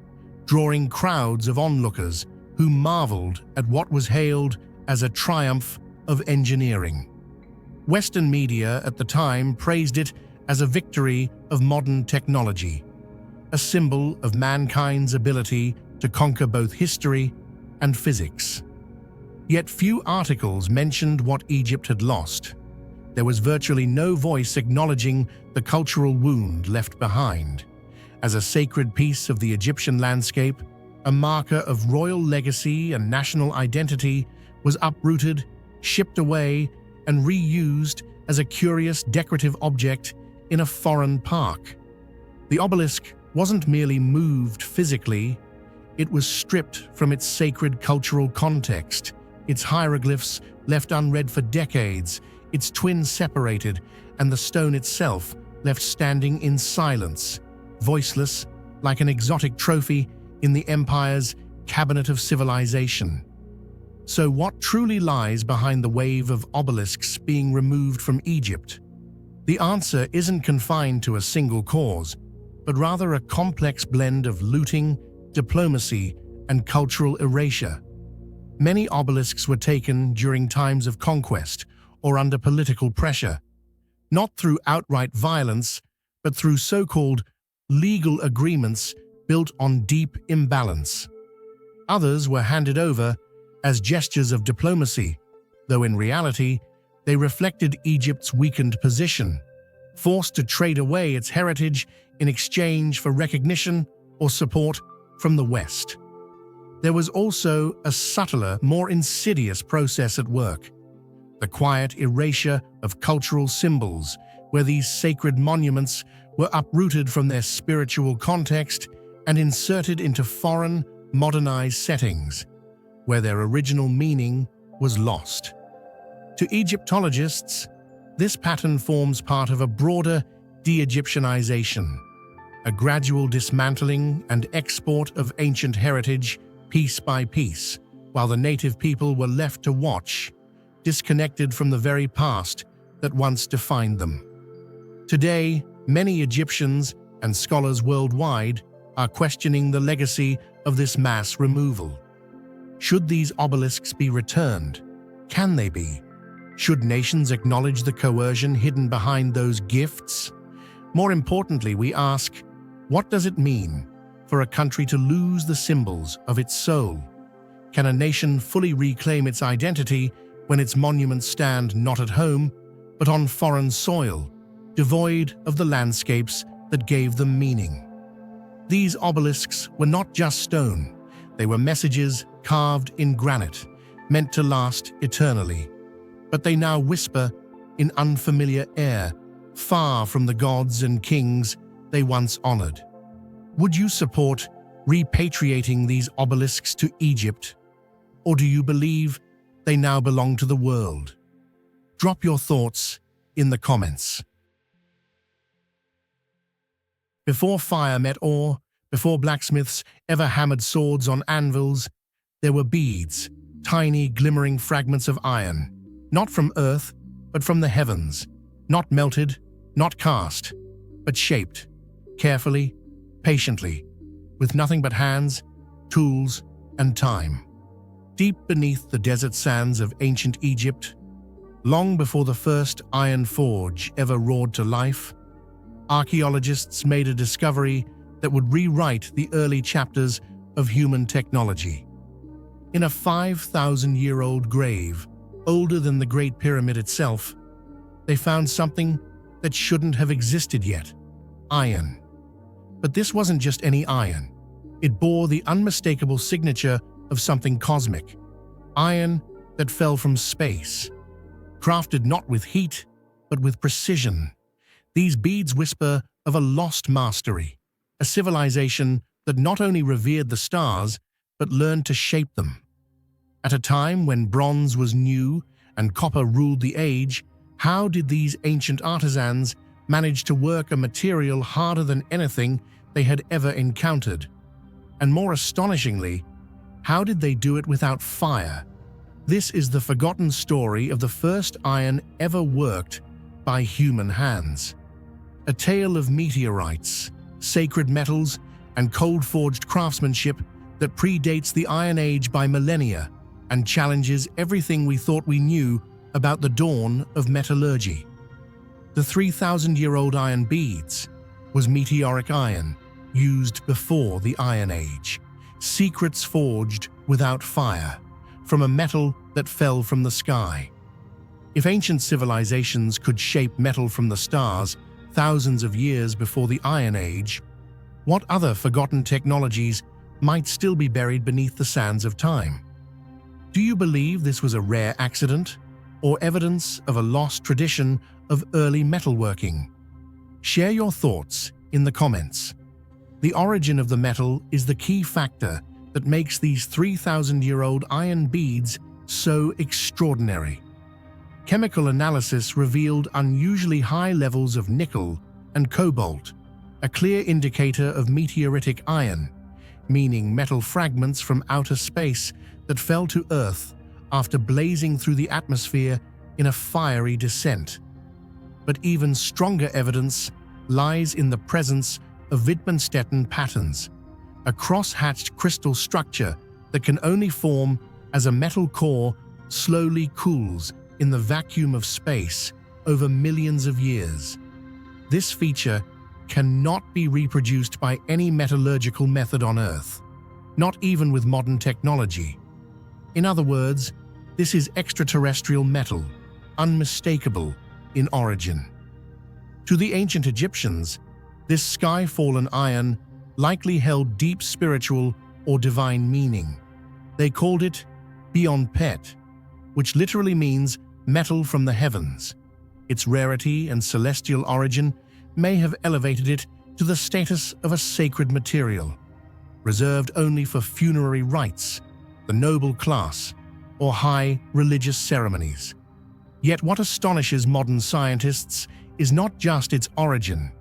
drawing crowds of onlookers who marveled at what was hailed as a triumph of engineering. Western media at the time praised it as a victory of modern technology, a symbol of mankind's ability to conquer both history and physics. Yet few articles mentioned what Egypt had lost. There was virtually no voice acknowledging the cultural wound left behind. As a sacred piece of the Egyptian landscape, a marker of royal legacy and national identity was uprooted, shipped away, and reused as a curious decorative object in a foreign park. The obelisk wasn't merely moved physically, it was stripped from its sacred cultural context, its hieroglyphs left unread for decades, its twins separated, and the stone itself left standing in silence, voiceless, like an exotic trophy in the empire's cabinet of civilization. So what truly lies behind the wave of obelisks being removed from Egypt? The answer isn't confined to a single cause, but rather a complex blend of looting, diplomacy, and cultural erasure. Many obelisks were taken during times of conquest or under political pressure, not through outright violence, but through so-called legal agreements built on deep imbalance. Others were handed over as gestures of diplomacy, though in reality, they reflected Egypt's weakened position, forced to trade away its heritage in exchange for recognition or support from the West. There was also a subtler, more insidious process at work, the quiet erasure of cultural symbols, where these sacred monuments were uprooted from their spiritual context and inserted into foreign, modernized settings, where their original meaning was lost. To Egyptologists, this pattern forms part of a broader de-Egyptianization, a gradual dismantling and export of ancient heritage piece by piece, while the native people were left to watch, disconnected from the very past that once defined them. Today, many Egyptians and scholars worldwide are questioning the legacy of this mass removal. Should these obelisks be returned? Can they be? Should nations acknowledge the coercion hidden behind those gifts? More importantly, we ask, what does it mean for a country to lose the symbols of its soul? Can a nation fully reclaim its identity when its monuments stand not at home, but on foreign soil, devoid of the landscapes that gave them meaning? These obelisks were not just stone, they were messages carved in granite, meant to last eternally. But they now whisper in unfamiliar air, far from the gods and kings they once honored. Would you support repatriating these obelisks to Egypt? Or do you believe they now belong to the world? Drop your thoughts in the comments. Before fire met ore, before blacksmiths ever hammered swords on anvils, there were beads, tiny glimmering fragments of iron, not from earth, but from the heavens, not melted, not cast, but shaped, carefully, patiently, with nothing but hands, tools, and time. Deep beneath the desert sands of ancient Egypt, long before the first iron forge ever roared to life, archaeologists made a discovery that would rewrite the early chapters of human technology. In a 5,000-year-old grave, older than the Great Pyramid itself, they found something that shouldn't have existed yet: iron. But this wasn't just any iron. It bore the unmistakable signature of something cosmic, iron that fell from space, crafted not with heat, but with precision. These beads whisper of a lost mastery, a civilization that not only revered the stars, but learned to shape them. At a time when bronze was new and copper ruled the age, how did these ancient artisans manage to work a material harder than anything they had ever encountered? And more astonishingly, how did they do it without fire? This is the forgotten story of the first iron ever worked by human hands. A tale of meteorites, sacred metals, and cold-forged craftsmanship that predates the Iron Age by millennia and challenges everything we thought we knew about the dawn of metallurgy. The 3,000-year-old iron beads was meteoric iron used before the Iron Age, secrets forged without fire, from a metal that fell from the sky. If ancient civilizations could shape metal from the stars thousands of years before the Iron Age, what other forgotten technologies might still be buried beneath the sands of time? Do you believe this was a rare accident, or evidence of a lost tradition of early metalworking? Share your thoughts in the comments. The origin of the metal is the key factor that makes these 3,000-year-old iron beads so extraordinary. chemical analysis revealed unusually high levels of nickel and cobalt, a clear indicator of meteoritic iron, meaning metal fragments from outer space that fell to Earth after blazing through the atmosphere in a fiery descent. But even stronger evidence lies in the presence of Wittgenstein patterns, a cross-hatched crystal structure that can only form as a metal core slowly cools in the vacuum of space over millions of years. This feature cannot be reproduced by any metallurgical method on Earth, not even with modern technology. In other words, this is extraterrestrial metal, unmistakable in origin. To the ancient Egyptians, this sky-fallen iron likely held deep spiritual or divine meaning. They called it Bion Pet, which literally means metal from the heavens. Its rarity and celestial origin may have elevated it to the status of a sacred material, reserved only for funerary rites, the noble class, or high religious ceremonies. Yet what astonishes modern scientists is not just its origin,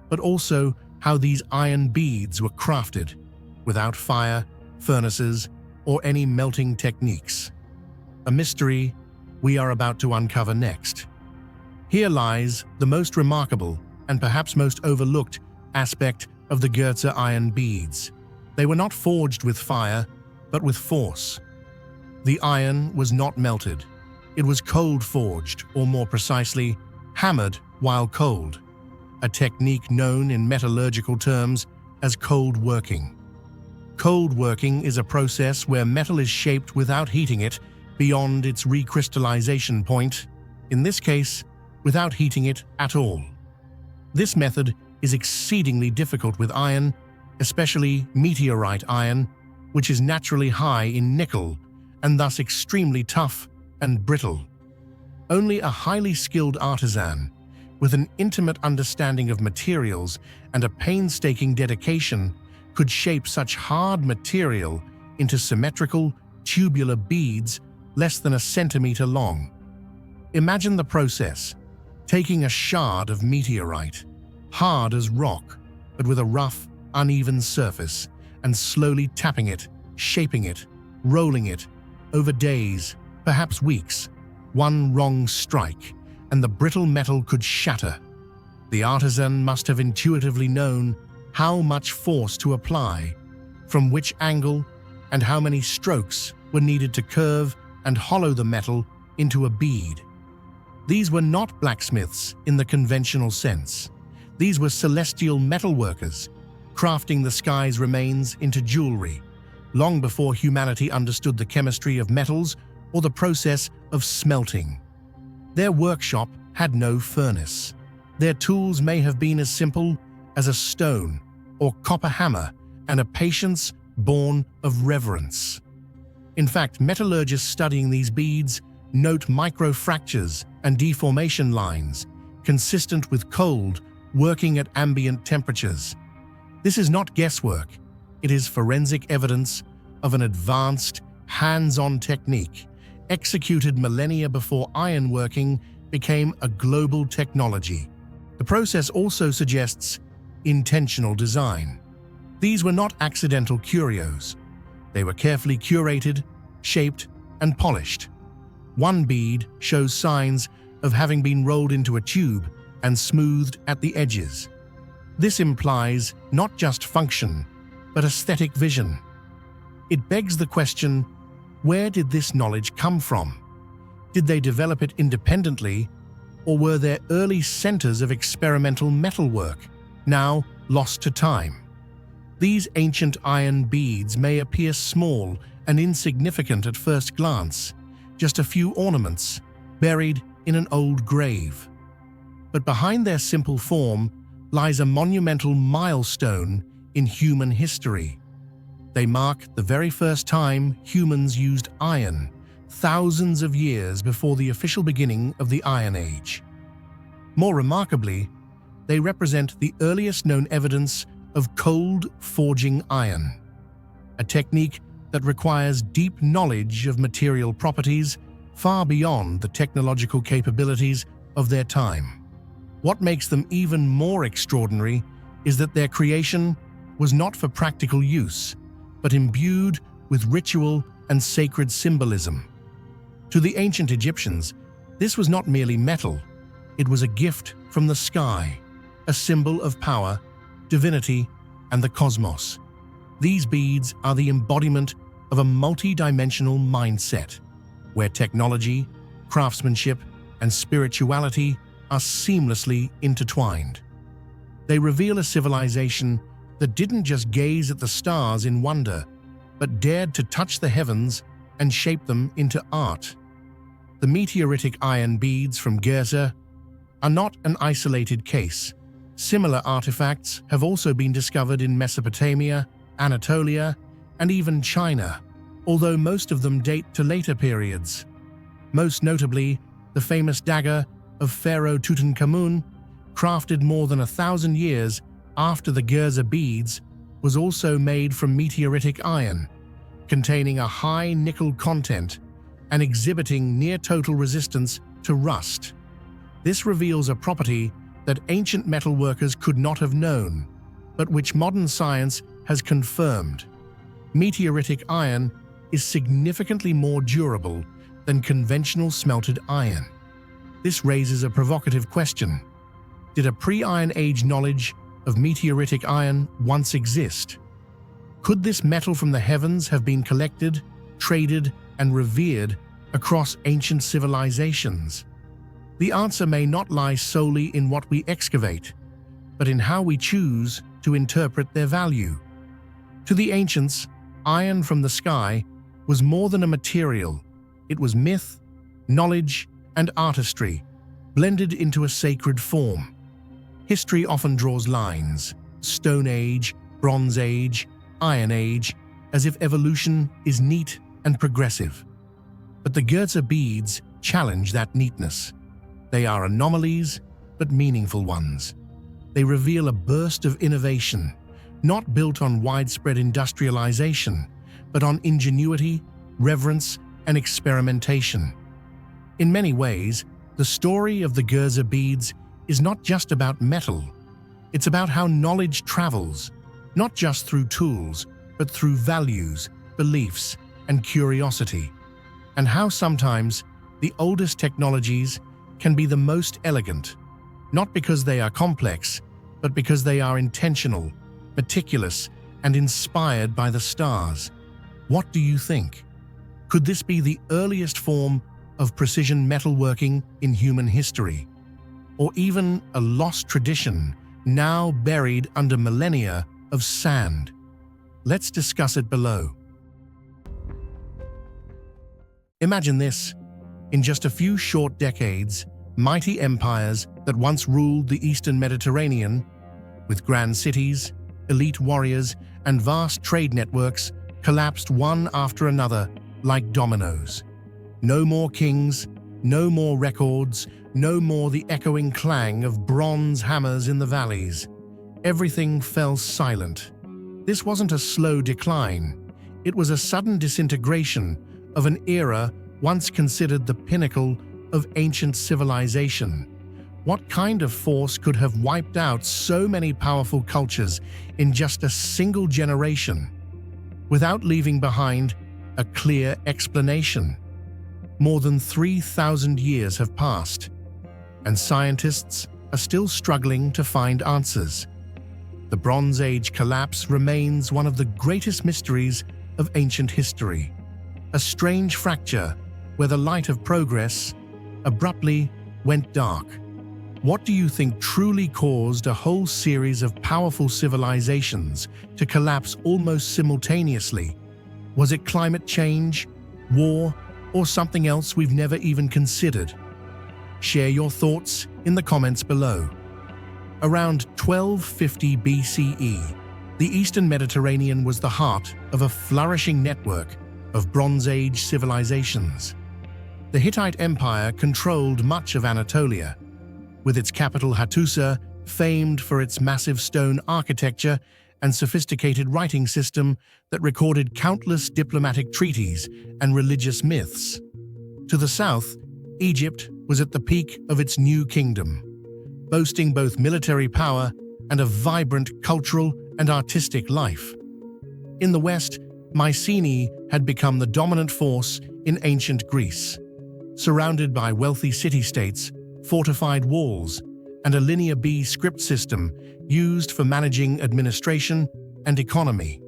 but also how these iron beads were crafted, without fire, furnaces, or any melting techniques. A mystery we are about to uncover next. Here lies the most remarkable and perhaps most overlooked aspect of the Goethe iron beads. They were not forged with fire, but with force. The iron was not melted. It was cold forged, or more precisely, hammered while cold, a technique known in metallurgical terms as cold working. Cold working is a process where metal is shaped without heating it beyond its recrystallization point, in this case, without heating it at all. This method is exceedingly difficult with iron, especially meteorite iron, which is naturally high in nickel and thus extremely tough and brittle. Only a highly skilled artisan, with an intimate understanding of materials and a painstaking dedication, could shape such hard material into symmetrical, tubular beads less than a centimeter long. Imagine the process: taking a shard of meteorite, hard as rock, but with a rough, uneven surface, and slowly tapping it, shaping it, rolling it, over days, perhaps weeks. One wrong strike, and the brittle metal could shatter. The artisan must have intuitively known how much force to apply, from which angle, and how many strokes were needed to curve and hollow the metal into a bead. These were not blacksmiths in the conventional sense. These were celestial metalworkers, crafting the sky's remains into jewelry, long before humanity understood the chemistry of metals or the process of smelting. Their workshop had no furnace. Their tools may have been as simple as a stone or copper hammer, and a patience born of reverence. In fact, metallurgists studying these beads note microfractures and deformation lines consistent with cold working at ambient temperatures. This is not guesswork. It is forensic evidence of an advanced, hands-on technique executed millennia before ironworking became a global technology. The process also suggests intentional design. These were not accidental curios. They were carefully curated, shaped, and polished. One bead shows signs of having been rolled into a tube and smoothed at the edges. This implies not just function, but aesthetic vision. It begs the question, where did this knowledge come from? Did they develop it independently, or were there early centers of experimental metalwork, now lost to time? These ancient iron beads may appear small and insignificant at first glance, just a few ornaments buried in an old grave. But behind their simple form lies a monumental milestone in human history. They mark the very first time humans used iron, thousands of years before the official beginning of the Iron Age. More remarkably, they represent the earliest known evidence of cold forging iron, a technique that requires deep knowledge of material properties far beyond the technological capabilities of their time. What makes them even more extraordinary is that their creation was not for practical use, but imbued with ritual and sacred symbolism. To the ancient Egyptians, this was not merely metal, it was a gift from the sky, a symbol of power, divinity, and the cosmos. These beads are the embodiment of a multi-dimensional mindset, where technology, craftsmanship, and spirituality are seamlessly intertwined. They reveal a civilization that didn't just gaze at the stars in wonder, but dared to touch the heavens and shape them into art. The meteoritic iron beads from Giza are not an isolated case. Similar artifacts have also been discovered in Mesopotamia, Anatolia, and even China, although most of them date to later periods. Most notably, the famous dagger of Pharaoh Tutankhamun, crafted more than 1,000 years after the Giza beads, was also made from meteoritic iron, containing a high nickel content and exhibiting near-total resistance to rust. This reveals a property that ancient metalworkers could not have known, but which modern science has confirmed. Meteoritic iron is significantly more durable than conventional smelted iron. This raises a provocative question. Did a pre-Iron Age knowledge of meteoritic iron once exist? Could this metal from the heavens have been collected, traded, and revered across ancient civilizations? The answer may not lie solely in what we excavate, but in how we choose to interpret their value. To the ancients, iron from the sky was more than a material. It was myth, knowledge, and artistry, blended into a sacred form. History often draws lines: Stone Age, Bronze Age, Iron Age, as if evolution is neat and progressive. But the Giza beads challenge that neatness. They are anomalies, but meaningful ones. They reveal a burst of innovation, not built on widespread industrialization, but on ingenuity, reverence, and experimentation. In many ways, the story of the Giza beads is not just about metal. It's about how knowledge travels, not just through tools, but through values, beliefs, and curiosity, and how sometimes the oldest technologies can be the most elegant, not because they are complex, but because they are intentional, meticulous, and inspired by the stars. What do you think? Could this be the earliest form of precision metalworking in human history? Or even a lost tradition now buried under millennia of sand? Let's discuss it below. Imagine this. In just a few short decades, mighty empires that once ruled the Eastern Mediterranean, with grand cities, elite warriors, and vast trade networks, collapsed one after another like dominoes. No more kings, no more records, no more the echoing clang of bronze hammers in the valleys. Everything fell silent. This wasn't a slow decline. It was a sudden disintegration of an era once considered the pinnacle of ancient civilization. What kind of force could have wiped out so many powerful cultures in just a single generation, without leaving behind a clear explanation? More than 3,000 years have passed, and scientists are still struggling to find answers. The Bronze Age collapse remains one of the greatest mysteries of ancient history, a strange fracture where the light of progress abruptly went dark. What do you think truly caused a whole series of powerful civilizations to collapse almost simultaneously? Was it climate change, war, or something else we've never even considered? Share your thoughts in the comments below. Around 1250 BCE, the Eastern Mediterranean was the heart of a flourishing network of Bronze Age civilizations. The Hittite Empire controlled much of Anatolia, with its capital Hattusa famed for its massive stone architecture and sophisticated writing system that recorded countless diplomatic treaties and religious myths. To the south, Egypt was at the peak of its new kingdom, boasting both military power and a vibrant cultural and artistic life. In the west, Mycenae had become the dominant force in ancient Greece, surrounded by wealthy city-states, fortified walls, and a linear B script system used for managing administration and economy.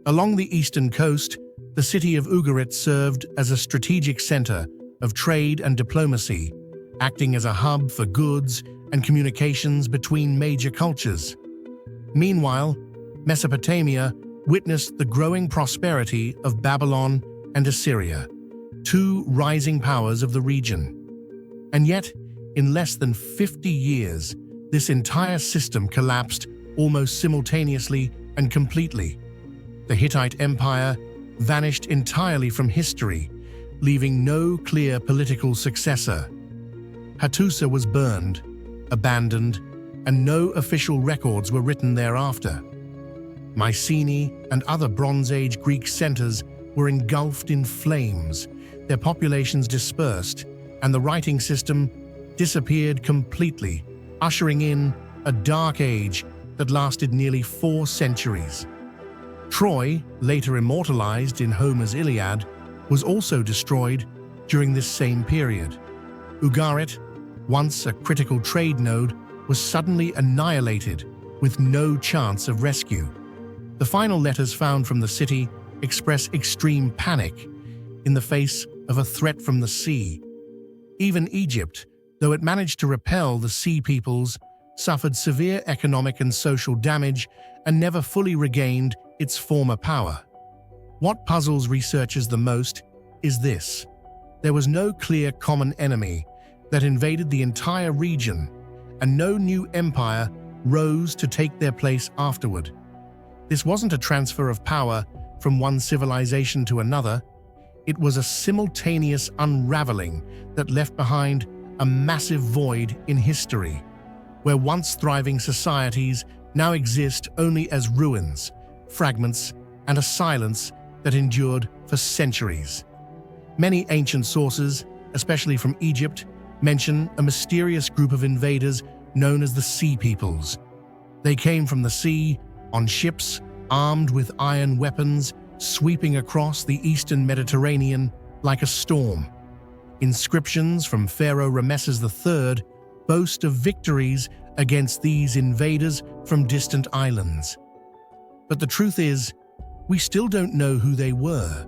Along the eastern coast, the city of Ugarit served as a strategic center of trade and diplomacy, acting as a hub for goods and communications between major cultures. Meanwhile, Mesopotamia witnessed the growing prosperity of Babylon and Assyria, two rising powers of the region. And yet, in less than 50 years, this entire system collapsed almost simultaneously and completely. The Hittite Empire vanished entirely from history, leaving no clear political successor. Hattusa was burned, abandoned, and no official records were written thereafter. Mycenae and other Bronze Age Greek centers were engulfed in flames, their populations dispersed, and the writing system disappeared completely, ushering in a dark age that lasted nearly 4 centuries. Troy, later immortalized in Homer's Iliad, was also destroyed during this same period. Ugarit, once a critical trade node, was suddenly annihilated with no chance of rescue. The final letters found from the city express extreme panic in the face of a threat from the sea. Even Egypt, though it managed to repel the sea peoples, suffered severe economic and social damage and never fully regained its former power. What puzzles researchers the most is this: there was no clear common enemy that invaded the entire region, and no new empire rose to take their place afterward. This wasn't a transfer of power from one civilization to another. It was a simultaneous unraveling that left behind a massive void in history, where once thriving societies now exist only as ruins, fragments, and a silence that endured for centuries. Many ancient sources, especially from Egypt, mention a mysterious group of invaders known as the Sea Peoples. They came from the sea, on ships, armed with iron weapons, sweeping across the eastern Mediterranean like a storm. Inscriptions from Pharaoh Ramesses III boast of victories against these invaders from distant islands. But the truth is, we still don't know who they were.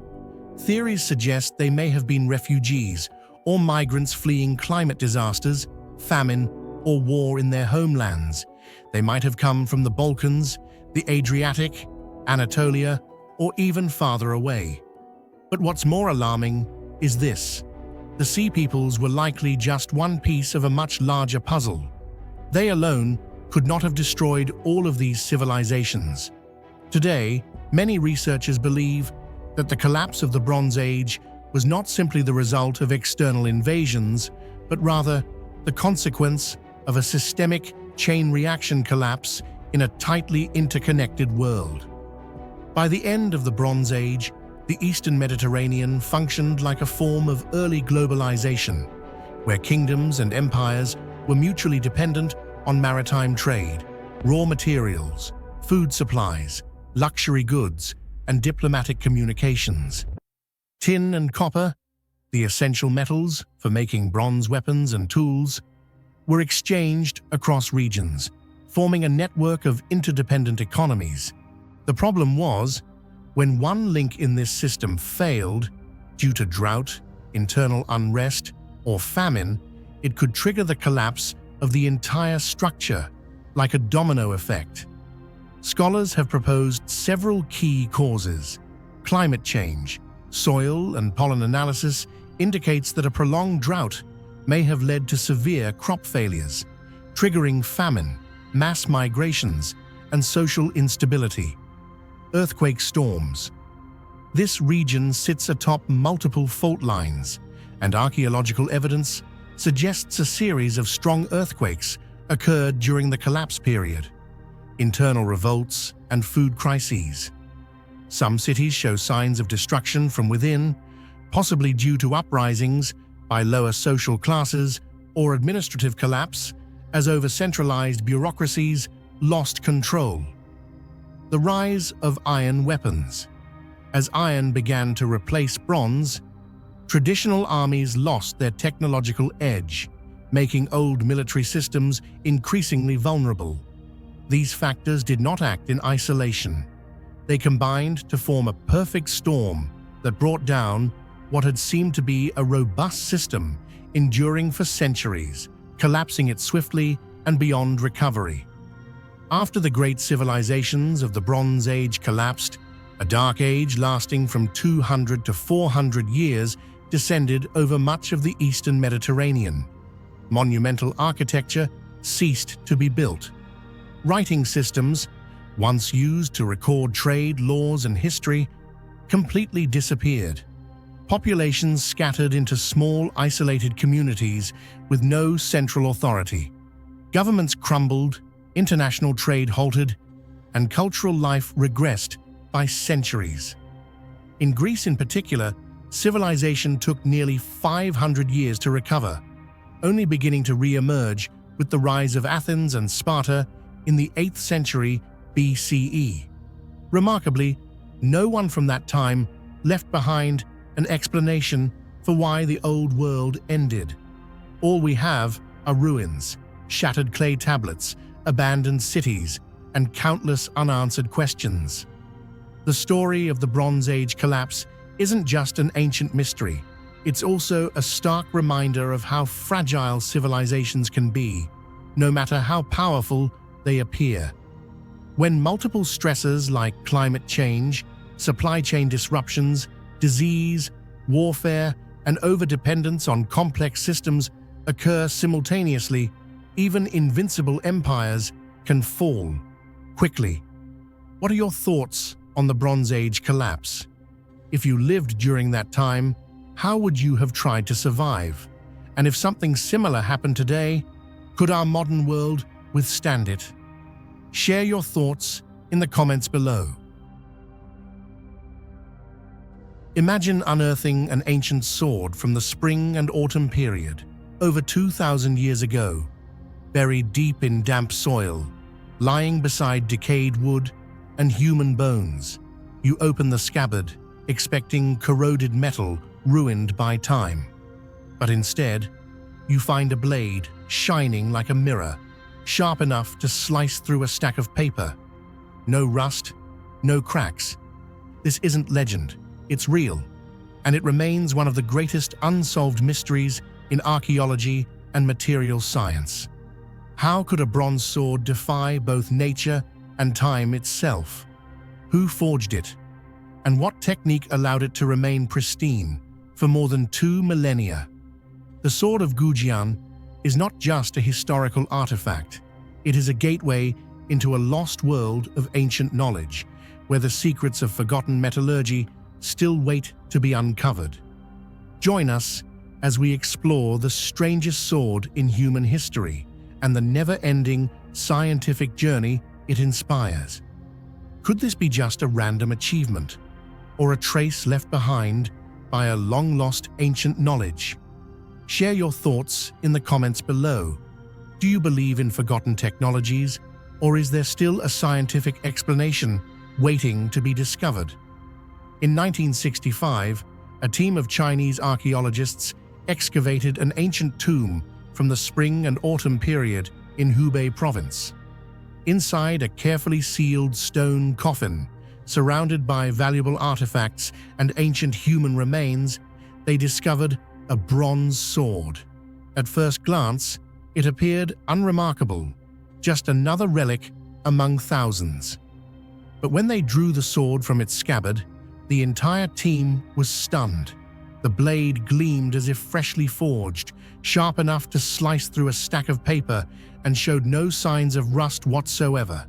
Theories suggest they may have been refugees or migrants fleeing climate disasters, famine, or war in their homelands. They might have come from the Balkans, the Adriatic, Anatolia, or even farther away. But what's more alarming is this: the Sea Peoples were likely just one piece of a much larger puzzle. They alone could not have destroyed all of these civilizations. Today, many researchers believe that the collapse of the Bronze Age was not simply the result of external invasions, but rather the consequence of a systemic chain reaction collapse in a tightly interconnected world. By the end of the Bronze Age, the Eastern Mediterranean functioned like a form of early globalization, where kingdoms and empires were mutually dependent on maritime trade, raw materials, food supplies, luxury goods, and diplomatic communications. Tin and copper, the essential metals for making bronze weapons and tools, were exchanged across regions, forming a network of interdependent economies. The problem was, when one link in this system failed due to drought, internal unrest, or famine, it could trigger the collapse of the entire structure, like a domino effect. Scholars have proposed several key causes. Climate change, soil and pollen analysis indicates that a prolonged drought may have led to severe crop failures, triggering famine, mass migrations, and social instability. Earthquake storms. This region sits atop multiple fault lines, and archaeological evidence suggests a series of strong earthquakes occurred during the collapse period. Internal revolts and food crises. Some cities show signs of destruction from within, possibly due to uprisings by lower social classes or administrative collapse as over-centralized bureaucracies lost control. The rise of iron weapons. As iron began to replace bronze, traditional armies lost their technological edge, making old military systems increasingly vulnerable. These factors did not act in isolation. They combined to form a perfect storm that brought down what had seemed to be a robust system, enduring for centuries, collapsing it swiftly and beyond recovery. After the great civilizations of the Bronze Age collapsed, a dark age lasting from 200 to 400 years descended over much of the eastern Mediterranean. Monumental architecture ceased to be built. Writing systems, once used to record trade, laws, and history, completely disappeared. Populations scattered into small, isolated communities with no central authority. Governments crumbled, international trade halted, and cultural life regressed by centuries. In Greece in particular, civilization took nearly 500 years to recover, only beginning to re-emerge with the rise of Athens and Sparta in the 8th century BCE. Remarkably, no one from that time left behind an explanation for why the old world ended. All we have are ruins, shattered clay tablets, abandoned cities, and countless unanswered questions. The story of the Bronze Age collapse isn't just an ancient mystery. It's also a stark reminder of how fragile civilizations can be, no matter how powerful they appear. When multiple stressors like climate change, supply chain disruptions, disease, warfare, and overdependence on complex systems occur simultaneously, even invincible empires can fall quickly. What are your thoughts on the Bronze Age collapse? If you lived during that time, how would you have tried to survive? And if something similar happened today, could our modern world withstand it? Share your thoughts in the comments below. Imagine unearthing an ancient sword from the spring and autumn period, over 2,000 years ago, buried deep in damp soil, lying beside decayed wood and human bones. You open the scabbard, expecting corroded metal ruined by time. But instead, you find a blade shining like a mirror, sharp enough to slice through a stack of paper. No rust, no cracks. This isn't legend, it's real, and it remains one of the greatest unsolved mysteries in archaeology and material science. How could a bronze sword defy both nature and time itself? Who forged it? And what technique allowed it to remain pristine for more than 2 millennia? The Sword of Gujian is not just a historical artifact. It is a gateway into a lost world of ancient knowledge, where the secrets of forgotten metallurgy still wait to be uncovered. Join us as we explore the strangest sword in human history and the never-ending scientific journey it inspires. Could this be just a random achievement, or a trace left behind by a long-lost ancient knowledge? Share your thoughts in the comments below. Do you believe in forgotten technologies, or is there still a scientific explanation waiting to be discovered? In 1965, a team of Chinese archaeologists excavated an ancient tomb from the spring and autumn period in Hubei province. Inside a carefully sealed stone coffin, surrounded by valuable artifacts and ancient human remains, they discovered a bronze sword. At first glance, it appeared unremarkable, just another relic among thousands. But when they drew the sword from its scabbard, the entire team was stunned. The blade gleamed as if freshly forged, sharp enough to slice through a stack of paper, and showed no signs of rust whatsoever.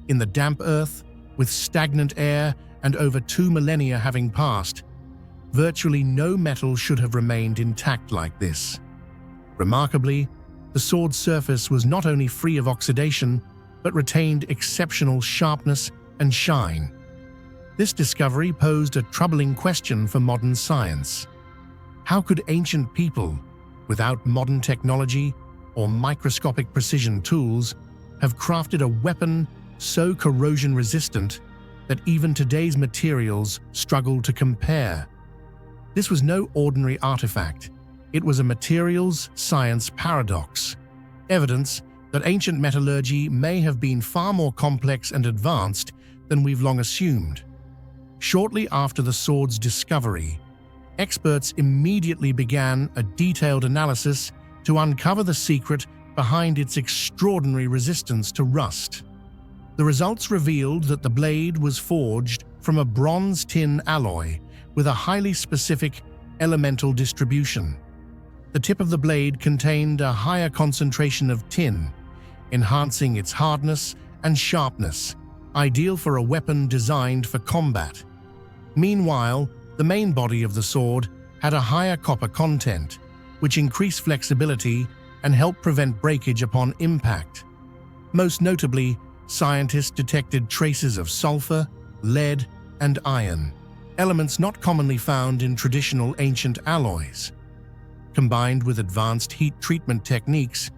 In the damp earth, with stagnant air and over 2 millennia having passed, virtually no metal should have remained intact like this. Remarkably, the sword's surface was not only free of oxidation, but retained exceptional sharpness and shine. This discovery posed a troubling question for modern science. How could ancient people, without modern technology or microscopic precision tools, have crafted a weapon so corrosion-resistant that even today's materials struggle to compare? This was no ordinary artifact. It was a materials science paradox, evidence that ancient metallurgy may have been far more complex and advanced than we've long assumed. Shortly after the sword's discovery, experts immediately began a detailed analysis to uncover the secret behind its extraordinary resistance to rust. The results revealed that the blade was forged from a bronze-tin alloy with a highly specific elemental distribution. The tip of the blade contained a higher concentration of tin, enhancing its hardness and sharpness, ideal for a weapon designed for combat. Meanwhile, the main body of the sword had a higher copper content, which increased flexibility and helped prevent breakage upon impact. Most notably, scientists detected traces of sulfur, lead, and iron, elements not commonly found in traditional ancient alloys. Combined with advanced heat treatment techniques,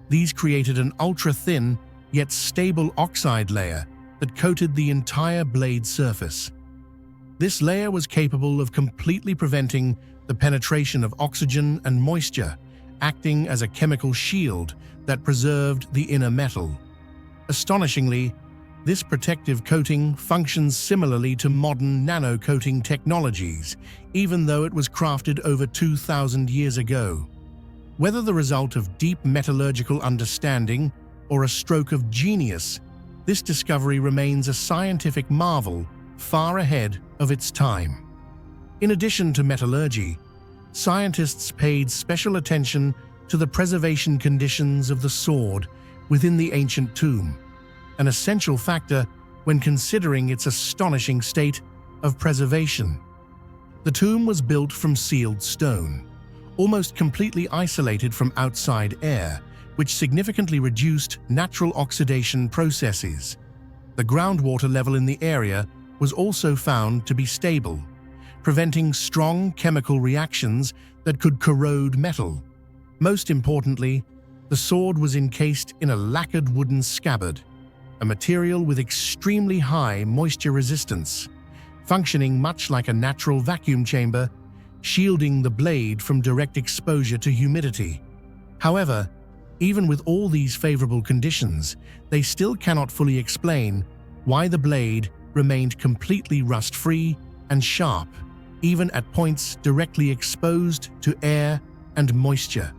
these created an ultra-thin yet stable oxide layer that coated the entire blade surface. This layer was capable of completely preventing the penetration of oxygen and moisture, acting as a chemical shield that preserved the inner metal. Astonishingly, this protective coating functions similarly to modern nano-coating technologies, even though it was crafted over 2,000 years ago. Whether the result of deep metallurgical understanding or a stroke of genius, this discovery remains a scientific marvel far ahead of its time. In addition to metallurgy, scientists paid special attention to the preservation conditions of the sword within the ancient tomb, an essential factor when considering its astonishing state of preservation. The tomb was built from sealed stone, almost completely isolated from outside air, which significantly reduced natural oxidation processes. The groundwater level in the area was also found to be stable, preventing strong chemical reactions that could corrode metal. Most importantly, the sword was encased in a lacquered wooden scabbard, a material with extremely high moisture resistance, functioning much like a natural vacuum chamber, shielding the blade from direct exposure to humidity. However, even with all these favorable conditions, they still cannot fully explain why the blade remained completely rust-free and sharp, even at points directly exposed to air and moisture.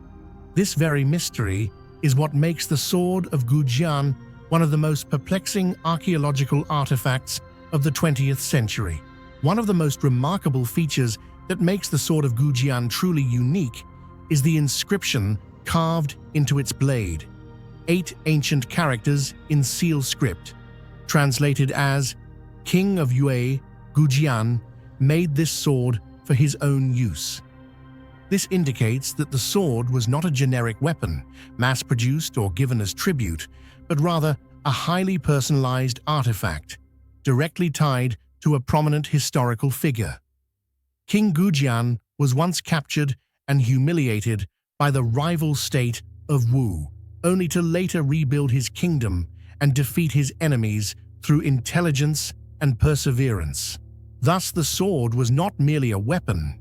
This very mystery is what makes the Sword of Gujian one of the most perplexing archaeological artifacts of the 20th century. One of the most remarkable features that makes the Sword of Gujian truly unique is the inscription carved into its blade. 8 ancient characters in seal script, translated as King of Yue, Gujian, made this sword for his own use. This indicates that the sword was not a generic weapon, mass-produced or given as tribute, but rather a highly personalized artifact, directly tied to a prominent historical figure. King Gujian was once captured and humiliated by the rival state of Wu, only to later rebuild his kingdom and defeat his enemies through intelligence and perseverance. Thus, the sword was not merely a weapon.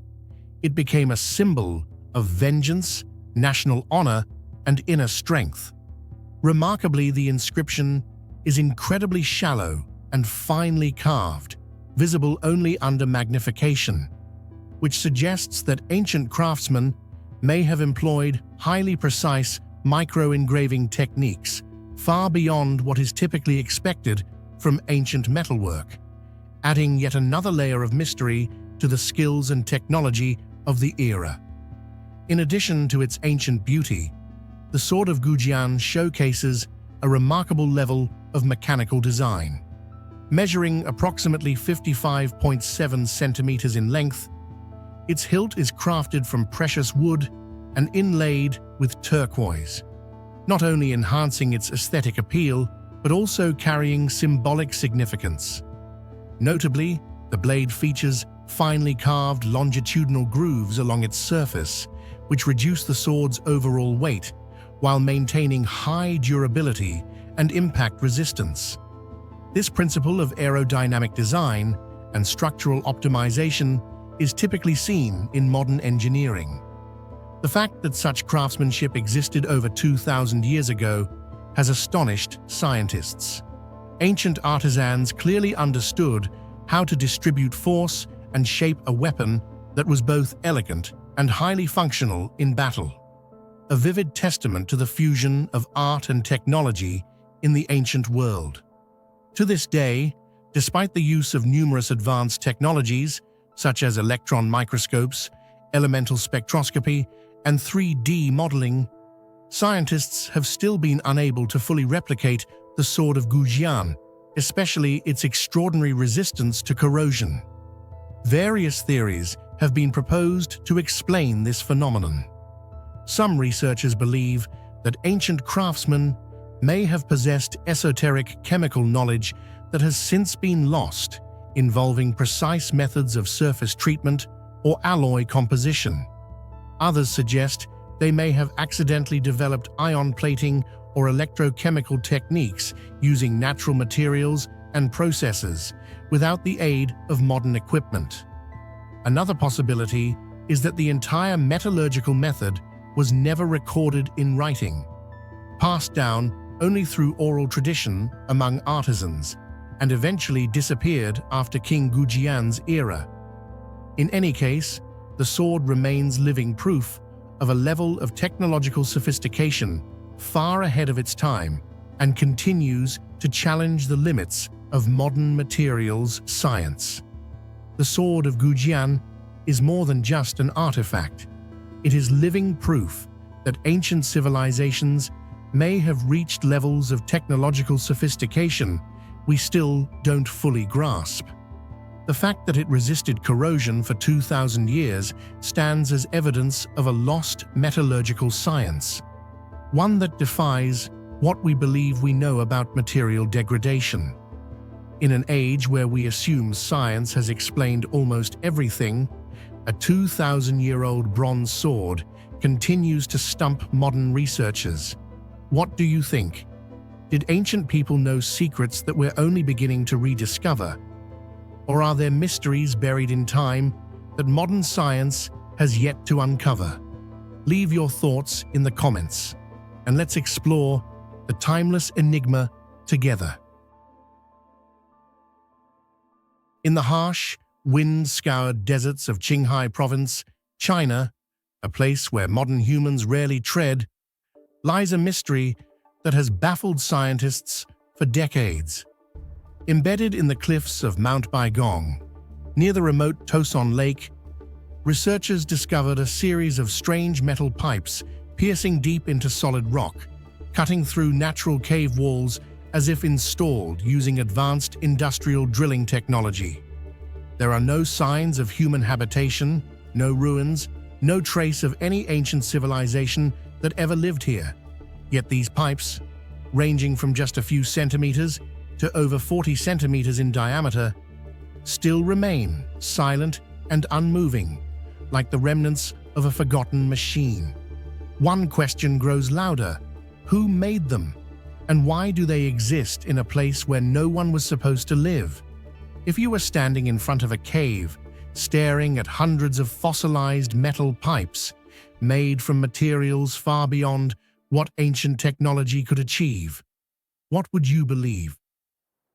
It became a symbol of vengeance, national honor, and inner strength. Remarkably, the inscription is incredibly shallow and finely carved, visible only under magnification, which suggests that ancient craftsmen may have employed highly precise micro-engraving techniques far beyond what is typically expected from ancient metalwork, adding yet another layer of mystery to the skills and technology of the era. In addition to its ancient beauty, the Sword of Gujian showcases a remarkable level of mechanical design. Measuring approximately 55.7 centimeters in length, its hilt is crafted from precious wood and inlaid with turquoise, not only enhancing its aesthetic appeal, but also carrying symbolic significance. Notably, the blade features finely carved longitudinal grooves along its surface, which reduce the sword's overall weight while maintaining high durability and impact resistance. This principle of aerodynamic design and structural optimization is typically seen in modern engineering. The fact that such craftsmanship existed over 2,000 years ago has astonished scientists. Ancient artisans clearly understood how to distribute force and shape a weapon that was both elegant and highly functional in battle. A vivid testament to the fusion of art and technology in the ancient world. To this day, despite the use of numerous advanced technologies such as electron microscopes, elemental spectroscopy, and 3D modeling, scientists have still been unable to fully replicate the sword of Gujian, especially its extraordinary resistance to corrosion. Various theories have been proposed to explain this phenomenon. Some researchers believe that ancient craftsmen may have possessed esoteric chemical knowledge that has since been lost, involving precise methods of surface treatment or alloy composition. Others suggest they may have accidentally developed ion plating or electrochemical techniques using natural materials and processes without the aid of modern equipment. Another possibility is that the entire metallurgical method was never recorded in writing, passed down only through oral tradition among artisans, and eventually disappeared after King Gujian's era. In any case, the sword remains living proof of a level of technological sophistication far ahead of its time and continues to challenge the limits of modern materials science. The sword of Gujian is more than just an artifact. It is living proof that ancient civilizations may have reached levels of technological sophistication we still don't fully grasp. The fact that it resisted corrosion for 2,000 years stands as evidence of a lost metallurgical science, one that defies what we believe we know about material degradation. In an age where we assume science has explained almost everything, a 2,000-year-old bronze sword continues to stump modern researchers. What do you think? Did ancient people know secrets that we're only beginning to rediscover? Or are there mysteries buried in time that modern science has yet to uncover? Leave your thoughts in the comments, and let's explore the timeless enigma together. In the harsh, wind-scoured deserts of Qinghai Province, China, a place where modern humans rarely tread, lies a mystery that has baffled scientists for decades. Embedded in the cliffs of Mount Baigong, near the remote Toson Lake, researchers discovered a series of strange metal pipes piercing deep into solid rock, cutting through natural cave walls as if installed using advanced industrial drilling technology. There are no signs of human habitation, no ruins, no trace of any ancient civilization that ever lived here. Yet these pipes, ranging from just a few centimeters to over 40 centimeters in diameter, still remain silent and unmoving, like the remnants of a forgotten machine. One question grows louder: who made them? And why do they exist in a place where no one was supposed to live? If you were standing in front of a cave, staring at hundreds of fossilized metal pipes, made from materials far beyond what ancient technology could achieve, what would you believe?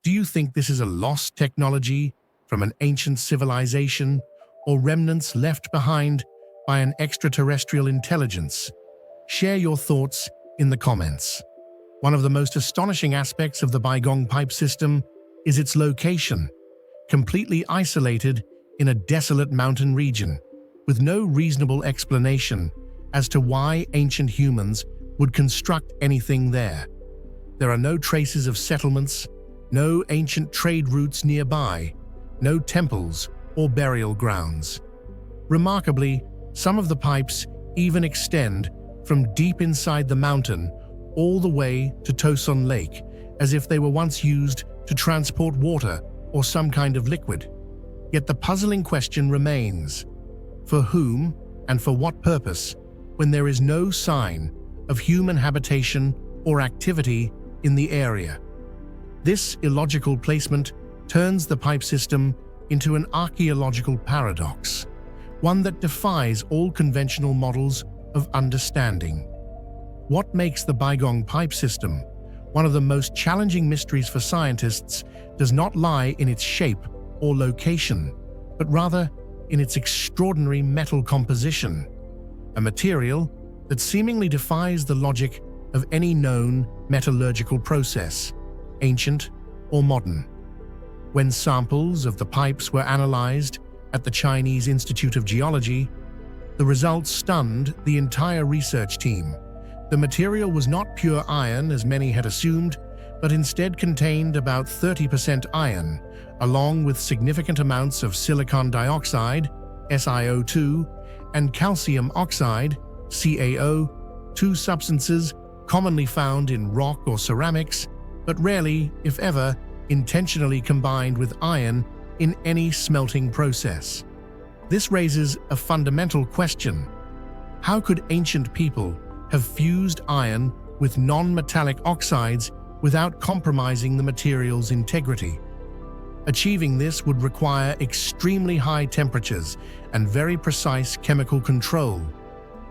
Do you think this is a lost technology from an ancient civilization, or remnants left behind by an extraterrestrial intelligence? Share your thoughts in the comments. One of the most astonishing aspects of the Baigong pipe system is its location, completely isolated in a desolate mountain region, with no reasonable explanation as to why ancient humans would construct anything there. There are no traces of settlements, no ancient trade routes nearby, no temples or burial grounds. Remarkably, some of the pipes even extend from deep inside the mountain all the way to Toson Lake, as if they were once used to transport water or some kind of liquid. Yet the puzzling question remains: for whom and for what purpose, when there is no sign of human habitation or activity in the area? This illogical placement turns the pipe system into an archaeological paradox, one that defies all conventional models of understanding. What makes the Baigong pipe system one of the most challenging mysteries for scientists does not lie in its shape or location, but rather in its extraordinary metal composition, a material that seemingly defies the logic of any known metallurgical process, ancient or modern. When samples of the pipes were analyzed at the Chinese Institute of Geology, the results stunned the entire research team. The material was not pure iron, as many had assumed, but instead contained about 30% iron, along with significant amounts of silicon dioxide, SiO2, and calcium oxide, CaO, two substances commonly found in rock or ceramics, but rarely, if ever, intentionally combined with iron in any smelting process. This raises a fundamental question: how could ancient people have fused iron with non-metallic oxides without compromising the material's integrity? Achieving this would require extremely high temperatures and very precise chemical control,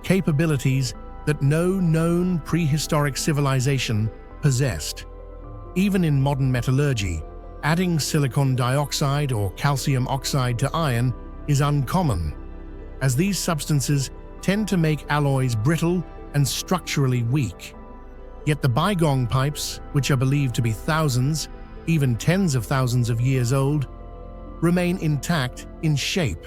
capabilities that no known prehistoric civilization possessed. Even in modern metallurgy, adding silicon dioxide or calcium oxide to iron is uncommon, as these substances tend to make alloys brittle and structurally weak. Yet the Baigong pipes, which are believed to be thousands, even tens of thousands of years old, remain intact in shape,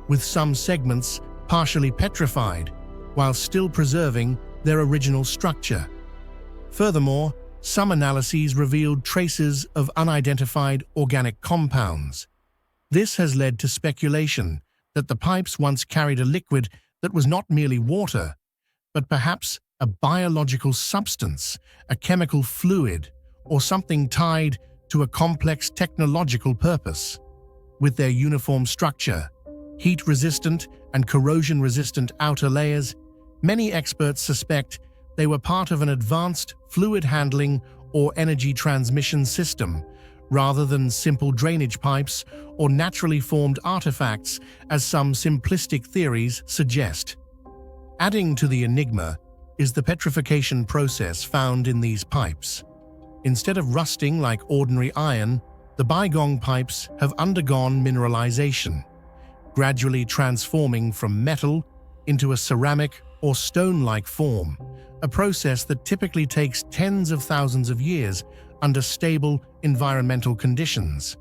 with some segments partially petrified, while still preserving their original structure. Furthermore, some analyses revealed traces of unidentified organic compounds. This has led to speculation that the pipes once carried a liquid that was not merely water, but perhaps a biological substance, a chemical fluid, or something tied to a complex technological purpose. With their uniform structure, heat-resistant and corrosion-resistant outer layers, many experts suspect they were part of an advanced fluid handling or energy transmission system, rather than simple drainage pipes or naturally formed artifacts, as some simplistic theories suggest. Adding to the enigma is the petrification process found in these pipes. Instead of rusting like ordinary iron, the Baigong pipes have undergone mineralization, gradually transforming from metal into a ceramic or stone-like form, a process that typically takes tens of thousands of years under stable environmental conditions.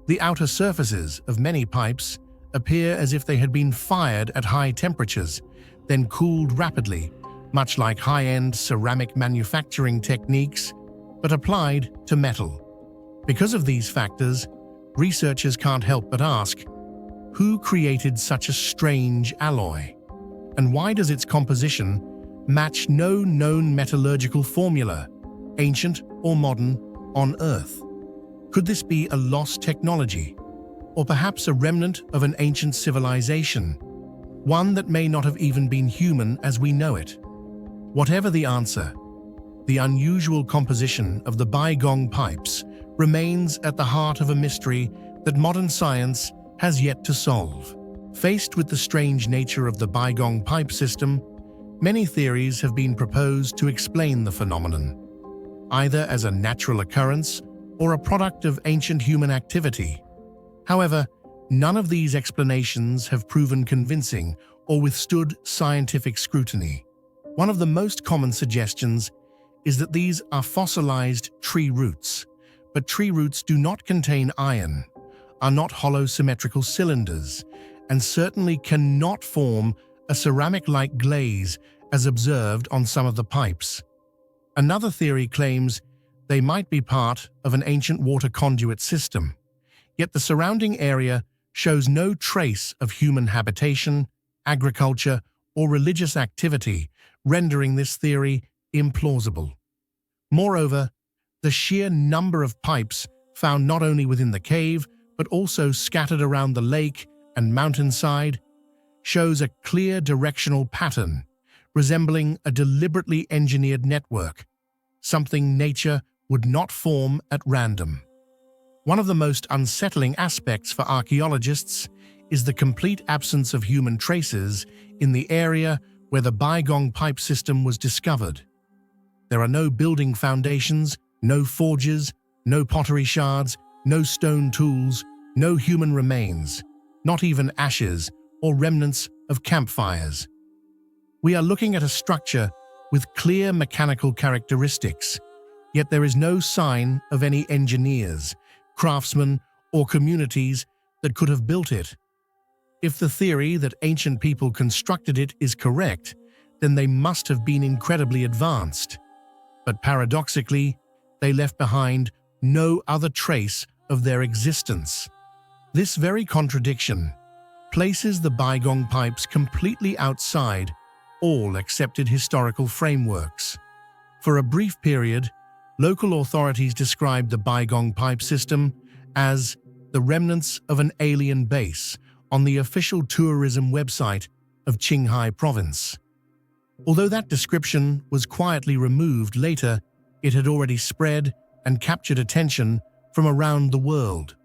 The outer surfaces of many pipes appear as if they had been fired at high temperatures, then cooled rapidly, much like high-end ceramic manufacturing techniques, but applied to metal. Because of these factors, researchers can't help but ask, who created such a strange alloy? And why does its composition match no known metallurgical formula, ancient or modern, on Earth? Could this be a lost technology, or perhaps a remnant of an ancient civilization, one that may not have even been human as we know it? Whatever the answer, the unusual composition of the Baigong pipes remains at the heart of a mystery that modern science has yet to solve. Faced with the strange nature of the Baigong pipe system, many theories have been proposed to explain the phenomenon, either as a natural occurrence or a product of ancient human activity. However, none of these explanations have proven convincing or withstood scientific scrutiny. One of the most common suggestions is that these are fossilized tree roots, but tree roots do not contain iron, are not hollow symmetrical cylinders, and certainly cannot form a ceramic-like glaze as observed on some of the pipes. Another theory claims they might be part of an ancient water conduit system, yet the surrounding area shows no trace of human habitation, agriculture, or religious activity, rendering this theory implausible. Moreover, the sheer number of pipes found not only within the cave, but also scattered around the lake and mountainside, shows a clear directional pattern, resembling a deliberately engineered network, something nature would not form at random. One of the most unsettling aspects for archaeologists is the complete absence of human traces in the area where the Baigong pipe system was discovered. There are no building foundations, no forges, no pottery shards, no stone tools, no human remains, not even ashes or remnants of campfires. We are looking at a structure with clear mechanical characteristics, yet there is no sign of any engineers, craftsmen, or communities that could have built it. If the theory that ancient people constructed it is correct, then they must have been incredibly advanced. But paradoxically, they left behind no other trace of their existence. This very contradiction places the Baigong pipes completely outside all accepted historical frameworks. For a brief period, local authorities described the Baigong pipe system as the remnants of an alien base on the official tourism website of Qinghai province. Although that description was quietly removed later, it had already spread and captured attention from around the world.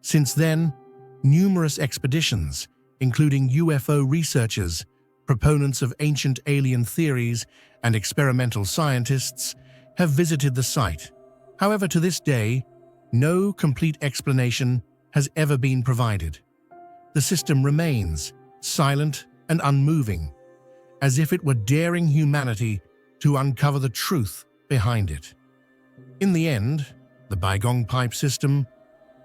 Since then, numerous expeditions, including UFO researchers, proponents of ancient alien theories, and experimental scientists, have visited the site. However, to this day, no complete explanation has ever been provided. The system remains silent and unmoving, as if it were daring humanity to uncover the truth behind it. In the end, the Baigong pipe system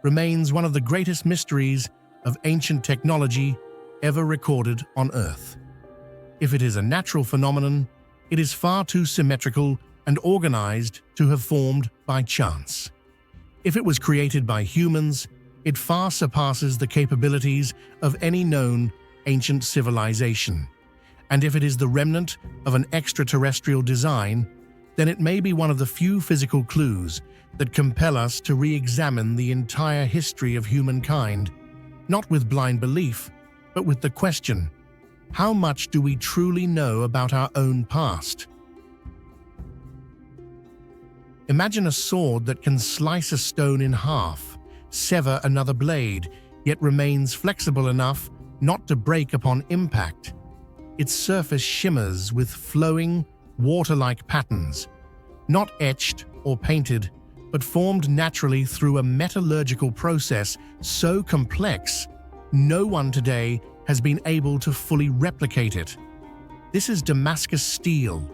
remains one of the greatest mysteries of ancient technology ever recorded on Earth. If it is a natural phenomenon, it is far too symmetrical and organized to have formed by chance. If it was created by humans, it far surpasses the capabilities of any known ancient civilization. And if it is the remnant of an extraterrestrial design, then it may be one of the few physical clues that compel us to re-examine the entire history of humankind, not with blind belief, but with the question, how much do we truly know about our own past? Imagine a sword that can slice a stone in half, sever another blade, yet remains flexible enough not to break upon impact. Its surface shimmers with flowing, water-like patterns, not etched or painted, but formed naturally through a metallurgical process so complex, no one today has been able to fully replicate it. This is Damascus steel,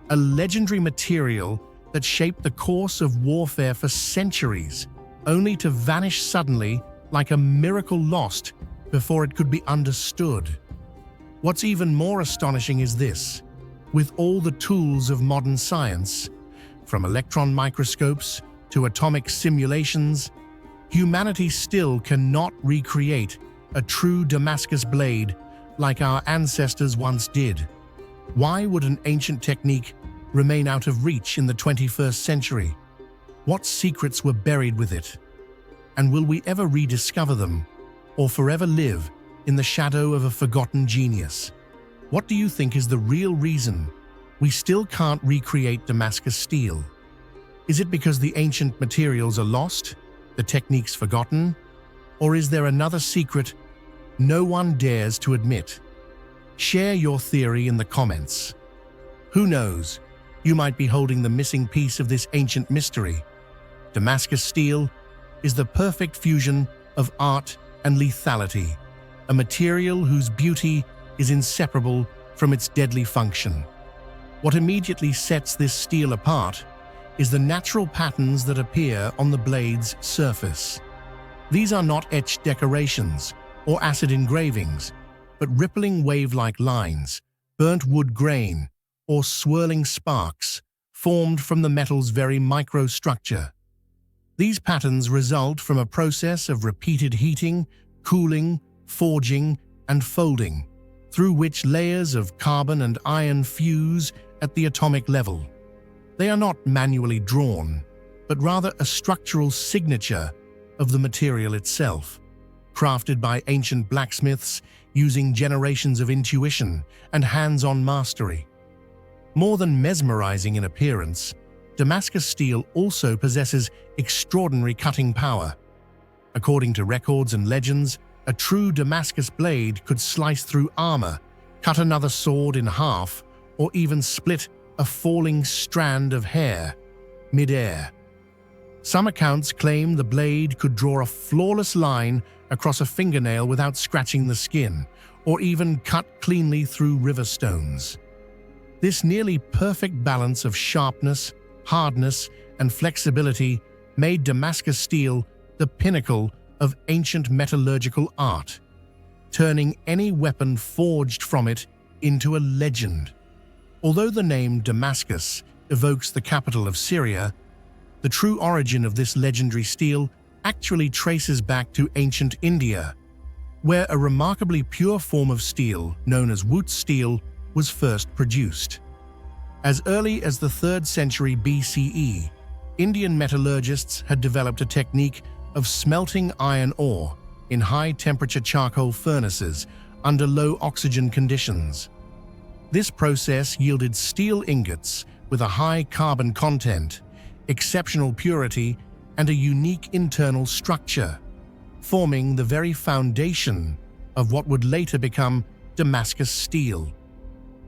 a legendary material that shaped the course of warfare for centuries, only to vanish suddenly like a miracle lost before it could be understood. What's even more astonishing is this: with all the tools of modern science, from electron microscopes to atomic simulations, humanity still cannot recreate a true Damascus blade like our ancestors once did. Why would an ancient technique remain out of reach in the 21st century? What secrets were buried with it? And will we ever rediscover them, or forever live in the shadow of a forgotten genius? What do you think is the real reason we still can't recreate Damascus steel? Is it because the ancient materials are lost, the techniques forgotten, or is there another secret no one dares to admit? Share your theory in the comments. Who knows, you might be holding the missing piece of this ancient mystery. Damascus steel is the perfect fusion of art and lethality, a material whose beauty is inseparable from its deadly function. What immediately sets this steel apart is the natural patterns that appear on the blade's surface. These are not etched decorations or acid engravings, but rippling wave-like lines, burnt wood grain, or swirling sparks formed from the metal's very microstructure. These patterns result from a process of repeated heating, cooling, forging, and folding, through which layers of carbon and iron fuse at the atomic level. They are not manually drawn. but rather a structural signature of the material itself, crafted by ancient blacksmiths using generations of intuition and hands-on mastery. More than mesmerizing in appearance, Damascus steel also possesses extraordinary cutting power. According to records and legends, a true Damascus blade could slice through armor, cut another sword in half, or even split a falling strand of hair mid-air. Some accounts claim the blade could draw a flawless line across a fingernail without scratching the skin, or even cut cleanly through river stones. This nearly perfect balance of sharpness, hardness, and flexibility made Damascus steel the pinnacle of ancient metallurgical art, turning any weapon forged from it into a legend. Although the name Damascus evokes the capital of Syria, the true origin of this legendary steel actually traces back to ancient India, where a remarkably pure form of steel known as wootz steel was first produced. As early as the 3rd century BCE, Indian metallurgists had developed a technique of smelting iron ore in high-temperature charcoal furnaces under low oxygen conditions. This process yielded steel ingots with a high carbon content, exceptional purity, and a unique internal structure, forming the very foundation of what would later become Damascus steel.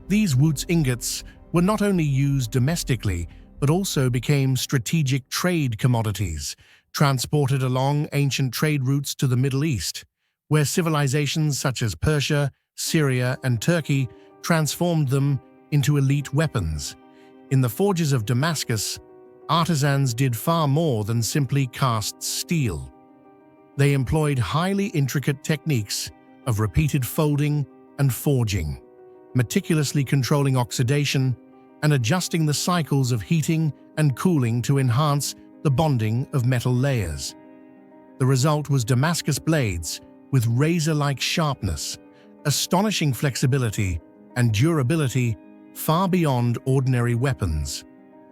These wootz ingots were not only used domestically, but also became strategic trade commodities, transported along ancient trade routes to the Middle East, where civilizations such as Persia, Syria, and Turkey transformed them into elite weapons. In the forges of Damascus, artisans did far more than simply cast steel. They employed highly intricate techniques of repeated folding and forging, meticulously controlling oxidation and adjusting the cycles of heating and cooling to enhance the bonding of metal layers. The result was Damascus blades with razor-like sharpness, astonishing flexibility, and durability far beyond ordinary weapons.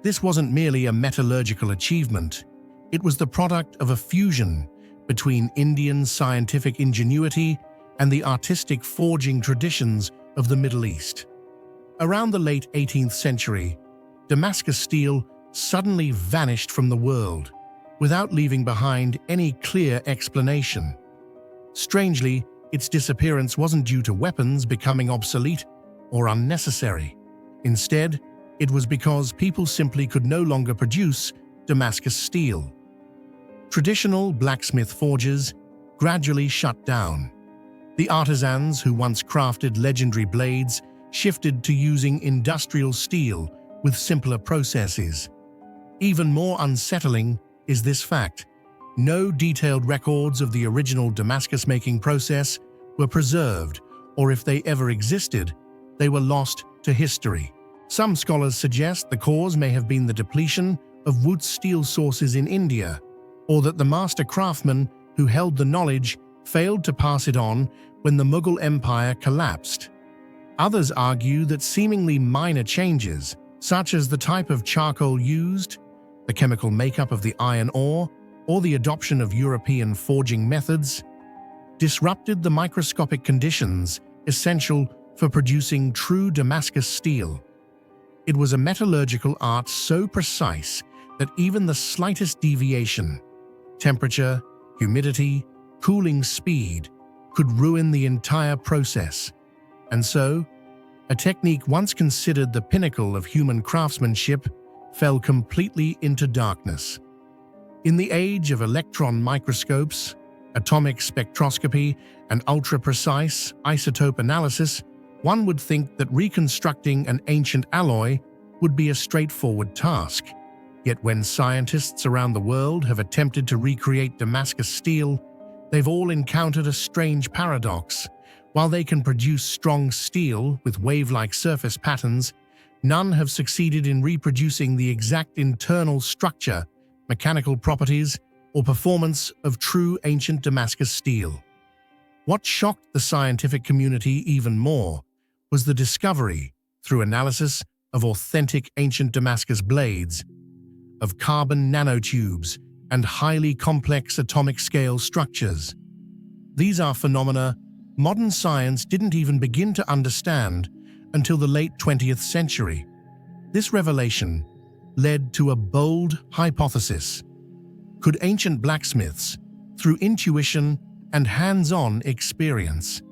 This wasn't merely a metallurgical achievement, it was the product of a fusion between Indian scientific ingenuity and the artistic forging traditions of the Middle East. Around the late 18th century, Damascus steel suddenly vanished from the world, without leaving behind any clear explanation. Strangely, its disappearance wasn't due to weapons becoming obsolete or unnecessary. Instead, it was because people simply could no longer produce Damascus steel. Traditional blacksmith forges gradually shut down. The artisans who once crafted legendary blades shifted to using industrial steel with simpler processes. Even more unsettling is this fact: no detailed records of the original Damascus-making process were preserved, or if they ever existed, they were lost to history. Some scholars suggest the cause may have been the depletion of wootz steel sources in India, or that the master craftsmen who held the knowledge failed to pass it on when the Mughal Empire collapsed. Others argue that seemingly minor changes, such as the type of charcoal used, the chemical makeup of the iron ore, or the adoption of European forging methods, disrupted the microscopic conditions essential for producing true Damascus steel. It was a metallurgical art so precise that even the slightest deviation, temperature, humidity, cooling speed, could ruin the entire process. And so, a technique once considered the pinnacle of human craftsmanship fell completely into darkness. In the age of electron microscopes, atomic spectroscopy, and ultra-precise isotope analysis, one would think that reconstructing an ancient alloy would be a straightforward task. Yet when scientists around the world have attempted to recreate Damascus steel, they've all encountered a strange paradox. While they can produce strong steel with wave-like surface patterns, none have succeeded in reproducing the exact internal structure, mechanical properties, or performance of true ancient Damascus steel. What shocked the scientific community even more was the discovery, through analysis of authentic ancient Damascus blades, of carbon nanotubes and highly complex atomic-scale structures. These are phenomena modern science didn't even begin to understand until the late 20th century. This revelation led to a bold hypothesis. Could ancient blacksmiths, through intuition and hands-on experience,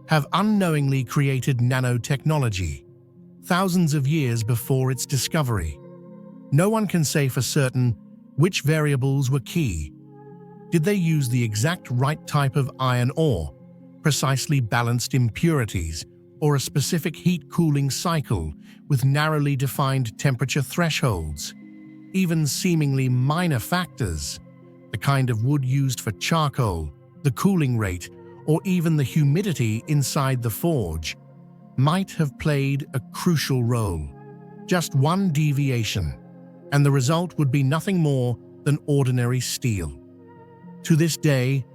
have unknowingly created nanotechnology thousands of years before its discovery? No one can say for certain which variables were key. Did they use the exact right type of iron ore, precisely balanced impurities, or a specific heat-cooling cycle with narrowly defined temperature thresholds? Even seemingly minor factors, the kind of wood used for charcoal, the cooling rate, or even the humidity inside the forge, might have played a crucial role. Just one deviation, and the result would be nothing more than ordinary steel. To this day,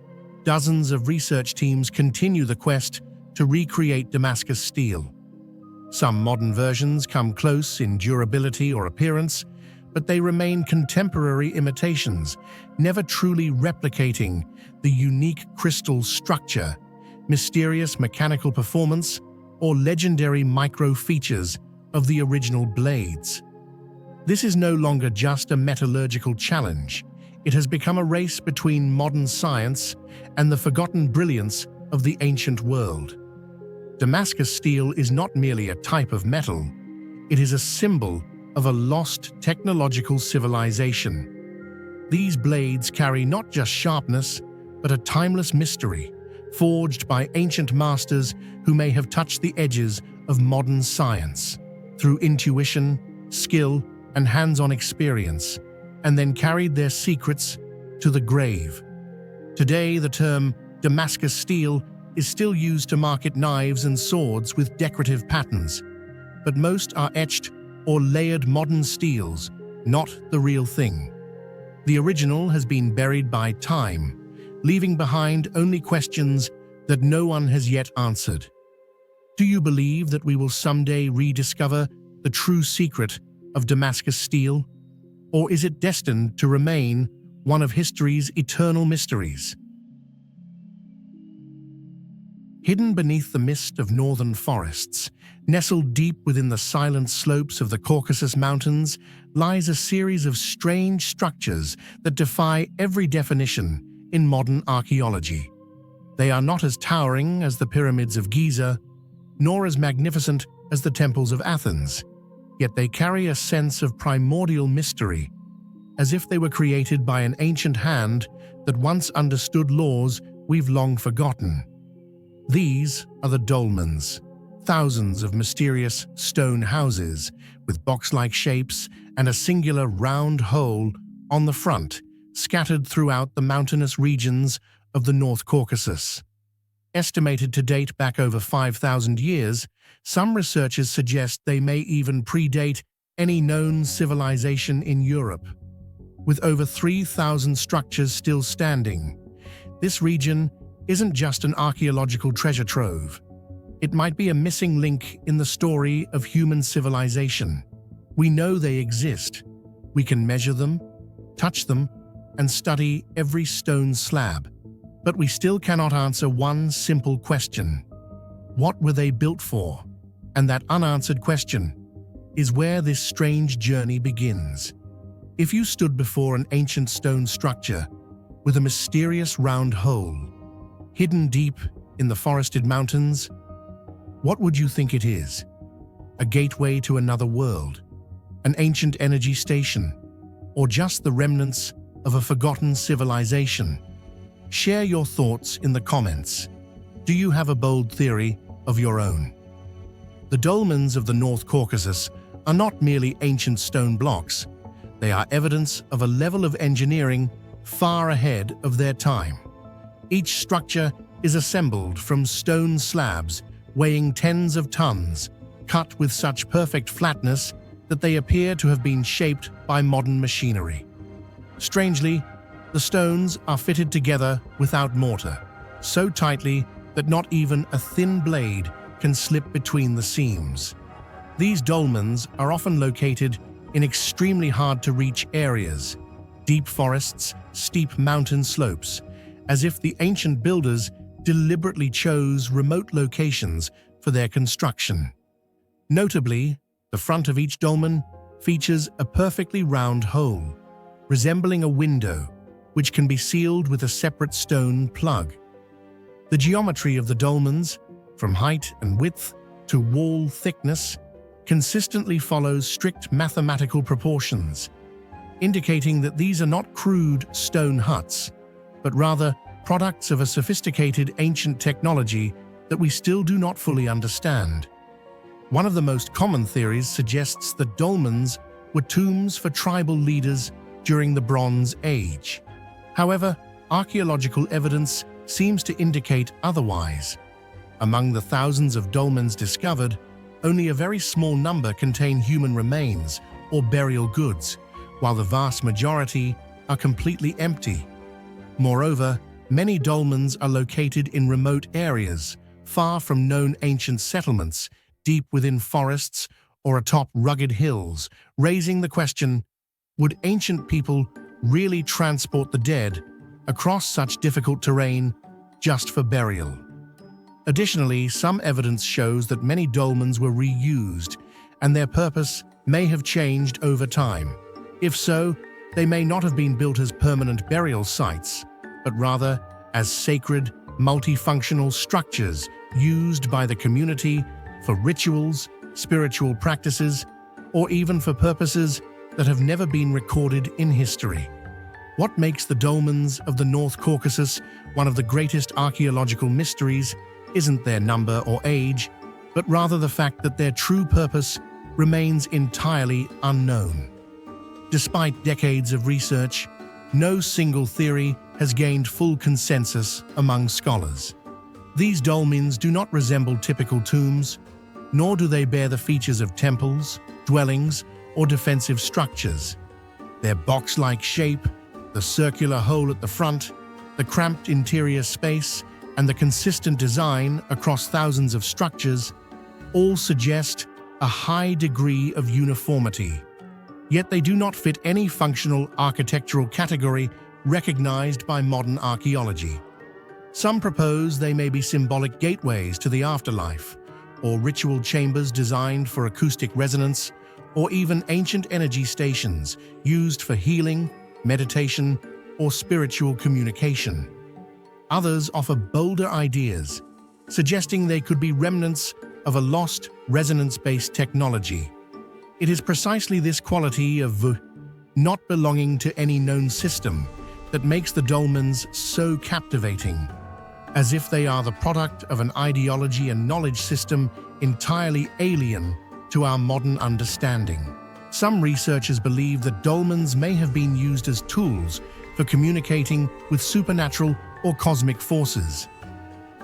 dozens of research teams continue the quest to recreate Damascus steel. Some modern versions come close in durability or appearance, but they remain contemporary imitations, never truly replicating the unique crystal structure, mysterious mechanical performance, or legendary micro-features of the original blades. This is no longer just a metallurgical challenge. It has become a race between modern science and the forgotten brilliance of the ancient world. Damascus steel is not merely a type of metal, it is a symbol of a lost technological civilization. These blades carry not just sharpness, but a timeless mystery, forged by ancient masters who may have touched the edges of modern science through intuition, skill, and hands-on experience, and then carried their secrets to the grave. Today, the term Damascus steel is still used to market knives and swords with decorative patterns, but most are etched or layered modern steels, not the real thing. The original has been buried by time, leaving behind only questions that no one has yet answered. Do you believe that we will someday rediscover the true secret of Damascus steel? Or is it destined to remain one of history's eternal mysteries? Hidden beneath the mist of northern forests, nestled deep within the silent slopes of the Caucasus Mountains, lies a series of strange structures that defy every definition in modern archaeology. They are not as towering as the pyramids of Giza, nor as magnificent as the temples of Athens, yet they carry a sense of primordial mystery, as if they were created by an ancient hand that once understood laws we've long forgotten. These are the dolmens, thousands of mysterious stone houses with box-like shapes and a singular round hole on the front, scattered throughout the mountainous regions of the North Caucasus. Estimated to date back over 5,000 years, some researchers suggest they may even predate any known civilization in Europe. With over 3,000 structures still standing, this region isn't just an archaeological treasure trove. It might be a missing link in the story of human civilization. We know they exist. We can measure them, touch them, and study every stone slab. But we still cannot answer one simple question. What were they built for? And that unanswered question is where this strange journey begins. If you stood before an ancient stone structure with a mysterious round hole, hidden deep in the forested mountains, what would you think it is? A gateway to another world? An ancient energy station? Or just the remnants of a forgotten civilization? Share your thoughts in the comments. Do you have a bold theory of your own? The dolmens of the North Caucasus are not merely ancient stone blocks. They are evidence of a level of engineering far ahead of their time. Each structure is assembled from stone slabs weighing tens of tons, cut with such perfect flatness that they appear to have been shaped by modern machinery. Strangely, the stones are fitted together without mortar, so tightly that not even a thin blade can slip between the seams. These dolmens are often located in extremely hard-to-reach areas, deep forests, steep mountain slopes, as if the ancient builders deliberately chose remote locations for their construction. Notably, the front of each dolmen features a perfectly round hole, resembling a window, which can be sealed with a separate stone plug. The geometry of the dolmens, from height and width to wall thickness, consistently follows strict mathematical proportions, indicating that these are not crude stone huts, but rather products of a sophisticated ancient technology that we still do not fully understand. One of the most common theories suggests that dolmens were tombs for tribal leaders during the Bronze Age. However, archaeological evidence seems to indicate otherwise. Among the thousands of dolmens discovered, only a very small number contain human remains or burial goods, while the vast majority are completely empty. Moreover, many dolmens are located in remote areas, far from known ancient settlements, deep within forests or atop rugged hills, raising the question, would ancient people really transport the dead across such difficult terrain just for burial? Additionally, some evidence shows that many dolmens were reused, and their purpose may have changed over time. If so, they may not have been built as permanent burial sites, but rather as sacred, multifunctional structures used by the community for rituals, spiritual practices, or even for purposes that have never been recorded in history. What makes the dolmens of the North Caucasus one of the greatest archaeological mysteries isn't their number or age, but rather the fact that their true purpose remains entirely unknown. Despite decades of research, no single theory has gained full consensus among scholars. These dolmens do not resemble typical tombs, nor do they bear the features of temples, dwellings, or defensive structures. Their box-like shape, the circular hole at the front, the cramped interior space, and the consistent design across thousands of structures all suggest a high degree of uniformity. Yet they do not fit any functional architectural category recognized by modern archaeology. Some propose they may be symbolic gateways to the afterlife, or ritual chambers designed for acoustic resonance, or even ancient energy stations used for healing, meditation, or spiritual communication. Others offer bolder ideas, suggesting they could be remnants of a lost, resonance-based technology. It is precisely this quality of not belonging to any known system that makes the dolmens so captivating, as if they are the product of an ideology and knowledge system entirely alien to our modern understanding. Some researchers believe that dolmens may have been used as tools for communicating with supernatural or cosmic forces.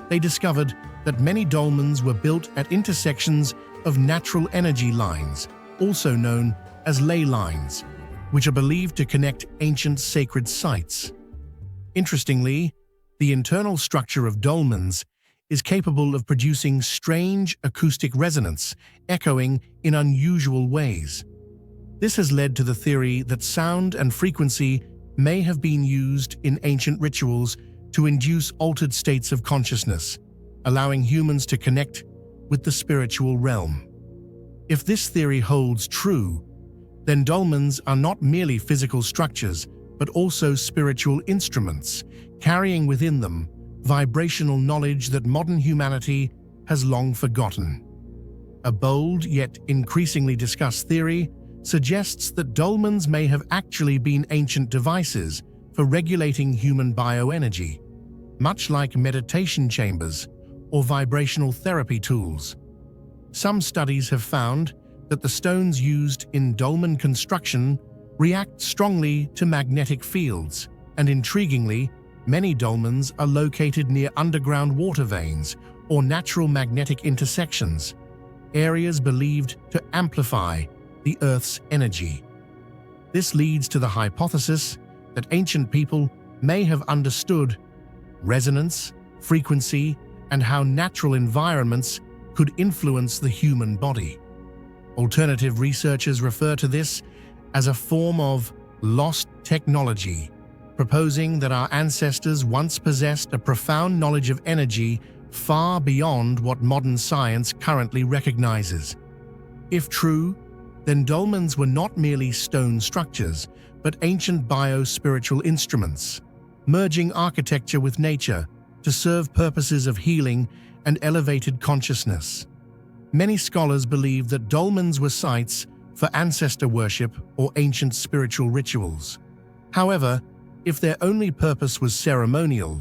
They discovered that many dolmens were built at intersections of natural energy lines, also known as ley lines, which are believed to connect ancient sacred sites. Interestingly, the internal structure of dolmens is capable of producing strange acoustic resonance, echoing in unusual ways. This has led to the theory that sound and frequency may have been used in ancient rituals to induce altered states of consciousness, allowing humans to connect with the spiritual realm. If this theory holds true, then dolmens are not merely physical structures, but also spiritual instruments, carrying within them vibrational knowledge that modern humanity has long forgotten. A bold yet increasingly discussed theory suggests that dolmens may have actually been ancient devices for regulating human bioenergy, much like meditation chambers or vibrational therapy tools. Some studies have found that the stones used in dolmen construction react strongly to magnetic fields, and intriguingly, many dolmens are located near underground water veins or natural magnetic intersections, areas believed to amplify the Earth's energy. This leads to the hypothesis that ancient people may have understood resonance, frequency, and how natural environments could influence the human body. Alternative researchers refer to this as a form of lost technology, proposing that our ancestors once possessed a profound knowledge of energy far beyond what modern science currently recognizes. If true, then dolmens were not merely stone structures, but ancient bio-spiritual instruments, merging architecture with nature to serve purposes of healing and elevated consciousness. Many scholars believe that dolmens were sites for ancestor worship or ancient spiritual rituals. However, if their only purpose was ceremonial,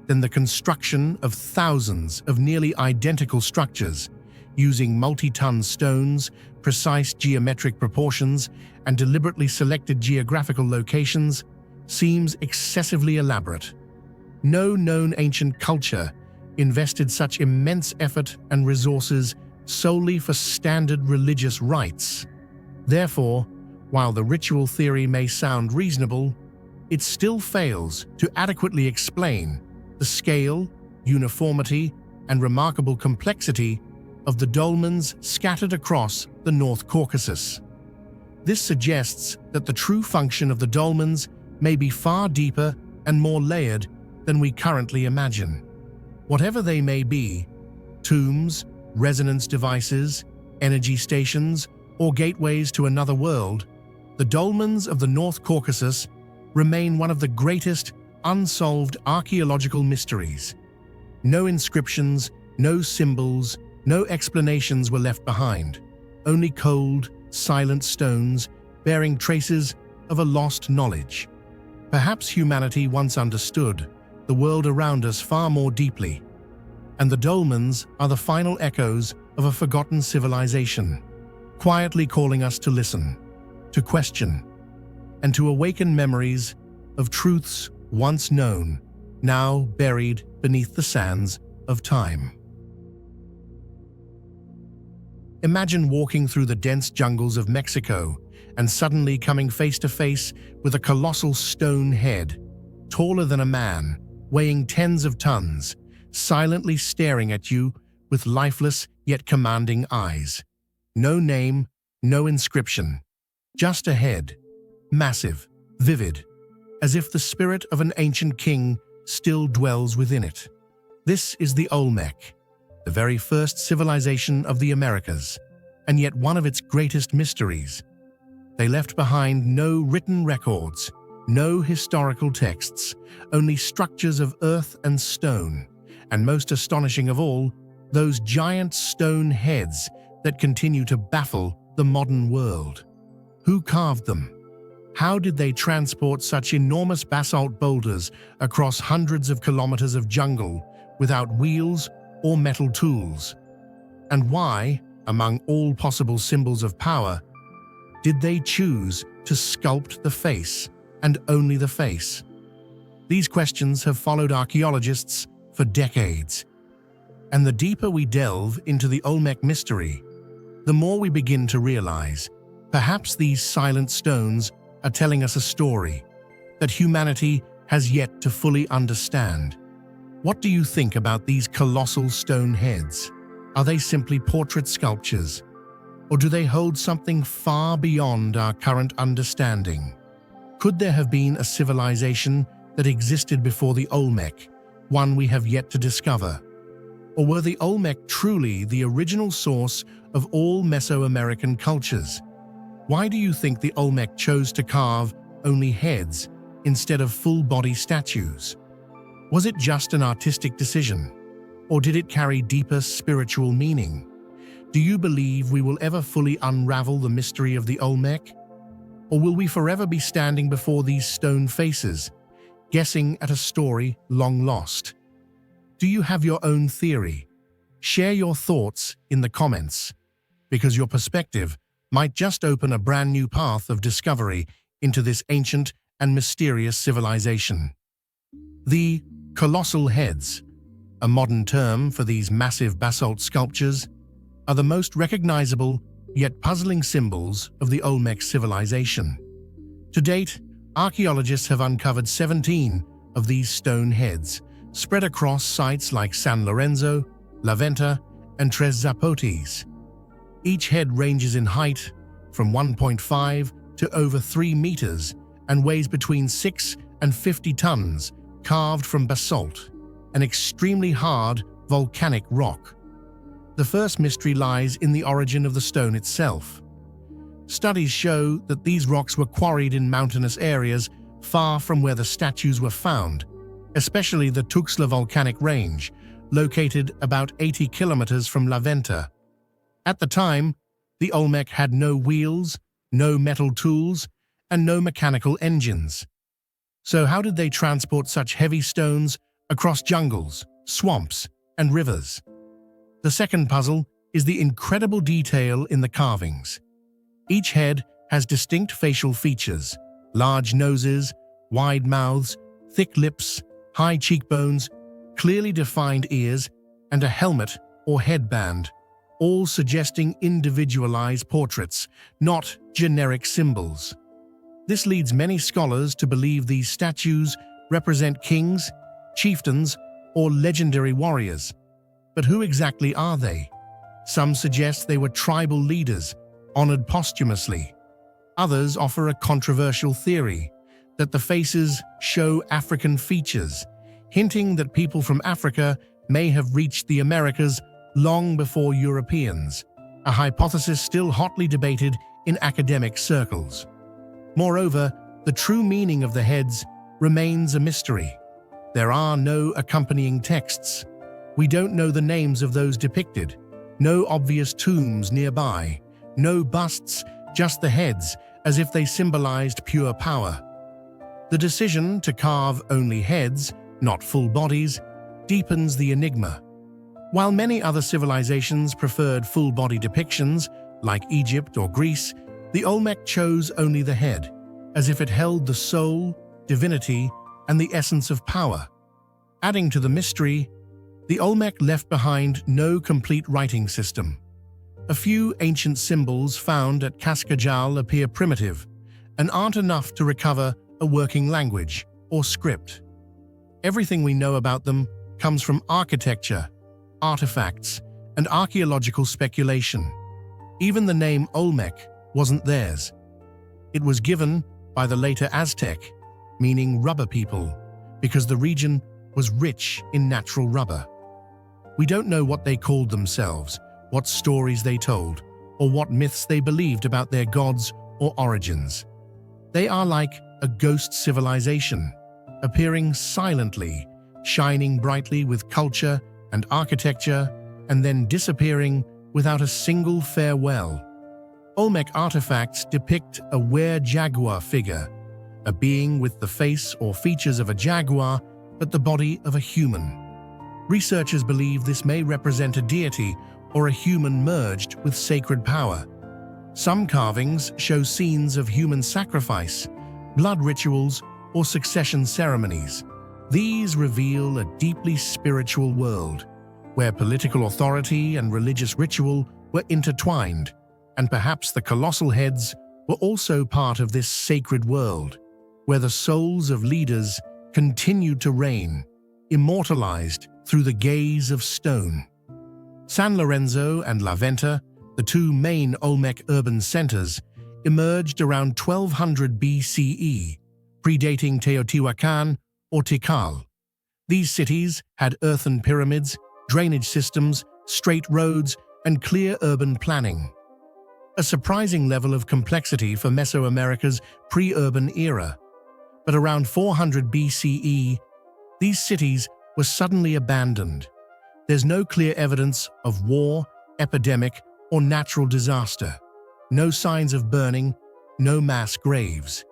then the construction of thousands of nearly identical structures using multi-ton stones, precise geometric proportions, and deliberately selected geographical locations seems excessively elaborate. No known ancient culture invested such immense effort and resources solely for standard religious rites. Therefore, while the ritual theory may sound reasonable, it still fails to adequately explain the scale, uniformity, and remarkable complexity of the dolmens scattered across the North Caucasus. This suggests that the true function of the dolmens may be far deeper and more layered than we currently imagine. Whatever they may be, tombs, resonance devices, energy stations, or gateways to another world, the dolmens of the North Caucasus remain one of the greatest unsolved archaeological mysteries. No inscriptions, no symbols, no explanations were left behind, only cold, silent stones bearing traces of a lost knowledge. Perhaps humanity once understood the world around us far more deeply, and the dolmens are the final echoes of a forgotten civilization, quietly calling us to listen, to question, and to awaken memories of truths once known, now buried beneath the sands of time. Imagine walking through the dense jungles of Mexico and suddenly coming face to face with a colossal stone head, taller than a man, weighing tens of tons, silently staring at you with lifeless yet commanding eyes. No name, no inscription, just a head, massive, vivid, as if the spirit of an ancient king still dwells within it. This is the Olmec, the very first civilization of the Americas, and yet one of its greatest mysteries. They left behind no written records, no historical texts, only structures of earth and stone, and most astonishing of all, those giant stone heads that continue to baffle the modern world. Who carved them? How did they transport such enormous basalt boulders across hundreds of kilometers of jungle without wheels or metal tools? And why, among all possible symbols of power, did they choose to sculpt the face, and only the face? These questions have followed archaeologists for decades. And the deeper we delve into the Olmec mystery, the more we begin to realize perhaps these silent stones are telling us a story that humanity has yet to fully understand. What do you think about these colossal stone heads? Are they simply portrait sculptures? Or do they hold something far beyond our current understanding? Could there have been a civilization that existed before the Olmec, one we have yet to discover? Or were the Olmec truly the original source of all Mesoamerican cultures? Why do you think the Olmec chose to carve only heads instead of full-body statues? Was it just an artistic decision? Or did it carry deeper spiritual meaning? Do you believe we will ever fully unravel the mystery of the Olmec? Or will we forever be standing before these stone faces, guessing at a story long lost? Do you have your own theory? Share your thoughts in the comments, because your perspective might just open a brand new path of discovery into this ancient and mysterious civilization. The colossal heads, a modern term for these massive basalt sculptures, are the most recognizable yet puzzling symbols of the Olmec civilization. To date, archaeologists have uncovered 17 of these stone heads, spread across sites like San Lorenzo, La Venta, and Tres Zapotes. Each head ranges in height from 1.5 to over 3 meters and weighs between 6 and 50 tons, carved from basalt, an extremely hard volcanic rock. The first mystery lies in the origin of the stone itself. Studies show that these rocks were quarried in mountainous areas far from where the statues were found, especially the Tuxtla volcanic range, located about 80 kilometers from La Venta. At the time, the Olmec had no wheels, no metal tools, and no mechanical engines. So how did they transport such heavy stones across jungles, swamps, and rivers? The second puzzle is the incredible detail in the carvings. Each head has distinct facial features: large noses, wide mouths, thick lips, high cheekbones, clearly defined ears, and a helmet or headband, all suggesting individualized portraits, not generic symbols. This leads many scholars to believe these statues represent kings, chieftains, or legendary warriors. But who exactly are they? Some suggest they were tribal leaders, honored posthumously. Others offer a controversial theory that the faces show African features, hinting that people from Africa may have reached the Americas long before Europeans, a hypothesis still hotly debated in academic circles. Moreover, the true meaning of the heads remains a mystery. There are no accompanying texts. We don't know the names of those depicted, no obvious tombs nearby, no busts, just the heads, as if they symbolized pure power. The decision to carve only heads, not full bodies, deepens the enigma. While many other civilizations preferred full-body depictions, like Egypt or Greece, the Olmec chose only the head, as if it held the soul, divinity, and the essence of power. Adding to the mystery, the Olmec left behind no complete writing system. A few ancient symbols found at Cascajal appear primitive and aren't enough to recover a working language or script. Everything we know about them comes from architecture, artifacts, and archaeological speculation. Even the name Olmec wasn't theirs. It was given by the later Aztec, meaning rubber people, because the region was rich in natural rubber. We don't know what they called themselves, what stories they told, or what myths they believed about their gods or origins. They are like a ghost civilization, appearing silently, shining brightly with culture and architecture, and then disappearing without a single farewell. Olmec artifacts depict a were-jaguar figure, a being with the face or features of a jaguar but the body of a human. Researchers believe this may represent a deity or a human merged with sacred power. Some carvings show scenes of human sacrifice, blood rituals, or succession ceremonies. These reveal a deeply spiritual world, where political authority and religious ritual were intertwined, and perhaps the colossal heads were also part of this sacred world, where the souls of leaders continued to reign, immortalized through the gaze of stone. San Lorenzo and La Venta, the two main Olmec urban centers, emerged around 1200 BCE, predating Teotihuacan or Tikal. These cities had earthen pyramids, drainage systems, straight roads, and clear urban planning. A surprising level of complexity for Mesoamerica's pre-urban era. But around 400 BCE, these cities were suddenly abandoned. There's no clear evidence of war, epidemic, or natural disaster. No signs of burning, no mass graves.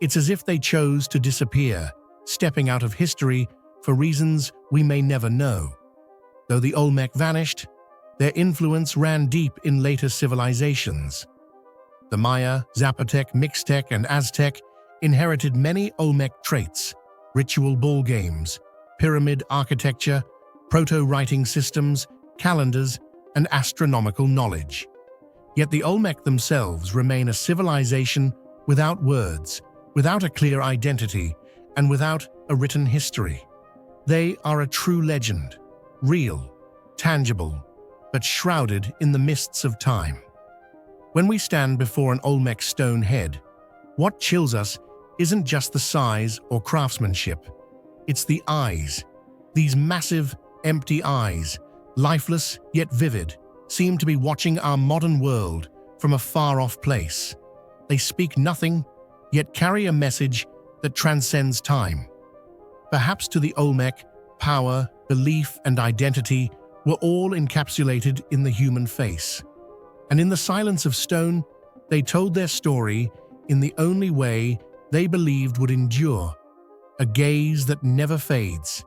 It's as if they chose to disappear, stepping out of history for reasons we may never know. Though the Olmec vanished, their influence ran deep in later civilizations. The Maya, Zapotec, Mixtec, and Aztec inherited many Olmec traits: ritual ball games, pyramid architecture, proto-writing systems, calendars, and astronomical knowledge. Yet the Olmec themselves remain a civilization without words, without a clear identity, and without a written history. They are a true legend, real, tangible, but shrouded in the mists of time. When we stand before an Olmec stone head, what chills us isn't just the size or craftsmanship. It's the eyes. These massive, empty eyes, lifeless yet vivid, seem to be watching our modern world from a far-off place. They speak nothing, yet carry a message that transcends time. Perhaps to the Olmec, power, belief, and identity were all encapsulated in the human face. And in the silence of stone, they told their story in the only way they believed would endure, a gaze that never fades.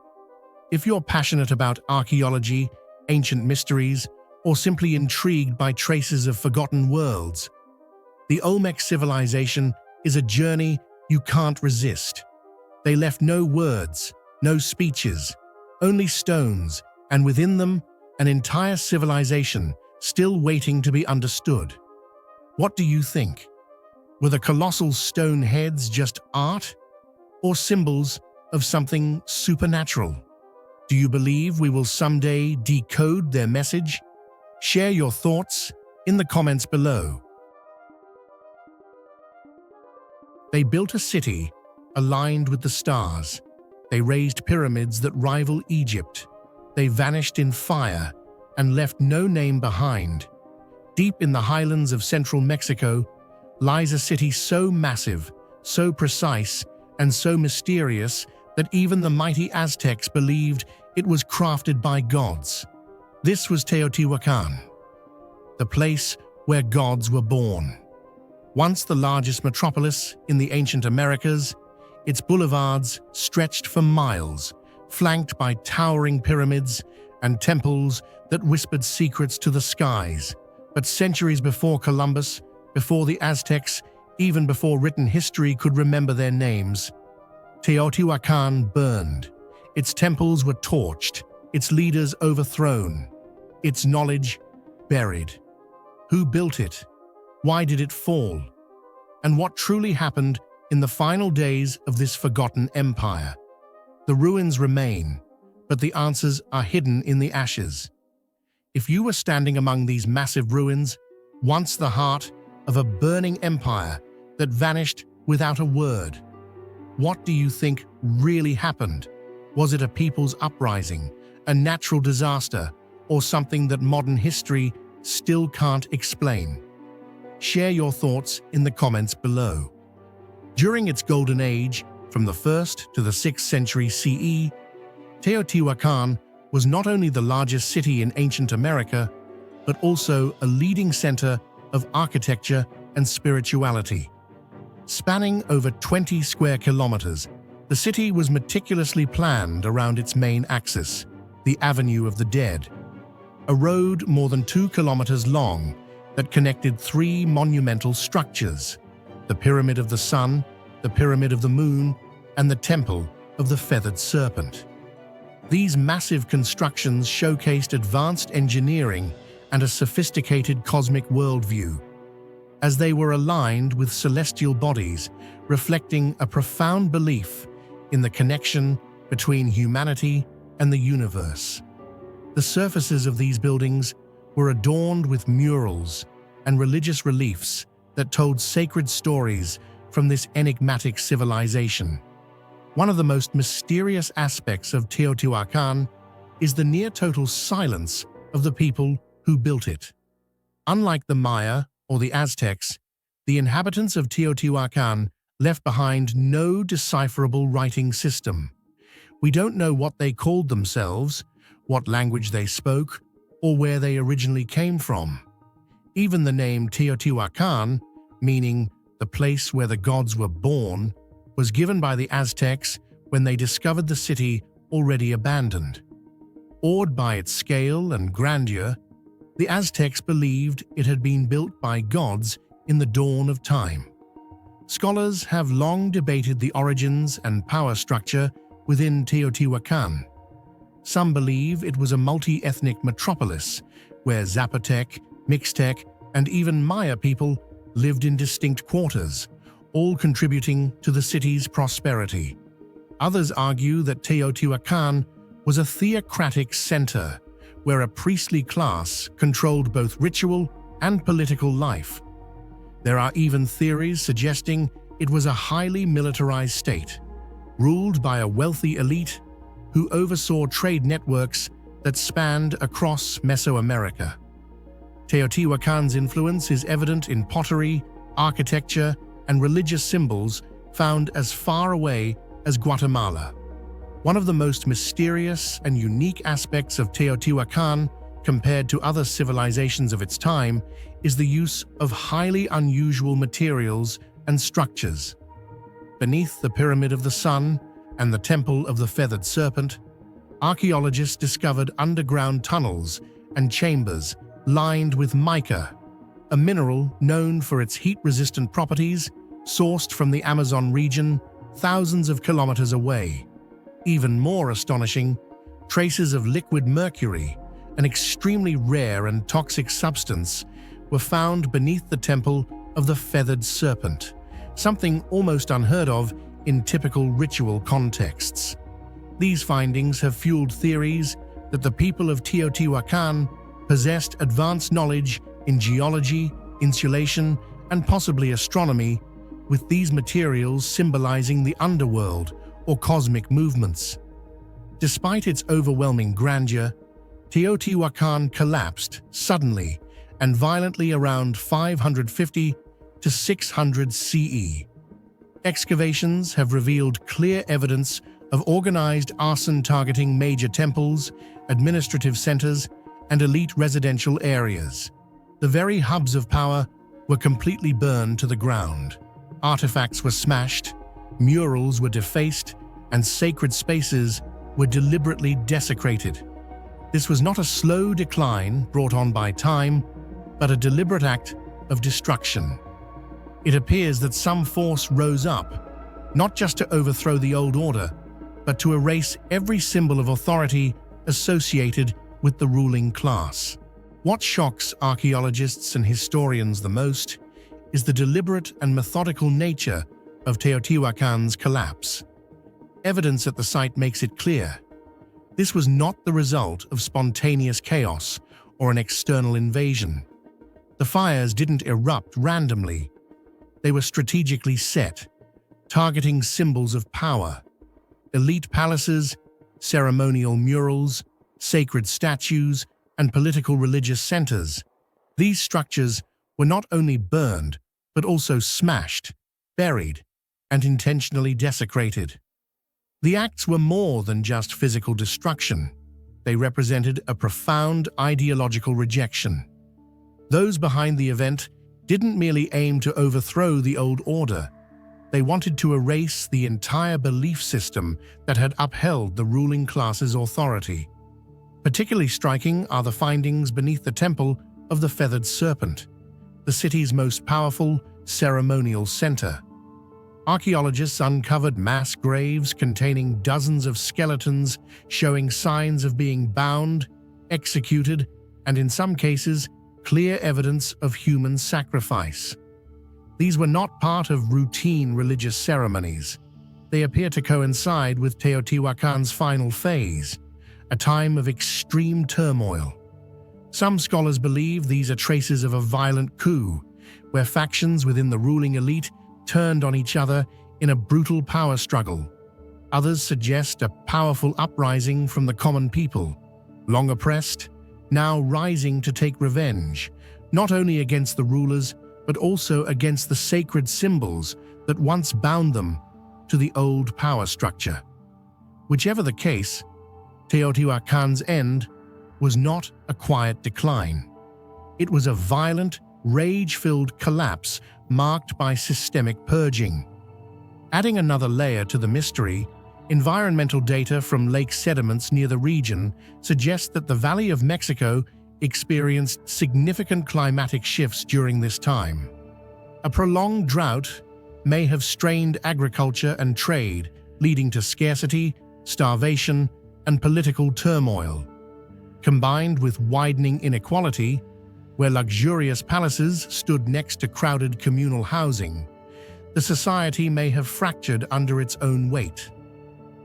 If you're passionate about archaeology, ancient mysteries, or simply intrigued by traces of forgotten worlds, the Olmec civilization is a journey you can't resist. They left no words, no speeches, only stones, and within them, an entire civilization still waiting to be understood. What do you think? Were the colossal stone heads just art, or symbols of something supernatural? Do you believe we will someday decode their message? Share your thoughts in the comments below. They built a city aligned with the stars. They raised pyramids that rival Egypt. They vanished in fire and left no name behind. Deep in the highlands of central Mexico lies a city so massive, so precise, and so mysterious that even the mighty Aztecs believed it was crafted by gods. This was Teotihuacan, the place where gods were born. Once the largest metropolis in the ancient Americas, its boulevards stretched for miles, flanked by towering pyramids and temples that whispered secrets to the skies. But centuries before Columbus, before the Aztecs, even before written history could remember their names, Teotihuacan burned. Its temples were torched, its leaders overthrown, its knowledge buried. Who built it? Why did it fall? And what truly happened in the final days of this forgotten empire? The ruins remain, but the answers are hidden in the ashes. If you were standing among these massive ruins, once the heart of a burning empire that vanished without a word, what do you think really happened? Was it a people's uprising, a natural disaster, or something that modern history still can't explain? Share your thoughts in the comments below. During its golden age, from the 1st to the 6th century CE, Teotihuacan was not only the largest city in ancient America, but also a leading center of architecture and spirituality. Spanning over 20 square kilometers, the city was meticulously planned around its main axis, the Avenue of the Dead, a road more than 2 kilometers long that connected 3 monumental structures: the Pyramid of the Sun, the Pyramid of the Moon, and the Temple of the Feathered Serpent. These massive constructions showcased advanced engineering and a sophisticated cosmic worldview, as they were aligned with celestial bodies, reflecting a profound belief in the connection between humanity and the universe. The surfaces of these buildings were adorned with murals and religious reliefs that told sacred stories from this enigmatic civilization. One of the most mysterious aspects of Teotihuacan is the near-total silence of the people who built it. Unlike the Maya or the Aztecs, the inhabitants of Teotihuacan left behind no decipherable writing system. We don't know what they called themselves, what language they spoke, or where they originally came from. Even the name Teotihuacan, meaning the place where the gods were born, was given by the Aztecs when they discovered the city already abandoned. Awed by its scale and grandeur, the Aztecs believed it had been built by gods in the dawn of time. Scholars have long debated the origins and power structure within Teotihuacan. Some believe it was a multi-ethnic metropolis where Zapotec, Mixtec, and even Maya people lived in distinct quarters, all contributing to the city's prosperity. Others argue that Teotihuacan was a theocratic center where a priestly class controlled both ritual and political life, There are even theories suggesting it was a highly militarized state, ruled by a wealthy elite who oversaw trade networks that spanned across Mesoamerica. Teotihuacan's influence is evident in pottery, architecture, and religious symbols found as far away as Guatemala. One of the most mysterious and unique aspects of Teotihuacan, compared to other civilizations of its time, is the use of highly unusual materials and structures. Beneath the Pyramid of the Sun and the Temple of the Feathered Serpent, archaeologists discovered underground tunnels and chambers lined with mica, a mineral known for its heat-resistant properties, sourced from the Amazon region thousands of kilometers away. Even more astonishing, traces of liquid mercury, an extremely rare and toxic substance, were found beneath the Temple of the Feathered Serpent, something almost unheard of in typical ritual contexts. These findings have fueled theories that the people of Teotihuacan possessed advanced knowledge in geology, insulation, and possibly astronomy, with these materials symbolizing the underworld or cosmic movements. Despite its overwhelming grandeur, Teotihuacan collapsed suddenly and violently around 550 to 600 CE. Excavations have revealed clear evidence of organized arson targeting major temples, administrative centers, and elite residential areas. The very hubs of power were completely burned to the ground. Artifacts were smashed, murals were defaced, and sacred spaces were deliberately desecrated. This was not a slow decline brought on by time, but a deliberate act of destruction. It appears that some force rose up, not just to overthrow the old order, but to erase every symbol of authority associated with the ruling class. What shocks archaeologists and historians the most is the deliberate and methodical nature of Teotihuacan's collapse. Evidence at the site makes it clear. This was not the result of spontaneous chaos or an external invasion. The fires didn't erupt randomly. They were strategically set, targeting symbols of power. Elite palaces, ceremonial murals, sacred statues, and political religious centers. These structures were not only burned, but also smashed, buried, and intentionally desecrated. The acts were more than just physical destruction. They represented a profound ideological rejection. Those behind the event didn't merely aim to overthrow the old order. They wanted to erase the entire belief system that had upheld the ruling class's authority. Particularly striking are the findings beneath the Temple of the Feathered Serpent, the city's most powerful ceremonial center. Archaeologists uncovered mass graves containing dozens of skeletons showing signs of being bound, executed, and in some cases, clear evidence of human sacrifice. These were not part of routine religious ceremonies. They appear to coincide with Teotihuacan's final phase, a time of extreme turmoil. Some scholars believe these are traces of a violent coup, where factions within the ruling elite turned on each other in a brutal power struggle. Others suggest a powerful uprising from the common people, long oppressed, now rising to take revenge, not only against the rulers, but also against the sacred symbols that once bound them to the old power structure. Whichever the case, Teotihuacan's end was not a quiet decline. It was a violent, rage-filled collapse marked by systemic purging. Adding another layer to the mystery, environmental data from lake sediments near the region suggest that the Valley of Mexico experienced significant climatic shifts during this time. A prolonged drought may have strained agriculture and trade, leading to scarcity, starvation, and political turmoil. Combined with widening inequality, where luxurious palaces stood next to crowded communal housing, the society may have fractured under its own weight.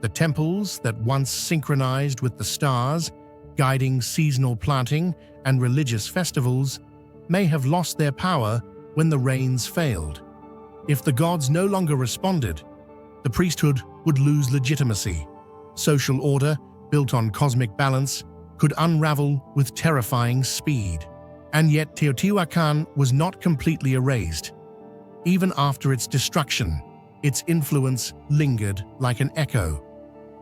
The temples that once synchronized with the stars, guiding seasonal planting and religious festivals, may have lost their power when the rains failed. If the gods no longer responded, the priesthood would lose legitimacy. Social order, built on cosmic balance, could unravel with terrifying speed. And yet Teotihuacan was not completely erased. Even after its destruction, its influence lingered like an echo.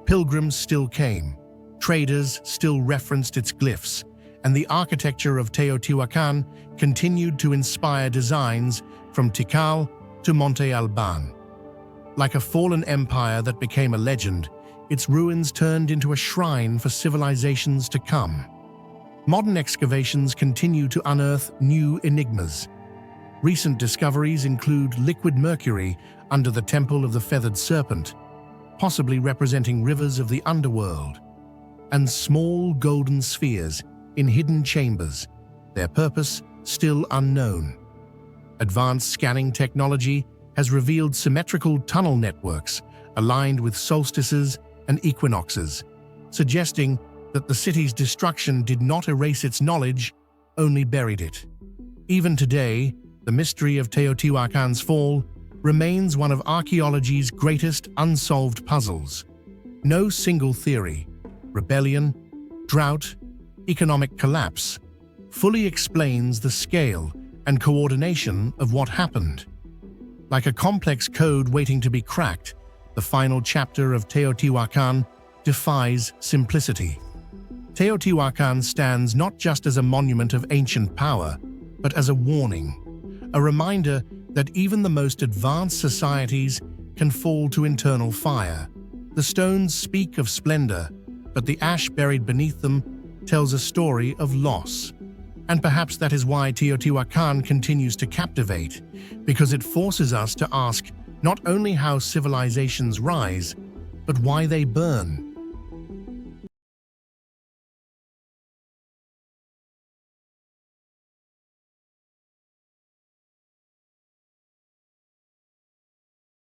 Pilgrims still came, traders still referenced its glyphs, and the architecture of Teotihuacan continued to inspire designs from Tikal to Monte Alban. Like a fallen empire that became a legend, its ruins turned into a shrine for civilizations to come. Modern excavations continue to unearth new enigmas. Recent discoveries include liquid mercury under the Temple of the Feathered Serpent, possibly representing rivers of the underworld, and small golden spheres in hidden chambers, their purpose still unknown. Advanced scanning technology has revealed symmetrical tunnel networks aligned with solstices and equinoxes, suggesting that the city's destruction did not erase its knowledge, only buried it. Even today, the mystery of Teotihuacan's fall remains one of archaeology's greatest unsolved puzzles. No single theory, rebellion, drought, economic collapse, fully explains the scale and coordination of what happened. Like a complex code waiting to be cracked, the final chapter of Teotihuacan defies simplicity. Teotihuacan stands not just as a monument of ancient power, but as a warning, a reminder that even the most advanced societies can fall to internal fire. The stones speak of splendor, but the ash buried beneath them tells a story of loss. And perhaps that is why Teotihuacan continues to captivate, because it forces us to ask not only how civilizations rise, but why they burn.